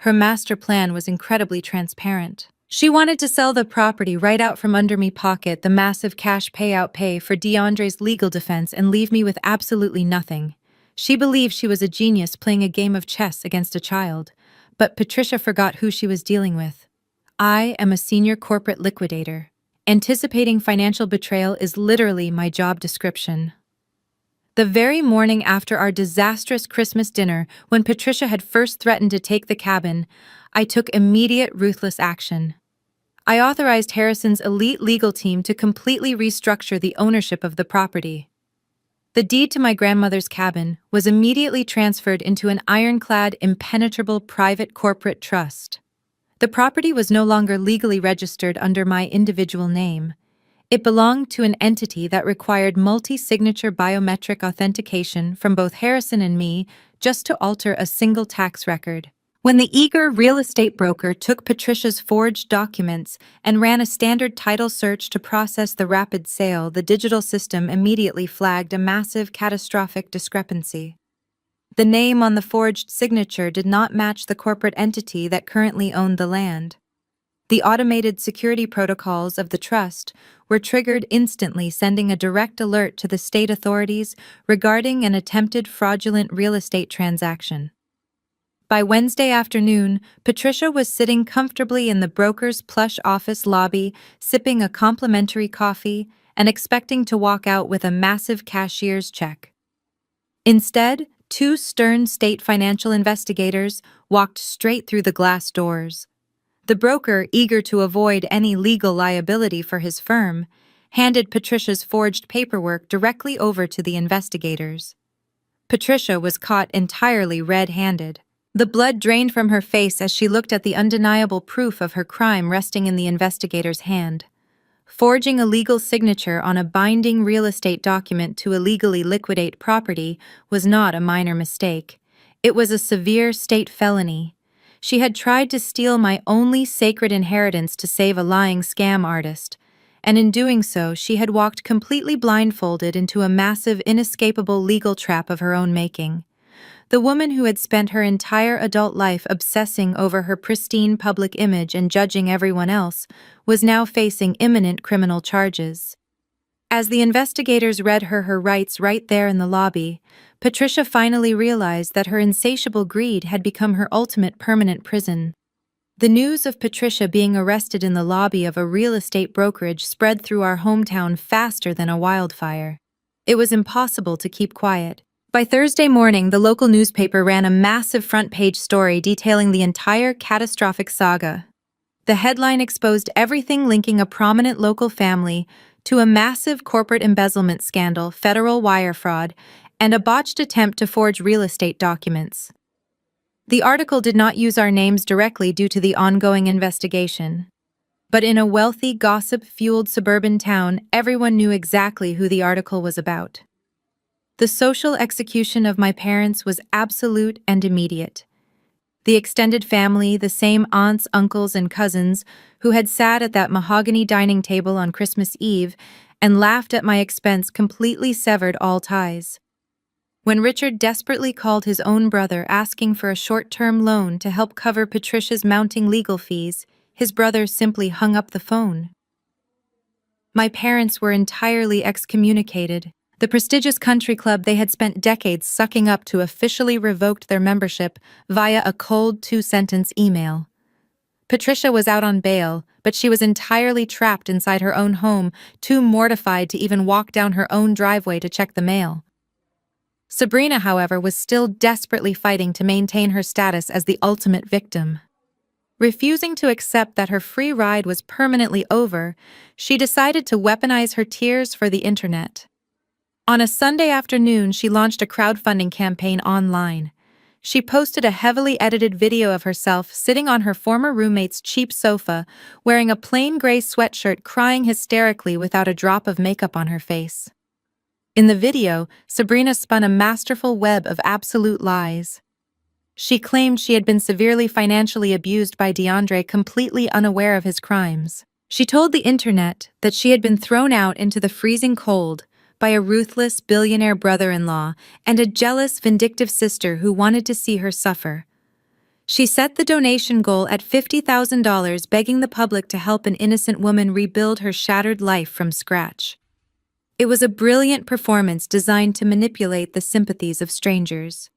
Her master plan was incredibly transparent. She wanted to sell the property right out from under me, pocket the massive cash payout pay for DeAndre's legal defense, and leave me with absolutely nothing. She believed she was a genius playing a game of chess against a child. But Patricia forgot who she was dealing with. I am a senior corporate liquidator. Anticipating financial betrayal is literally my job description. The very morning after our disastrous Christmas dinner, when Patricia had first threatened to take the cabin, I took immediate, ruthless action. I authorized Harrison's elite legal team to completely restructure the ownership of the property. The deed to my grandmother's cabin was immediately transferred into an ironclad, impenetrable private corporate trust. The property was no longer legally registered under my individual name. It belonged to an entity that required multi-signature biometric authentication from both Harrison and me just to alter a single tax record. When the eager real estate broker took Patricia's forged documents and ran a standard title search to process the rapid sale, the digital system immediately flagged a massive, catastrophic discrepancy. The name on the forged signature did not match the corporate entity that currently owned the land. The automated security protocols of the trust were triggered instantly, sending a direct alert to the state authorities regarding an attempted fraudulent real estate transaction. By Wednesday afternoon, Patricia was sitting comfortably in the broker's plush office lobby, sipping a complimentary coffee and expecting to walk out with a massive cashier's check. Instead, two stern state financial investigators walked straight through the glass doors. The broker, eager to avoid any legal liability for his firm, handed Patricia's forged paperwork directly over to the investigators. Patricia was caught entirely red-handed. The blood drained from her face as she looked at the undeniable proof of her crime resting in the investigator's hand. Forging a legal signature on a binding real estate document to illegally liquidate property was not a minor mistake. It was a severe state felony. She had tried to steal my only sacred inheritance to save a lying scam artist, and in doing so, she had walked completely blindfolded into a massive, inescapable legal trap of her own making. The woman who had spent her entire adult life obsessing over her pristine public image and judging everyone else was now facing imminent criminal charges. As the investigators read her rights right there in the lobby, Patricia finally realized that her insatiable greed had become her ultimate permanent prison. The news of Patricia being arrested in the lobby of a real estate brokerage spread through our hometown faster than a wildfire. It was impossible to keep quiet. By Thursday morning, the local newspaper ran a massive front-page story detailing the entire catastrophic saga. The headline exposed everything linking a prominent local family to a massive corporate embezzlement scandal, federal wire fraud, and a botched attempt to forge real estate documents. The article did not use our names directly due to the ongoing investigation. But in a wealthy, gossip-fueled suburban town, everyone knew exactly who the article was about. The social execution of my parents was absolute and immediate. The extended family, the same aunts, uncles, and cousins who had sat at that mahogany dining table on Christmas Eve and laughed at my expense, completely severed all ties. When Richard desperately called his own brother asking for a short-term loan to help cover Patricia's mounting legal fees, his brother simply hung up the phone. My parents were entirely excommunicated. The prestigious country club they had spent decades sucking up to officially revoked their membership via a cold two-sentence email. Patricia was out on bail, but she was entirely trapped inside her own home, too mortified to even walk down her own driveway to check the mail. Sabrina, however, was still desperately fighting to maintain her status as the ultimate victim. Refusing to accept that her free ride was permanently over, she decided to weaponize her tears for the internet. On a Sunday afternoon, she launched a crowdfunding campaign online. She posted a heavily edited video of herself sitting on her former roommate's cheap sofa, wearing a plain gray sweatshirt, crying hysterically without a drop of makeup on her face. In the video, Sabrina spun a masterful web of absolute lies. She claimed she had been severely financially abused by DeAndre, completely unaware of his crimes. She told the internet that she had been thrown out into the freezing cold by a ruthless billionaire brother-in-law and a jealous, vindictive sister who wanted to see her suffer. She set the donation goal at $50,000, begging the public to help an innocent woman rebuild her shattered life from scratch. It was a brilliant performance designed to manipulate the sympathies of strangers.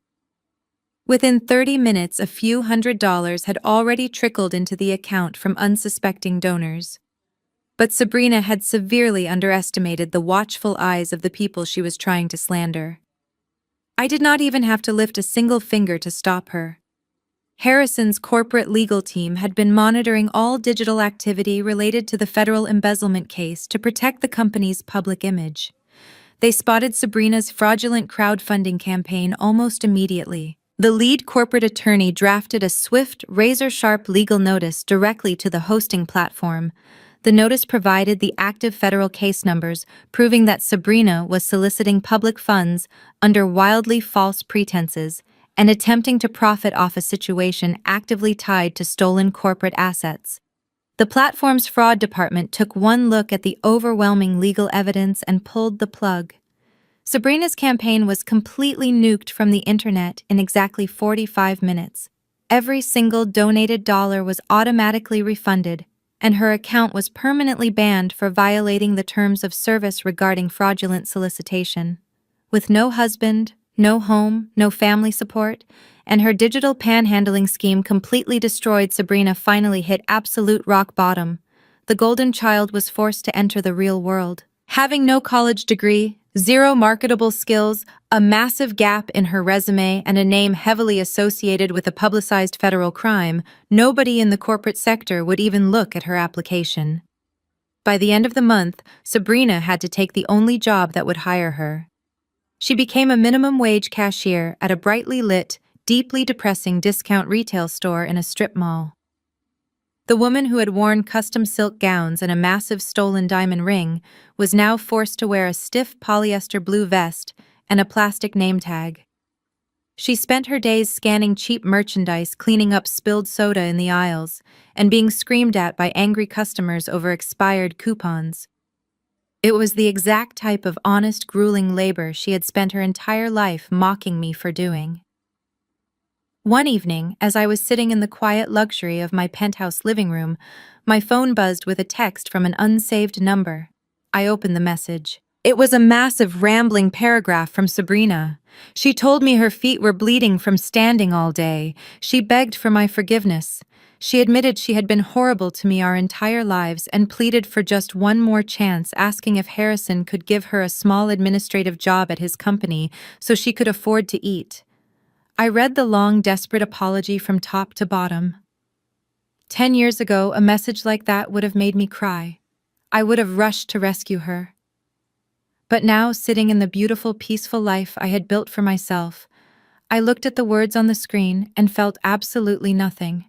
Within 30 minutes, a few $100s had already trickled into the account from unsuspecting donors. But Sabrina had severely underestimated the watchful eyes of the people she was trying to slander. I did not even have to lift a single finger to stop her. Harrison's corporate legal team had been monitoring all digital activity related to the federal embezzlement case to protect the company's public image. They spotted Sabrina's fraudulent crowdfunding campaign almost immediately. The lead corporate attorney drafted a swift, razor-sharp legal notice directly to the hosting platform. The notice provided the active federal case numbers, proving that Sabrina was soliciting public funds under wildly false pretenses and attempting to profit off a situation actively tied to stolen corporate assets. The platform's fraud department took one look at the overwhelming legal evidence and pulled the plug. Sabrina's campaign was completely nuked from the internet in exactly 45 minutes. Every single donated dollar was automatically refunded, and her account was permanently banned for violating the terms of service regarding fraudulent solicitation. With no husband, no home, no family support, and her digital panhandling scheme completely destroyed, Sabrina finally hit absolute rock bottom. The golden child was forced to enter the real world. Having no college degree, zero marketable skills, a massive gap in her resume, and a name heavily associated with a publicized federal crime, nobody in the corporate sector would even look at her application. By the end of the month, Sabrina had to take the only job that would hire her. She became a minimum wage cashier at a brightly lit, deeply depressing discount retail store in a strip mall. The woman who had worn custom silk gowns and a massive stolen diamond ring was now forced to wear a stiff polyester blue vest and a plastic name tag. She spent her days scanning cheap merchandise, cleaning up spilled soda in the aisles, and being screamed at by angry customers over expired coupons. It was the exact type of honest, grueling labor she had spent her entire life mocking me for doing. One evening, as I was sitting in the quiet luxury of my penthouse living room, my phone buzzed with a text from an unsaved number. I opened the message. It was a massive, rambling paragraph from Sabrina. She told me her feet were bleeding from standing all day. She begged for my forgiveness. She admitted she had been horrible to me our entire lives and pleaded for just one more chance, asking if Harrison could give her a small administrative job at his company so she could afford to eat. I read the long, desperate apology from top to bottom. 10 years ago, a message like that would have made me cry. I would have rushed to rescue her. But now, sitting in the beautiful, peaceful life I had built for myself, I looked at the words on the screen and felt absolutely nothing.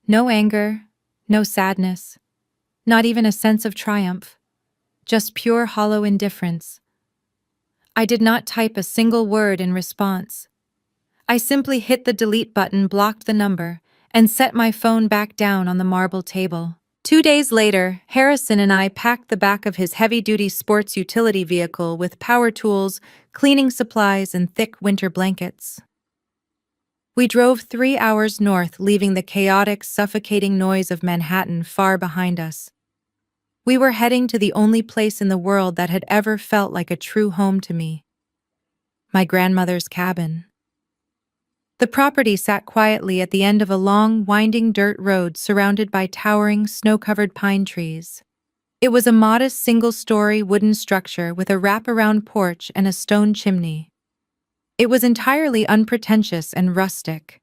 No anger, no sadness, not even a sense of triumph. Just pure, hollow indifference. I did not type a single word in response. I simply hit the delete button, blocked the number, and set my phone back down on the marble table. 2 days later, Harrison and I packed the back of his heavy-duty sports utility vehicle with power tools, cleaning supplies, and thick winter blankets. We drove 3 hours north, leaving the chaotic, suffocating noise of Manhattan far behind us. We were heading to the only place in the world that had ever felt like a true home to me: my grandmother's cabin. The property sat quietly at the end of a long, winding dirt road surrounded by towering, snow-covered pine trees. It was a modest single-story wooden structure with a wraparound porch and a stone chimney. It was entirely unpretentious and rustic.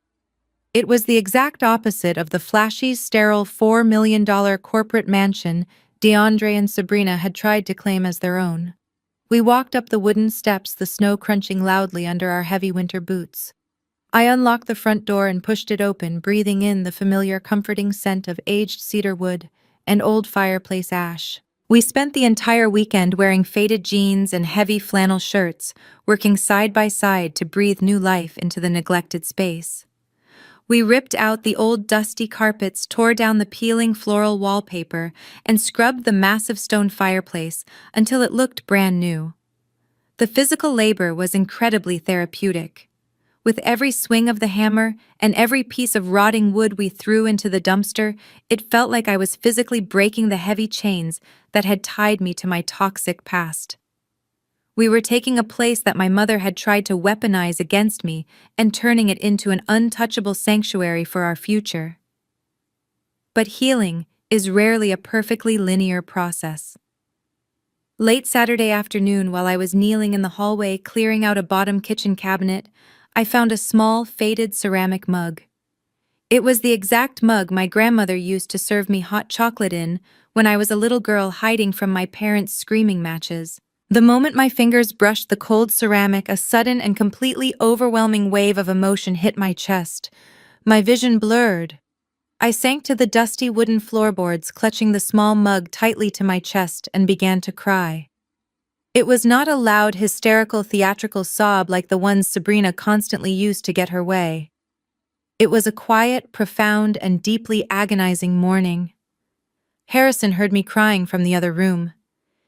It was the exact opposite of the flashy, sterile $4 million corporate mansion DeAndre and Sabrina had tried to claim as their own. We walked up the wooden steps, the snow crunching loudly under our heavy winter boots. I unlocked the front door and pushed it open, breathing in the familiar, comforting scent of aged cedar wood and old fireplace ash. We spent the entire weekend wearing faded jeans and heavy flannel shirts, working side by side to breathe new life into the neglected space. We ripped out the old dusty carpets, tore down the peeling floral wallpaper, and scrubbed the massive stone fireplace until it looked brand new. The physical labor was incredibly therapeutic. With every swing of the hammer and every piece of rotting wood we threw into the dumpster, it felt like I was physically breaking the heavy chains that had tied me to my toxic past. We were taking a place that my mother had tried to weaponize against me and turning it into an untouchable sanctuary for our future. But healing is rarely a perfectly linear process. Late Saturday afternoon, while I was kneeling in the hallway clearing out a bottom kitchen cabinet, I found a small, faded ceramic mug. It was the exact mug my grandmother used to serve me hot chocolate in when I was a little girl hiding from my parents' screaming matches. The moment my fingers brushed the cold ceramic, a sudden and completely overwhelming wave of emotion hit my chest. My vision blurred. I sank to the dusty wooden floorboards, clutching the small mug tightly to my chest, and began to cry. It was not a loud, hysterical, theatrical sob like the ones Sabrina constantly used to get her way. It was a quiet, profound, and deeply agonizing mourning. Harrison heard me crying from the other room.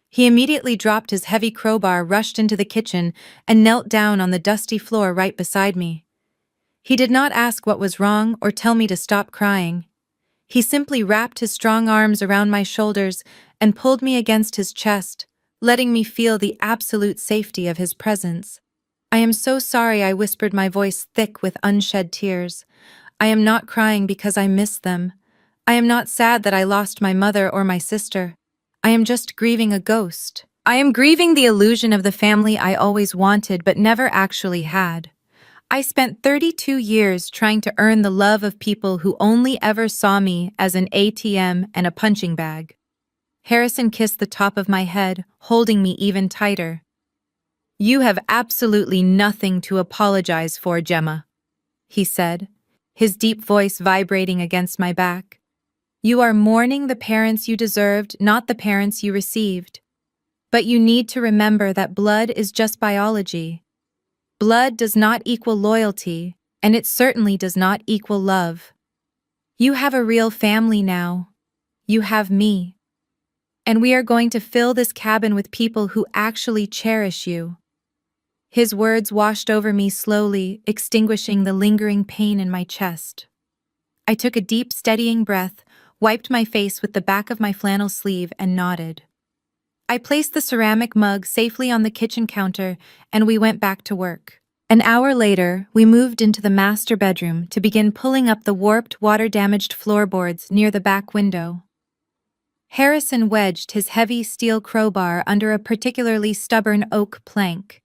He immediately dropped his heavy crowbar, rushed into the kitchen, and knelt down on the dusty floor right beside me. He did not ask what was wrong or tell me to stop crying. He simply wrapped his strong arms around my shoulders and pulled me against his chest, letting me feel the absolute safety of his presence. "I am so sorry," I whispered, my voice thick with unshed tears. "I am not crying because I miss them. I am not sad that I lost my mother or my sister. I am just grieving a ghost. I am grieving the illusion of the family I always wanted but never actually had. I spent 32 years trying to earn the love of people who only ever saw me as an ATM and a punching bag." Harrison kissed the top of my head, holding me even tighter. "You have absolutely nothing to apologize for, Gemma," he said, his deep voice vibrating against my back. "You are mourning the parents you deserved, not the parents you received. But you need to remember that blood is just biology. Blood does not equal loyalty, and it certainly does not equal love. You have a real family now. You have me. And we are going to fill this cabin with people who actually cherish you." His words washed over me slowly, extinguishing the lingering pain in my chest. I took a deep, steadying breath, wiped my face with the back of my flannel sleeve, and nodded. I placed the ceramic mug safely on the kitchen counter, and we went back to work. An hour later, we moved into the master bedroom to begin pulling up the warped, water-damaged floorboards near the back window. Harrison wedged his heavy steel crowbar under a particularly stubborn oak plank.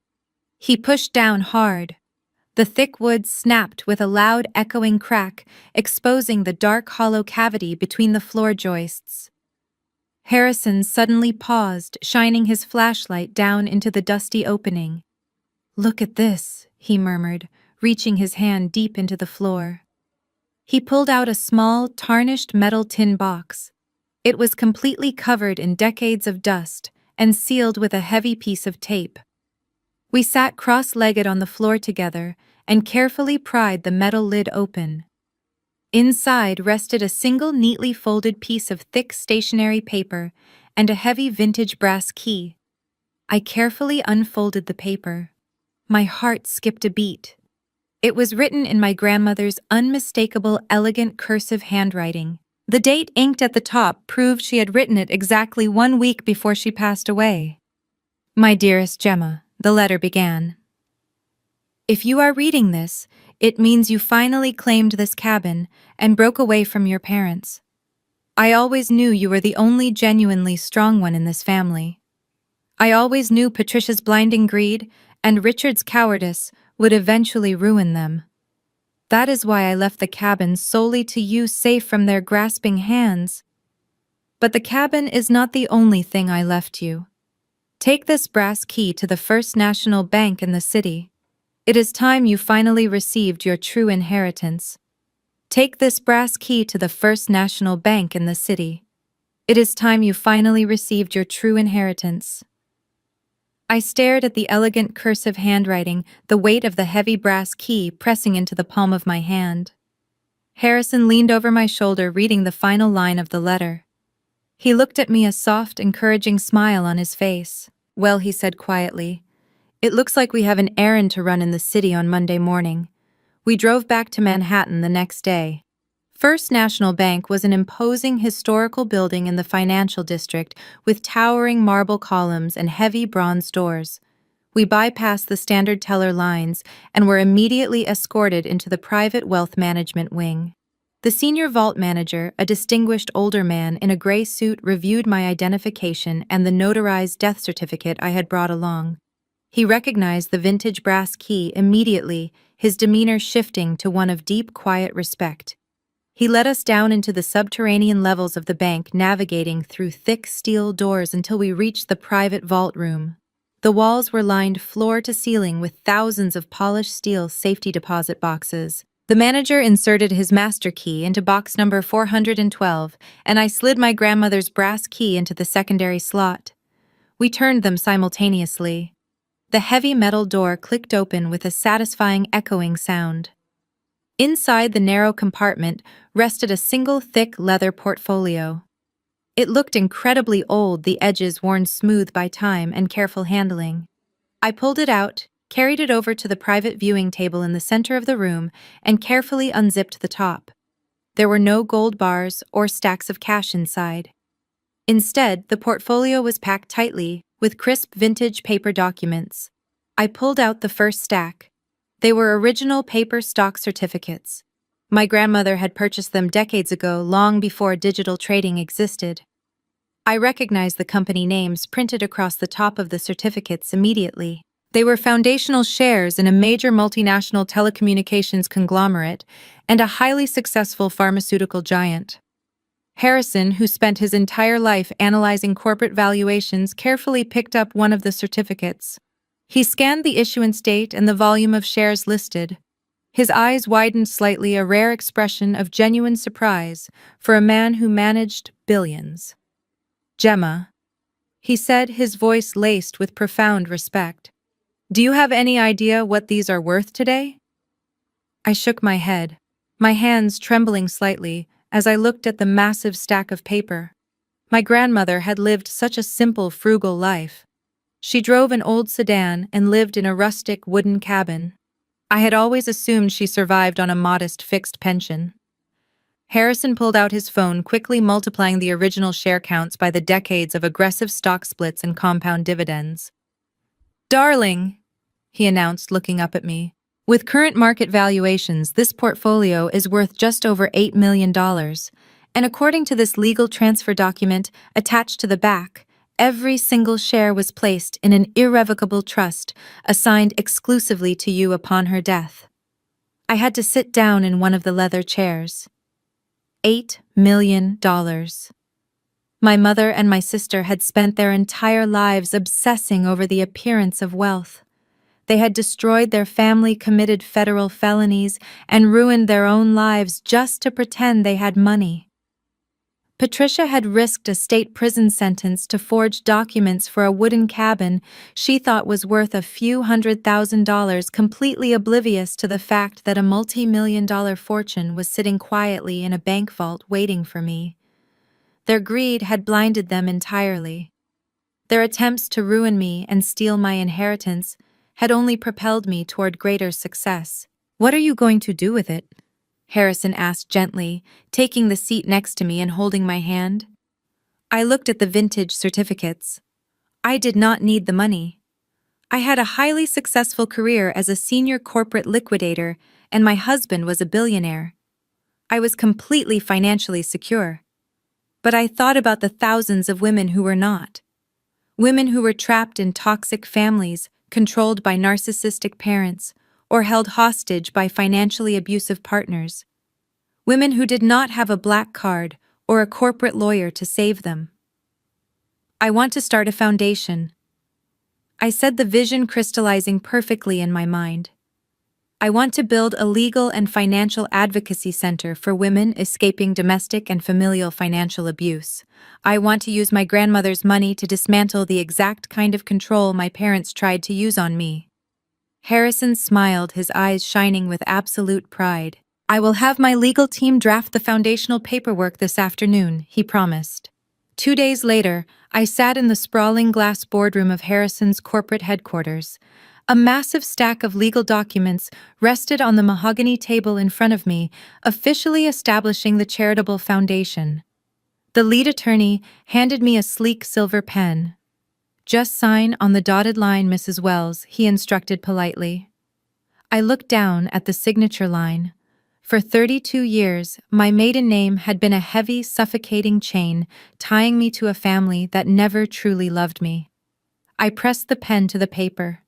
He pushed down hard. The thick wood snapped with a loud, echoing crack, exposing the dark, hollow cavity between the floor joists. Harrison suddenly paused, shining his flashlight down into the dusty opening. "Look at this," he murmured, reaching his hand deep into the floor. He pulled out a small, tarnished metal tin box. It was completely covered in decades of dust and sealed with a heavy piece of tape. We sat cross-legged on the floor together and carefully pried the metal lid open. Inside rested a single neatly folded piece of thick stationery paper and a heavy vintage brass key. I carefully unfolded the paper. My heart skipped a beat. It was written in my grandmother's unmistakable, elegant cursive handwriting. The date inked at the top proved she had written it exactly 1 week before she passed away. My dearest Gemma, the letter began. If you are reading this, it means you finally claimed this cabin and broke away from your parents. I always knew you were the only genuinely strong one in this family. I always knew Patricia's blinding greed and Richard's cowardice would eventually ruin them. That is why I left the cabin solely to you, safe from their grasping hands. But the cabin is not the only thing I left you. Take this brass key to the First National Bank in the city. It is time you finally received your true inheritance. Take this brass key to the First National Bank in the city. It is time you finally received your true inheritance. I stared at the elegant cursive handwriting, the weight of the heavy brass key pressing into the palm of my hand. Harrison leaned over my shoulder, reading the final line of the letter. He looked at me, a soft, encouraging smile on his face. Well, he said quietly, it looks like we have an errand to run in the city on Monday morning. We drove back to Manhattan the next day. First National Bank was an imposing historical building in the financial district with towering marble columns and heavy bronze doors. We bypassed the standard teller lines and were immediately escorted into the private wealth management wing. The senior vault manager, a distinguished older man in a gray suit, reviewed my identification and the notarized death certificate I had brought along. He recognized the vintage brass key immediately, his demeanor shifting to one of deep, quiet respect. He led us down into the subterranean levels of the bank, navigating through thick steel doors until we reached the private vault room. The walls were lined floor to ceiling with thousands of polished steel safety deposit boxes. The manager inserted his master key into box number 412, and I slid my grandmother's brass key into the secondary slot. We turned them simultaneously. The heavy metal door clicked open with a satisfying echoing sound. Inside the narrow compartment rested a single thick leather portfolio. It looked incredibly old, the edges worn smooth by time and careful handling. I pulled it out, carried it over to the private viewing table in the center of the room, and carefully unzipped the top. There were no gold bars or stacks of cash inside. Instead, the portfolio was packed tightly with crisp vintage paper documents. I pulled out the first stack. They were original paper stock certificates. My grandmother had purchased them decades ago, long before digital trading existed. I recognized the company names printed across the top of the certificates immediately. They were foundational shares in a major multinational telecommunications conglomerate and a highly successful pharmaceutical giant. Harrison, who spent his entire life analyzing corporate valuations, carefully picked up one of the certificates. He scanned the issuance date and the volume of shares listed. His eyes widened slightly, a rare expression of genuine surprise for a man who managed billions. Gemma, he said, his voice laced with profound respect. Do you have any idea what these are worth today? I shook my head, my hands trembling slightly as I looked at the massive stack of paper. My grandmother had lived such a simple, frugal life. She drove an old sedan and lived in a rustic wooden cabin. I had always assumed she survived on a modest fixed pension. Harrison pulled out his phone, quickly multiplying the original share counts by the decades of aggressive stock splits and compound dividends. Darling, he announced, looking up at me, with current market valuations, this portfolio is worth just over $8 million, and according to this legal transfer document attached to the back, every single share was placed in an irrevocable trust assigned exclusively to you upon her death. I had to sit down in one of the leather chairs. $8 million. My mother and my sister had spent their entire lives obsessing over the appearance of wealth. They had destroyed their family, committed federal felonies, and ruined their own lives just to pretend they had money. Patricia had risked a state prison sentence to forge documents for a wooden cabin she thought was worth a few $100,000, completely oblivious to the fact that a multi-million-dollar fortune was sitting quietly in a bank vault waiting for me. Their greed had blinded them entirely. Their attempts to ruin me and steal my inheritance had only propelled me toward greater success. "What are you going to do with it?" Harrison asked gently, taking the seat next to me and holding my hand. I looked at the vintage certificates. I did not need the money. I had a highly successful career as a senior corporate liquidator, and my husband was a billionaire. I was completely financially secure. But I thought about the thousands of women who were not. Women who were trapped in toxic families, controlled by narcissistic parents, or held hostage by financially abusive partners. Women who did not have a black card or a corporate lawyer to save them. "I want to start a foundation," I said, the vision crystallizing perfectly in my mind. "I want to build a legal and financial advocacy center for women escaping domestic and familial financial abuse. I want to use my grandmother's money to dismantle the exact kind of control my parents tried to use on me." Harrison smiled, his eyes shining with absolute pride. "I will have my legal team draft the foundational paperwork this afternoon," he promised. 2 days later, I sat in the sprawling glass boardroom of Harrison's corporate headquarters. A massive stack of legal documents rested on the mahogany table in front of me, officially establishing the charitable foundation. The lead attorney handed me a sleek silver pen. "Just sign on the dotted line, Mrs. Wells," he instructed politely. I looked down at the signature line. For 32 years, my maiden name had been a heavy, suffocating chain, tying me to a family that never truly loved me. I pressed the pen to the paper.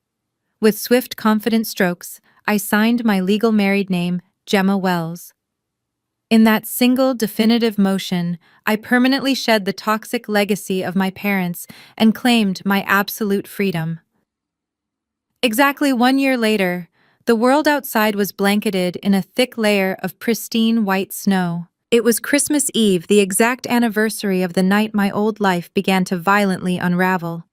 With swift, confident strokes, I signed my legal married name, Gemma Wells. In that single, definitive motion, I permanently shed the toxic legacy of my parents and claimed my absolute freedom. Exactly 1 year later, the world outside was blanketed in a thick layer of pristine white snow. It was Christmas Eve, the exact anniversary of the night my old life began to violently unravel.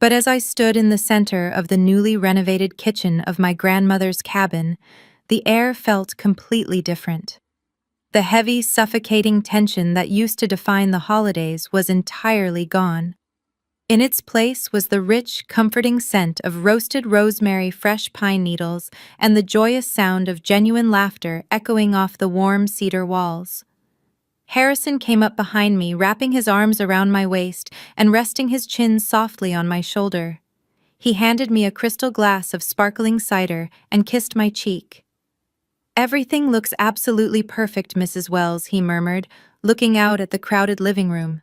But as I stood in the center of the newly renovated kitchen of my grandmother's cabin, the air felt completely different. The heavy, suffocating tension that used to define the holidays was entirely gone. In its place was the rich, comforting scent of roasted rosemary, fresh pine needles, and the joyous sound of genuine laughter echoing off the warm cedar walls. Harrison came up behind me, wrapping his arms around my waist and resting his chin softly on my shoulder. He handed me a crystal glass of sparkling cider and kissed my cheek. "Everything looks absolutely perfect, Mrs. Wells," he murmured, looking out at the crowded living room.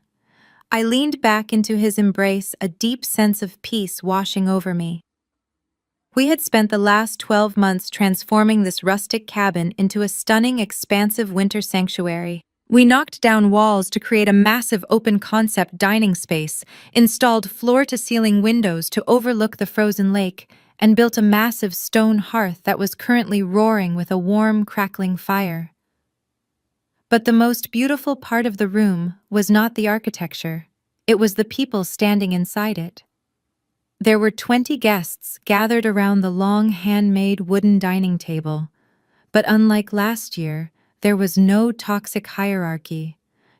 I leaned back into his embrace, a deep sense of peace washing over me. We had spent the last 12 months transforming this rustic cabin into a stunning, expansive winter sanctuary. We knocked down walls to create a massive open-concept dining space, installed floor-to-ceiling windows to overlook the frozen lake, and built a massive stone hearth that was currently roaring with a warm, crackling fire. But the most beautiful part of the room was not the architecture. It was the people standing inside it. There were 20 guests gathered around the long handmade wooden dining table. But unlike last year, there was no toxic hierarchy.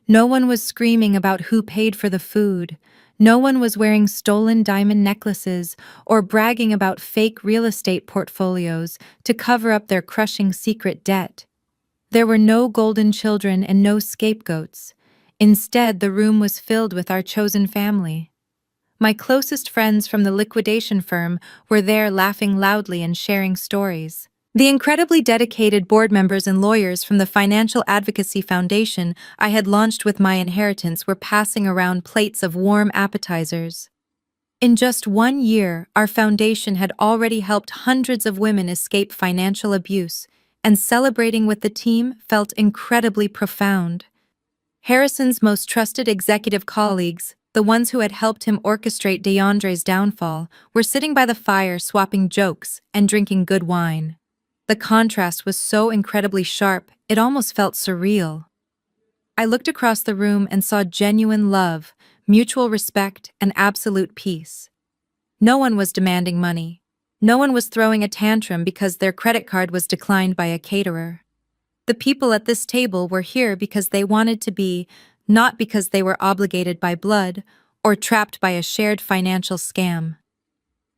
No one was screaming about who paid for the food. No one was wearing stolen diamond necklaces or bragging about fake real estate portfolios to cover up their crushing secret debt. There were no golden children and no scapegoats. Instead, the room was filled with our chosen family. My closest friends from the liquidation firm were there, laughing loudly and sharing stories. The incredibly dedicated board members and lawyers from the Financial Advocacy Foundation I had launched with my inheritance were passing around plates of warm appetizers. In just 1 year, our foundation had already helped hundreds of women escape financial abuse, and celebrating with the team felt incredibly profound. Harrison's most trusted executive colleagues, the ones who had helped him orchestrate DeAndre's downfall, were sitting by the fire swapping jokes and drinking good wine. The contrast was so incredibly sharp, it almost felt surreal. I looked across the room and saw genuine love, mutual respect, and absolute peace. No one was demanding money. No one was throwing a tantrum because their credit card was declined by a caterer. The people at this table were here because they wanted to be, not because they were obligated by blood or trapped by a shared financial scam.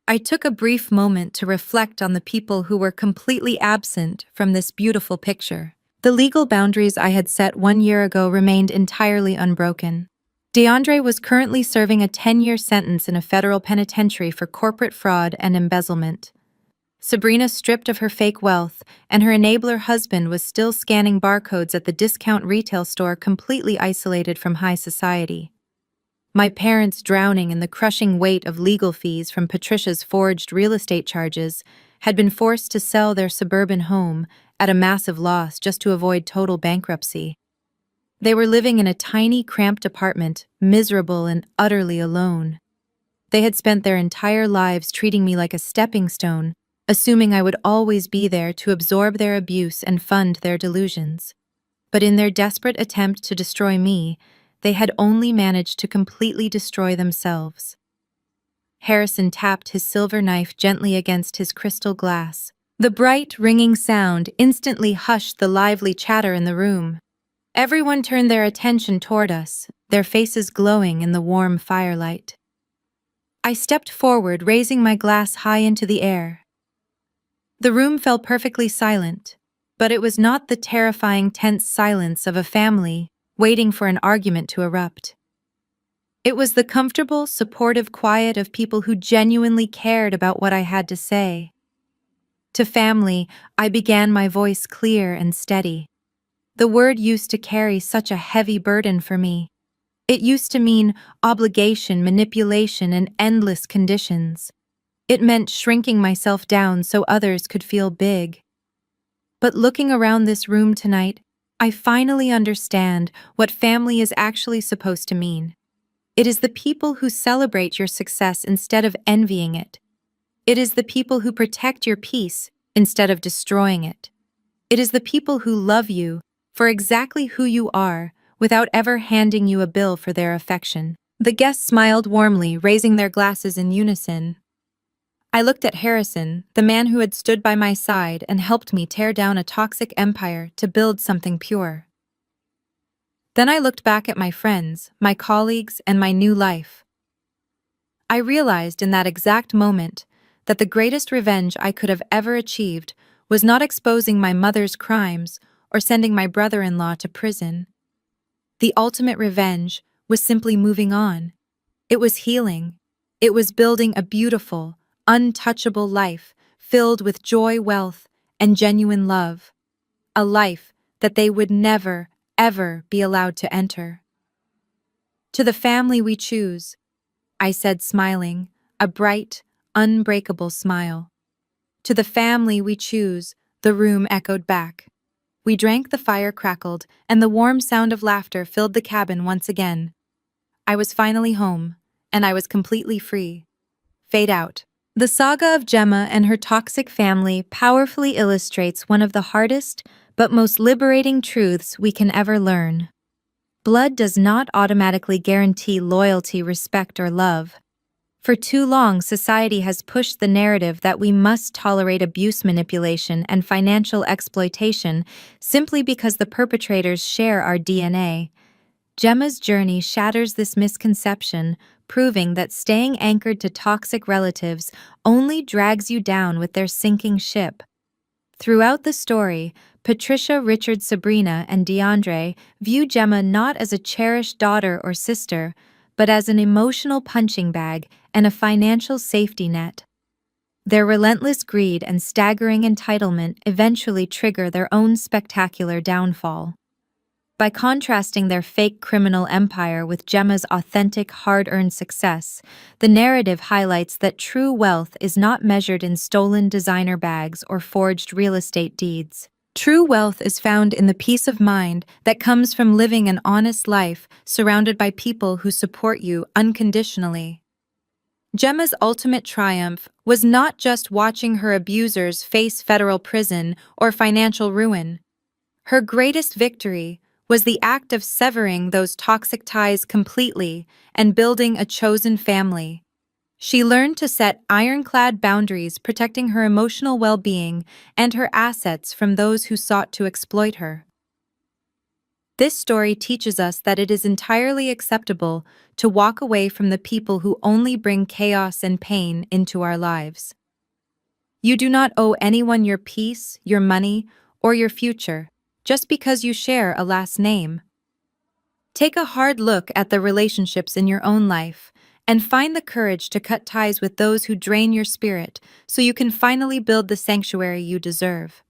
I took a brief moment to reflect on the people who were completely absent from this beautiful picture. The legal boundaries I had set 1 year ago remained entirely unbroken. DeAndre was currently serving a 10-year sentence in a federal penitentiary for corporate fraud and embezzlement. Sabrina stripped of her fake wealth, and her enabler husband was still scanning barcodes at the discount retail store, completely isolated from high society. My parents, drowning in the crushing weight of legal fees from Patricia's forged real estate charges, had been forced to sell their suburban home at a massive loss just to avoid total bankruptcy. They were living in a tiny, cramped apartment, miserable and utterly alone. They had spent their entire lives treating me like a stepping stone, assuming I would always be there to absorb their abuse and fund their delusions. But in their desperate attempt to destroy me, they had only managed to completely destroy themselves. Harrison tapped his silver knife gently against his crystal glass. The bright, ringing sound instantly hushed the lively chatter in the room. Everyone turned their attention toward us, their faces glowing in the warm firelight. I stepped forward, raising my glass high into the air. The room fell perfectly silent, but it was not the terrifying, tense silence of a family waiting for an argument to erupt. It was the comfortable, supportive quiet of people who genuinely cared about what I had to say. To family, I began, my voice clear and steady. The word used to carry such a heavy burden for me. It used to mean obligation, manipulation, and endless conditions. It meant shrinking myself down so others could feel big. But looking around this room tonight, I finally understand what family is actually supposed to mean. It is the people who celebrate your success instead of envying it. It is the people who protect your peace instead of destroying it. It is the people who love you for exactly who you are without ever handing you a bill for their affection. The guests smiled warmly, raising their glasses in unison. I looked at Harrison, the man who had stood by my side and helped me tear down a toxic empire to build something pure. Then I looked back at my friends, my colleagues, and my new life. I realized in that exact moment that the greatest revenge I could have ever achieved was not exposing my mother's crimes or sending my brother-in-law to prison. The ultimate revenge was simply moving on. It was healing. It was building a beautiful, untouchable life filled with joy, wealth, and genuine love. A life that they would never, ever be allowed to enter. To the family we choose, I said, smiling, a bright, unbreakable smile. To the family we choose, the room echoed back. We drank, the fire crackled, and the warm sound of laughter filled the cabin once again. I was finally home, and I was completely free. Fade out. The saga of Gemma and her toxic family powerfully illustrates one of the hardest but most liberating truths we can ever learn. Blood does not automatically guarantee loyalty, respect, or love. For too long, society has pushed the narrative that we must tolerate abuse, manipulation, and financial exploitation simply because the perpetrators share our DNA. Gemma's journey shatters this misconception, proving that staying anchored to toxic relatives only drags you down with their sinking ship. Throughout the story, Patricia, Richard, Sabrina, and DeAndre view Gemma not as a cherished daughter or sister, but as an emotional punching bag and a financial safety net. Their relentless greed and staggering entitlement eventually trigger their own spectacular downfall. By contrasting their fake criminal empire with Gemma's authentic, hard-earned success, the narrative highlights that true wealth is not measured in stolen designer bags or forged real estate deeds. True wealth is found in the peace of mind that comes from living an honest life surrounded by people who support you unconditionally. Gemma's ultimate triumph was not just watching her abusers face federal prison or financial ruin. Her greatest victory was the act of severing those toxic ties completely and building a chosen family. She learned to set ironclad boundaries, protecting her emotional well-being and her assets from those who sought to exploit her. This story teaches us that it is entirely acceptable to walk away from the people who only bring chaos and pain into our lives. You do not owe anyone your peace, your money, or your future, just because you share a last name. Take a hard look at the relationships in your own life and find the courage to cut ties with those who drain your spirit so you can finally build the sanctuary you deserve.